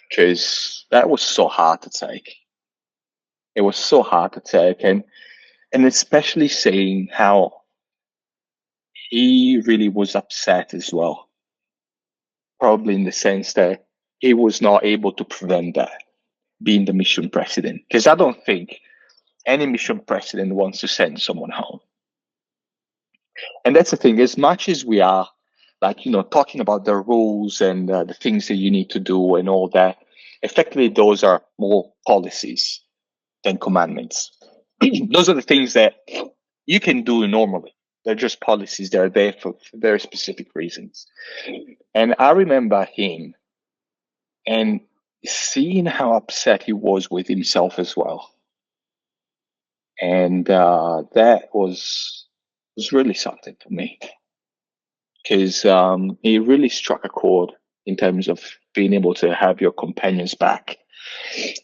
Because that was so hard to take. It was so hard to take. And especially saying how he really was upset as well. Probably in the sense that he was not able to prevent that, being the mission president. Because I don't think any mission president wants to send someone home. And that's the thing, as much as we are like, talking about the rules and the things that you need to do and all that, effectively, those are more policies than commandments. Those are the things that you can do normally. They're just policies. They're there for very specific reasons. And I remember him and seeing how upset he was with himself as well. And that was really something for me, because he really struck a chord in terms of being able to have your companions back.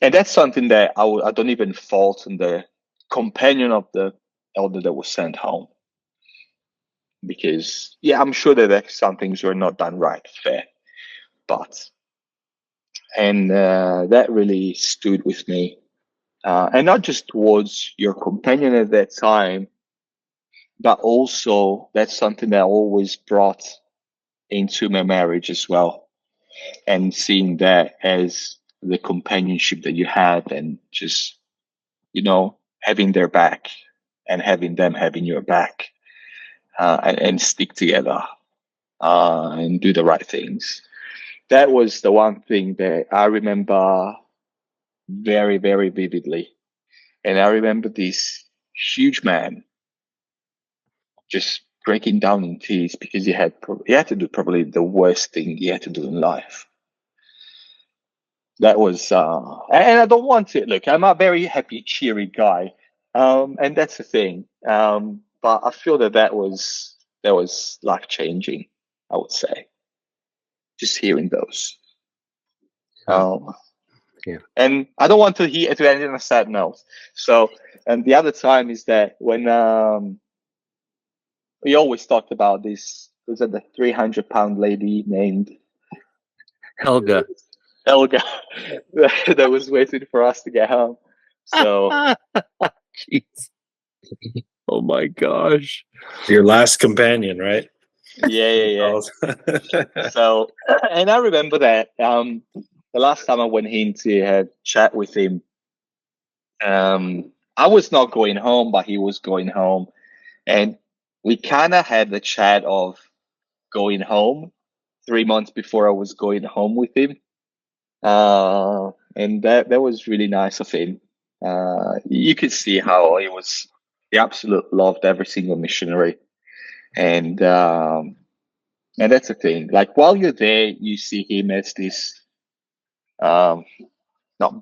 And that's something that I don't even fault in the companion of the elder that was sent home. Because, yeah, I'm sure that some things were not done right, fair. And that really stood with me. And not just towards your companion at that time, but also that's something that I always brought into my marriage as well. And seeing that as the companionship that you had, and just, having their back and having them having your back, and stick together and do the right things. That was the one thing that I remember very, very vividly. And I remember this huge man just breaking down in tears because he had to do probably the worst thing he had to do in life. That was, and I don't want to, look, I'm a very happy, cheery guy. And that's the thing. But I feel that was life changing, I would say. Just hearing those. Yeah. And I don't want to end on a sad note. So, and the other time is that when we always talked about this, was it the 300-pound lady named Helga that was waiting for us to get home. So, jeez. Oh my gosh. Your last companion, right? yeah. So, and I remember that the last time I went in to have chat with him, I was not going home, but he was going home. And we kind of had the chat of going home 3 months before I was going home with him. And that was really nice of him. You could see how he absolutely loved every single missionary. And that's the thing. Like, while you're there, you see him as this, not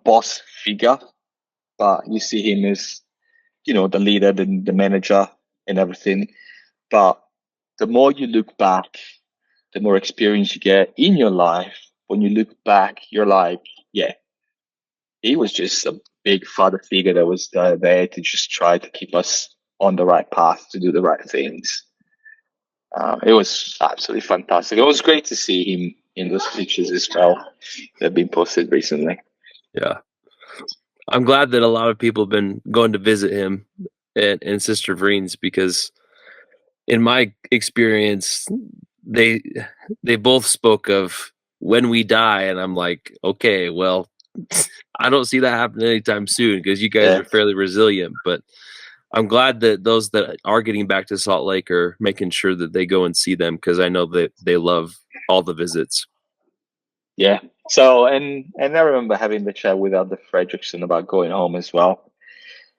boss figure, but you see him as, the leader, the manager and everything. But the more you look back, the more experience you get in your life. When you look back, you're like, yeah, he was just a big father figure that was there to just try to keep us on the right path to do the right things. It was absolutely fantastic. It was great to see him in those pictures as well that have been posted recently. Yeah. I'm glad that a lot of people have been going to visit him and Sister Vreen's, because in my experience, they both spoke of when we die, and I'm like, okay, well, I don't see that happening anytime soon because you guys are fairly resilient. But I'm glad that those that are getting back to Salt Lake are making sure that they go and see them, because I know that they love all the visits. Yeah. So, and I remember having the chat with Elder Fredrickson about going home as well.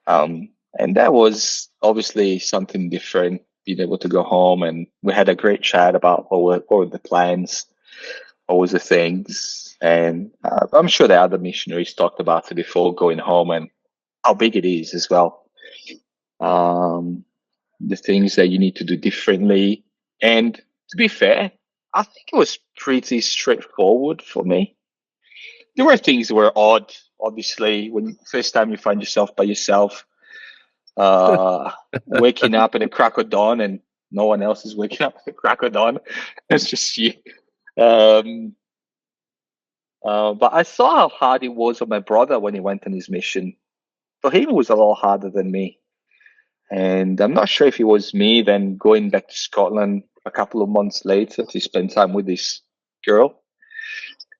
And that was obviously something different, being able to go home. And we had a great chat about what were the plans, what was the things. And I'm sure the other missionaries talked about it before going home and how big it is as well. The things that you need to do differently. And to be fair, I think it was pretty straightforward for me. There were things that were odd, obviously, when first time you find yourself by yourself, waking up at the crack of dawn and no one else is waking up at the crack of dawn. It's just you. But I saw how hard it was on my brother when he went on his mission. For him, it was a lot harder than me. And I'm not sure if it was me then going back to Scotland a couple of months later to spend time with this girl,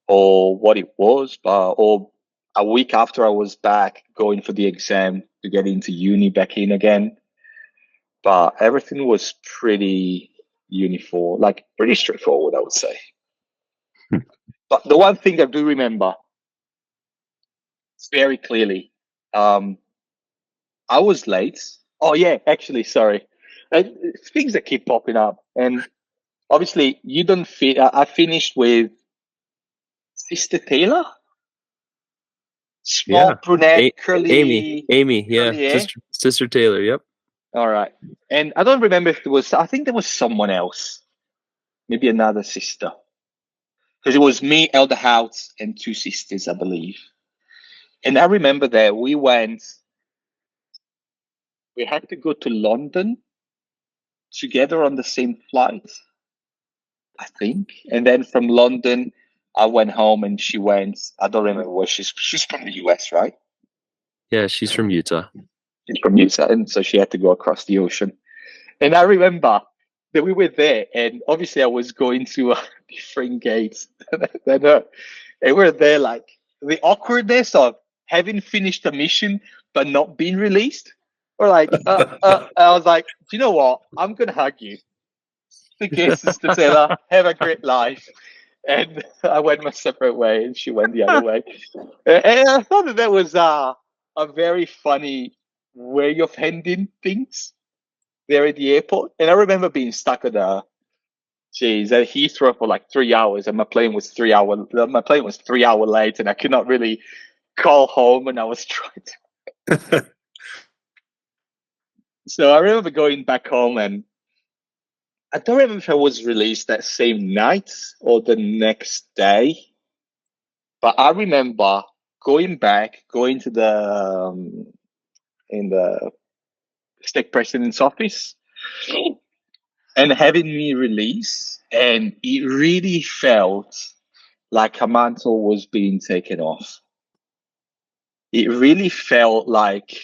or what it was, or a week after I was back going for the exam to get into uni back in again. But everything was pretty uniform, like pretty straightforward, I would say. But the one thing I do remember very clearly, I was late. Oh yeah, actually, sorry. Things that keep popping up, and obviously you don't fit. I finished with Sister Taylor, small brunette, curly Amy, yeah, curly hair. Sister Taylor, yep. All right, and I don't remember if there was. I think there was someone else, maybe another sister, because it was me, Elder Hout, and two sisters, I believe. And I remember that we had to go to London together on the same flight, I think. And then from London, I went home and she went, I don't remember where she's from the US, right? Yeah, she's from Utah. She's from Utah. And so she had to go across the ocean. And I remember that we were there, and obviously I was going to different gates than her. And we were there, like the awkwardness of having finished a mission but not being released. Or like, I was like, do you know what? I'm gonna hug you. Okay, Sister Taylor, have a great life. And I went my separate way, and she went the other way. And I thought that was a very funny way of handling things there at the airport. And I remember being stuck at at Heathrow for like 3 hours, and my plane was 3 hours late, and I could not really call home, and I was trying to. So I remember going back home, and I don't remember if I was released that same night or the next day, but I remember going to the in the stake president's office and having me released, and it really felt like a mantle was being taken off. It really felt like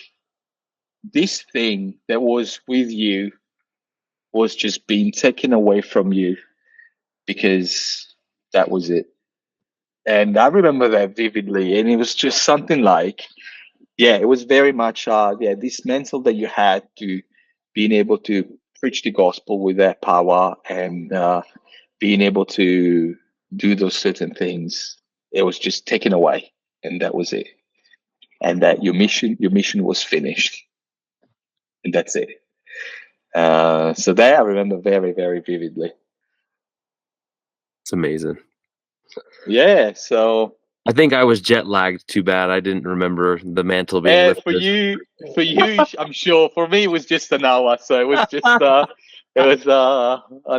this thing that was with you was just being taken away from you, because that was it. And I remember that vividly, and it was just something like, yeah, it was very much, this mantle that you had to being able to preach the gospel with that power and being able to do those certain things, it was just taken away, and that was it. And that your mission was finished, and that's it. So that I remember very, very vividly. It's amazing. Yeah. So I think I was jet lagged too bad. I didn't remember the mantle being lifted. for you, I'm sure. For me, it was just an hour, so it was just an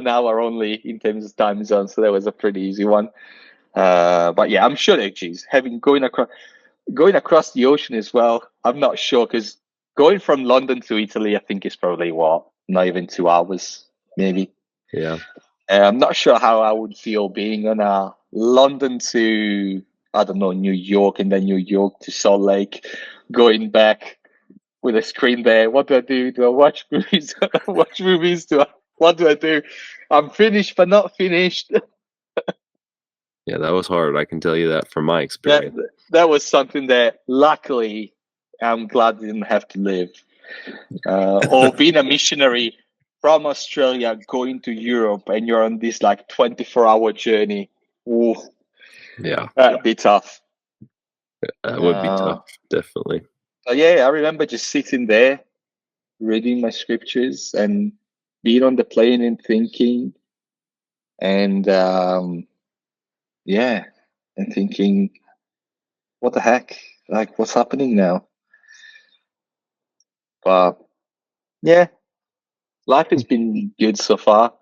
hour only in terms of time zone. So that was a pretty easy one. But yeah, I'm sure that going across the ocean as well. I'm not sure because going from London to Italy, I think is probably not even 2 hours, maybe. Yeah. I'm not sure how I would feel being on a London to, I don't know, New York, and then New York to Salt Lake, going back with a screen there. What do I do? Do I watch movies? Watch movies? What do I do? I'm finished, but not finished. Yeah, that was hard. I can tell you that from my experience. That was something that luckily I'm glad I didn't have to live. Or being a missionary from Australia going to Europe and you're on this like 24-hour journey. Ooh, Yeah, that'd be tough. that would be tough, definitely. But yeah, I remember just sitting there, reading my scriptures and being on the plane and thinking, and and thinking, what the heck? Like, what's happening now? But yeah, life has been good so far.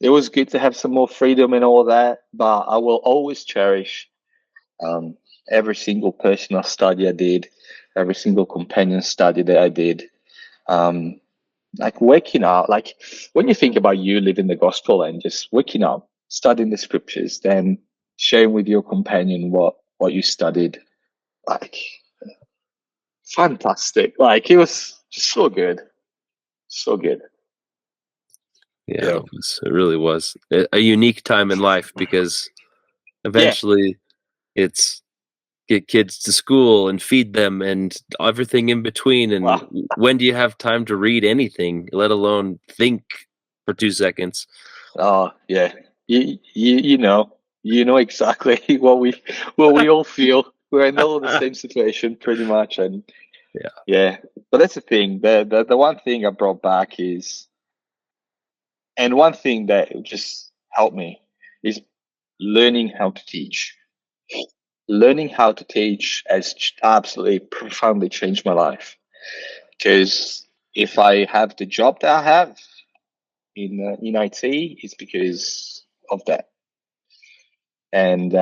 It was good to have some more freedom and all that, but I will always cherish every single personal study I did, every single companion study that I did. Like waking up, like when you think about you living the gospel and just waking up, studying the scriptures, then sharing with your companion what you studied, like fantastic. Like it was just so good, so good. Yeah, it really was a unique time in life because eventually it's get kids to school and feed them and everything in between. And Wow. when do you have time to read anything, let alone think for 2 seconds? Oh yeah, you know exactly what we all feel. We're in all the same situation pretty much, and yeah. But that's the thing. The one thing I brought back is, and one thing that just helped me is learning how to teach. Learning how to teach has absolutely profoundly changed my life. Because if I have the job that I have in IT, it's because of that. And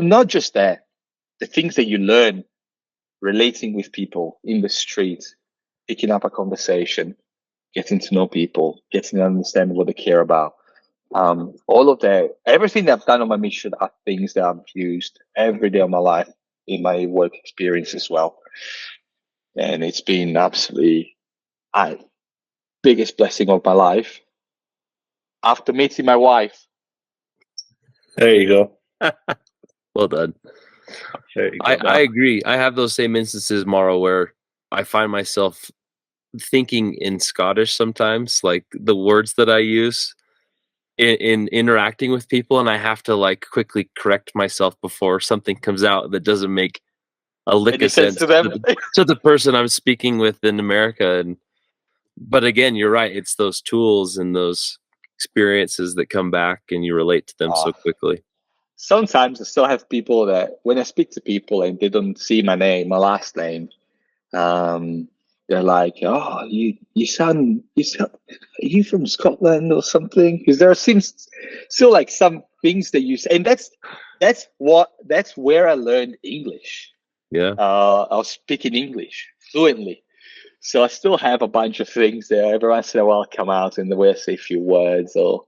not just that, the things that you learn relating with people in the street, picking up a conversation, getting to know people, getting to understand what they care about. All of that, everything that I've done on my mission are things that I've used every day of my life in my work experience as well. And it's been absolutely biggest blessing of my life after meeting my wife. There you go. Well done. There you go. I agree. I have those same instances, Mauro, where I find myself thinking in Scottish sometimes, like the words that I use in interacting with people, and I have to like quickly correct myself before something comes out that doesn't make a lick of sense to them. to the person I'm speaking with in America. But again, you're right. It's those tools and those experiences that come back and you relate to them so quickly. Sometimes I still have people that when I speak to people and they don't see my last name, they're like, "Oh, you sound, are you from Scotland or something?" Because there seems still like some things that you say, and that's where I learned English. Yeah, I was speaking English fluently, so I still have a bunch of things that every once in a while come out in the way I say a few words or.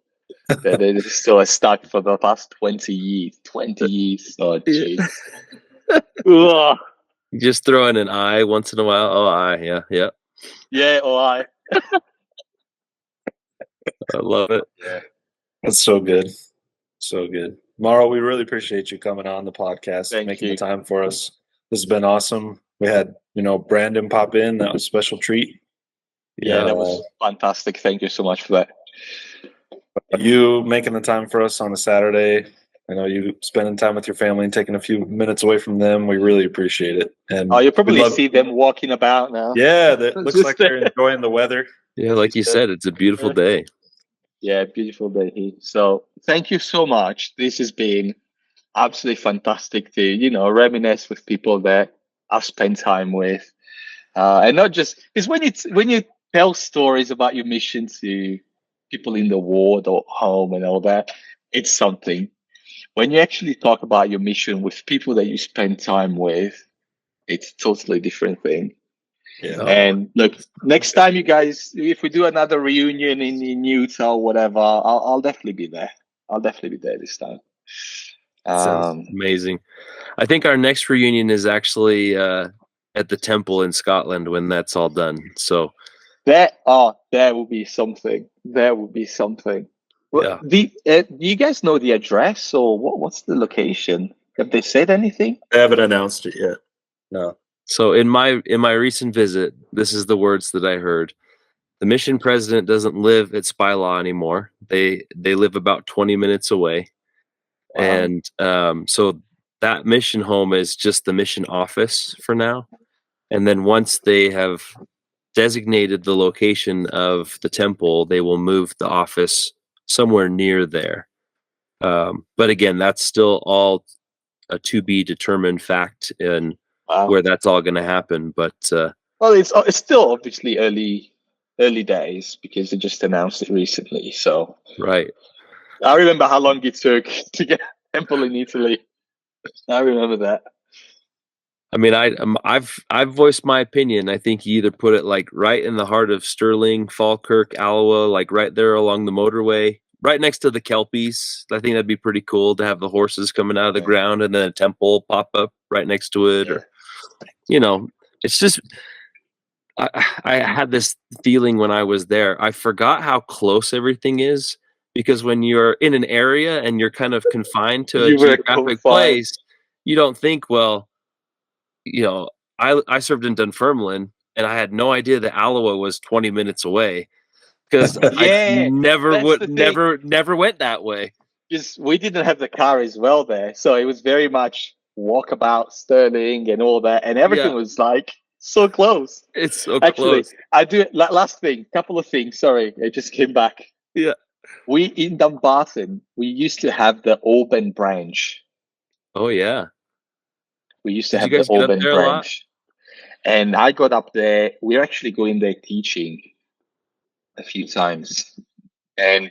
That it is still stuck for the past 20 years. 20 years. Oh, jeez. you just throw in an I once in a while. Oh, I, yeah. Yeah, or I. I love it. Yeah. That's so good. So good. Mauro, we really appreciate you coming on the podcast, Thank making you. the time for us. This has been awesome. We had, Brandon pop in. That was a special treat. Yeah, that was fantastic. Thank you so much for that. You making the time for us on a Saturday. I know you spending time with your family and taking a few minutes away from them. We really appreciate it. And you probably see them walking about now. Yeah, that looks like they're enjoying the weather. Yeah, like you said, it's a beautiful day. Yeah, beautiful day here. So thank you so much. This has been absolutely fantastic to, reminisce with people that I've spent time with. And not just because when you tell stories about your mission to people in the ward or home and all that, it's something. When you actually talk about your mission with people that you spend time with, it's a totally different thing. Yeah. And look, next time you guys, if we do another reunion in Utah or whatever, I'll definitely be there. I'll definitely be there this time. Sounds amazing. I think our next reunion is actually at the temple in Scotland when that's all done. So there will be something. There will be something. Well, yeah. Do you guys know the address or what's the location? Have they said anything? They haven't announced it yet. No. So in my recent visit, this is the words that I heard. The mission president doesn't live at Spy Law anymore. They live about 20 minutes away. Wow. And so that mission home is just the mission office for now. And then once they have designated the location of the temple, they will move the office somewhere near there. But again, that's still all a to be determined fact and where that's all going to happen. But well, it's still obviously early days because they just announced it recently. So right. I remember how long it took to get a temple in Italy. I remember that. I mean, I've voiced my opinion. I think you either put it like right in the heart of Stirling, Falkirk, Alloa, like right there along the motorway, right next to the Kelpies. I think that'd be pretty cool to have the horses coming out of the ground and then a temple pop up right next to it. Or, it's just, I had this feeling when I was there. I forgot how close everything is because when you're in an area and you're kind of confined to a geographic place, you don't think, well, I served in Dunfermline and I had no idea that Alloa was 20 minutes away because I never went that way. Because we didn't have the car as well there. So it was very much walkabout Stirling and all that. And everything was like so close. It's so Actually, close. I do last thing, couple of things. Sorry, I just came back. Yeah. We in Dumbarton, we used to have the Auburn branch. Oh yeah. We used to have the Auburn branch. And I got up there. We were actually going there teaching a few times. And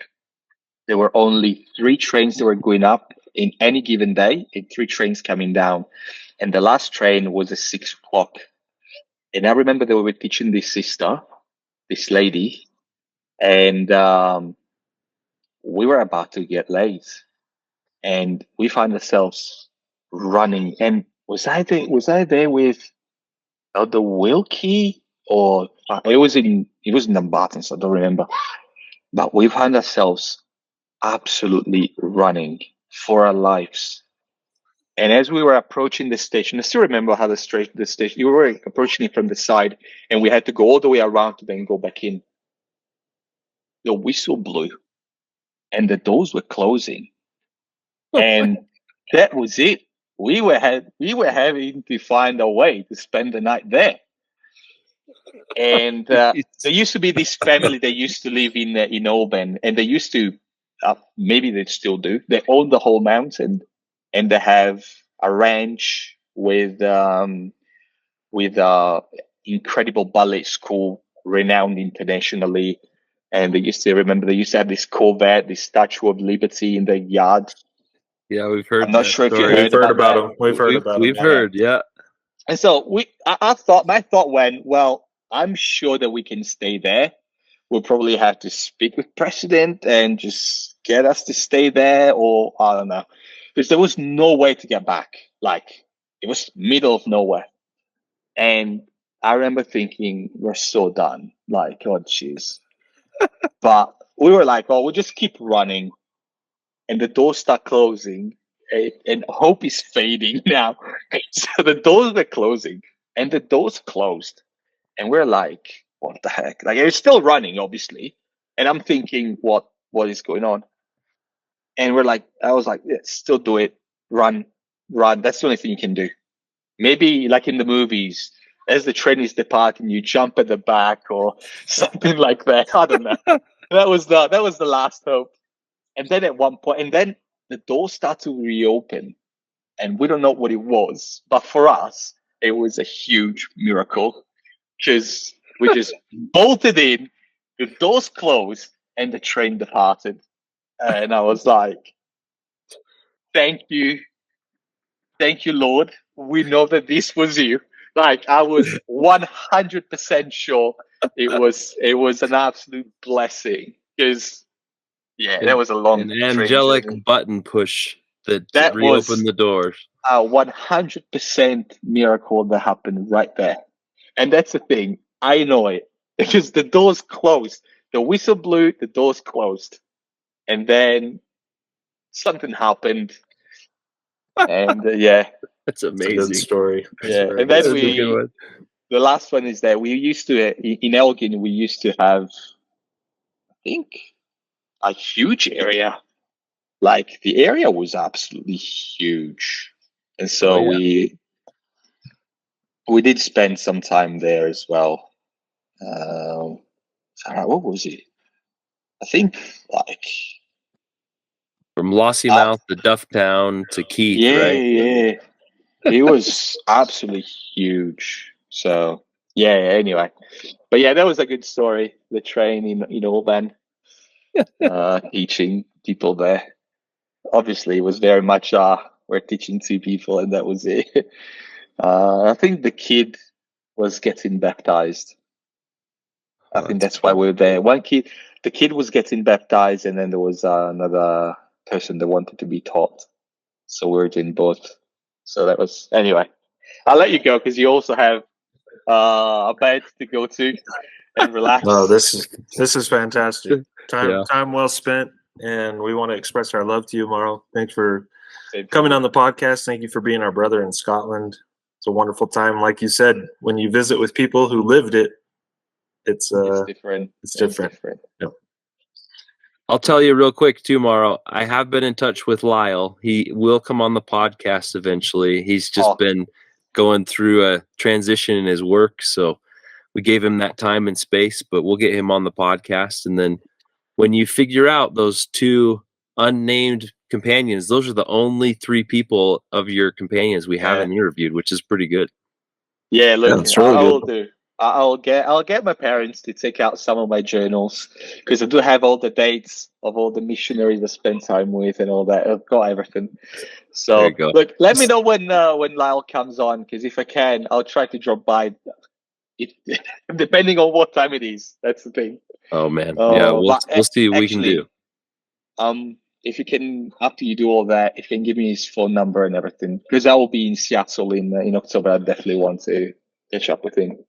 there were only 3 trains that were going up in any given day and 3 trains coming down. And the last train was at 6 o'clock. And I remember they were teaching this sister, this lady, and we were about to get late. And we found ourselves running. And was I there with the Wilkie or it was in Dumbarton, so I don't remember. But we found ourselves absolutely running for our lives. And as we were approaching the station, I still remember how the station, you were approaching it from the side and we had to go all the way around to then go back in. The whistle blew and the doors were closing. And that was it. We were having to find a way to spend the night there. And there used to be this family that used to live in Auburn, and they used to, maybe they still do. They own the whole mountain, and they have a ranch with incredible ballet school, renowned internationally. And they used to have this Corvette, this Statue of Liberty in their yard. Yeah, we've heard. I'm not sure if you heard about them. We've heard, yeah. And so my thought went, well, I'm sure that we can stay there. We'll probably have to speak with President and just get us to stay there, or I don't know, because there was no way to get back. Like it was middle of nowhere, and I remember thinking, we're so done. Like, oh jeez. But we were like, oh, we'll just keep running. And the doors start closing, and hope is fading now. So the doors were closing, and the doors closed, and we're like, what the heck? Like, it was still running, obviously, and I'm thinking, what is going on? And I was like, yeah, still do it, run. That's the only thing you can do. Maybe like in the movies, as the train is departing, you jump at the back or something like that. I don't know. That was the last hope. And then at one point, and then the doors start to reopen, and we don't know what it was, but for us, it was a huge miracle because we just bolted in, the doors closed, and the train departed. And I was like, thank you, Lord. We know that this was you. Like, I was 100% sure it was an absolute blessing because, yeah, that was a long An angelic train journey. button push that was reopened the doors. a 100% miracle that happened right there. And that's the thing. I know it because the doors closed. The whistle blew, the doors closed. And then something happened. And yeah. That's It's a good amazing. story. Yeah. Very And then That's a good one. the last one is that we used to, in Elgin, we used to have, I think, a huge area. Like, the area was absolutely huge. And so we did spend some time there as well. What was it? I think like From Lossiemouth to Dufftown to Keith, right? Yeah. It was absolutely huge. So yeah. Anyway, but yeah, that was a good story. The train in Auburn, teaching people there. Obviously, it was very much we're teaching two people, and that was it. I think the kid was getting baptized. I think that's why we were there. The kid was getting baptized, and then there was another person that wanted to be taught. So we were doing both. So that was, anyway. I'll let you go because you also have a bed to go to and relax. No, this is fantastic. Yeah. Time well spent, and we want to express our love to you, Mauro. Thanks for coming on the podcast. Thank you for being our brother in Scotland. It's a wonderful time. Like you said, when you visit with people who lived it, it's different. It's different. Yep. I'll tell you real quick too, Mauro. I have been in touch with Lyle. He will come on the podcast eventually. He's just been going through a transition in his work, so we gave him that time and space, but we'll get him on the podcast. And then when you figure out those two unnamed companions, those are the only three people of your companions we haven't interviewed, which is pretty good. Yeah, look, that's really I will good. do. I'll get my parents to take out some of my journals because I do have all the dates of all the missionaries I spent time with and all that. I've got everything. So There you go. look, let me know when Lyle comes on, because if I can, I'll try to drop by. Depending on what time it is, that's the thing. Oh man, yeah, we'll see what we can do. If you can, after you do all that, if you can give me his phone number and everything, because I will be in Seattle in October. I definitely want to catch up with him.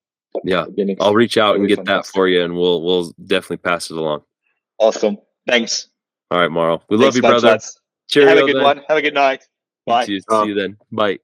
Yeah, I'll reach out and get that for you, and we'll definitely pass it along. Awesome. Thanks. All right, Mauro. We love you, brother. Cheerio. Have a good one. Have a good night. Bye. See you then. Bye.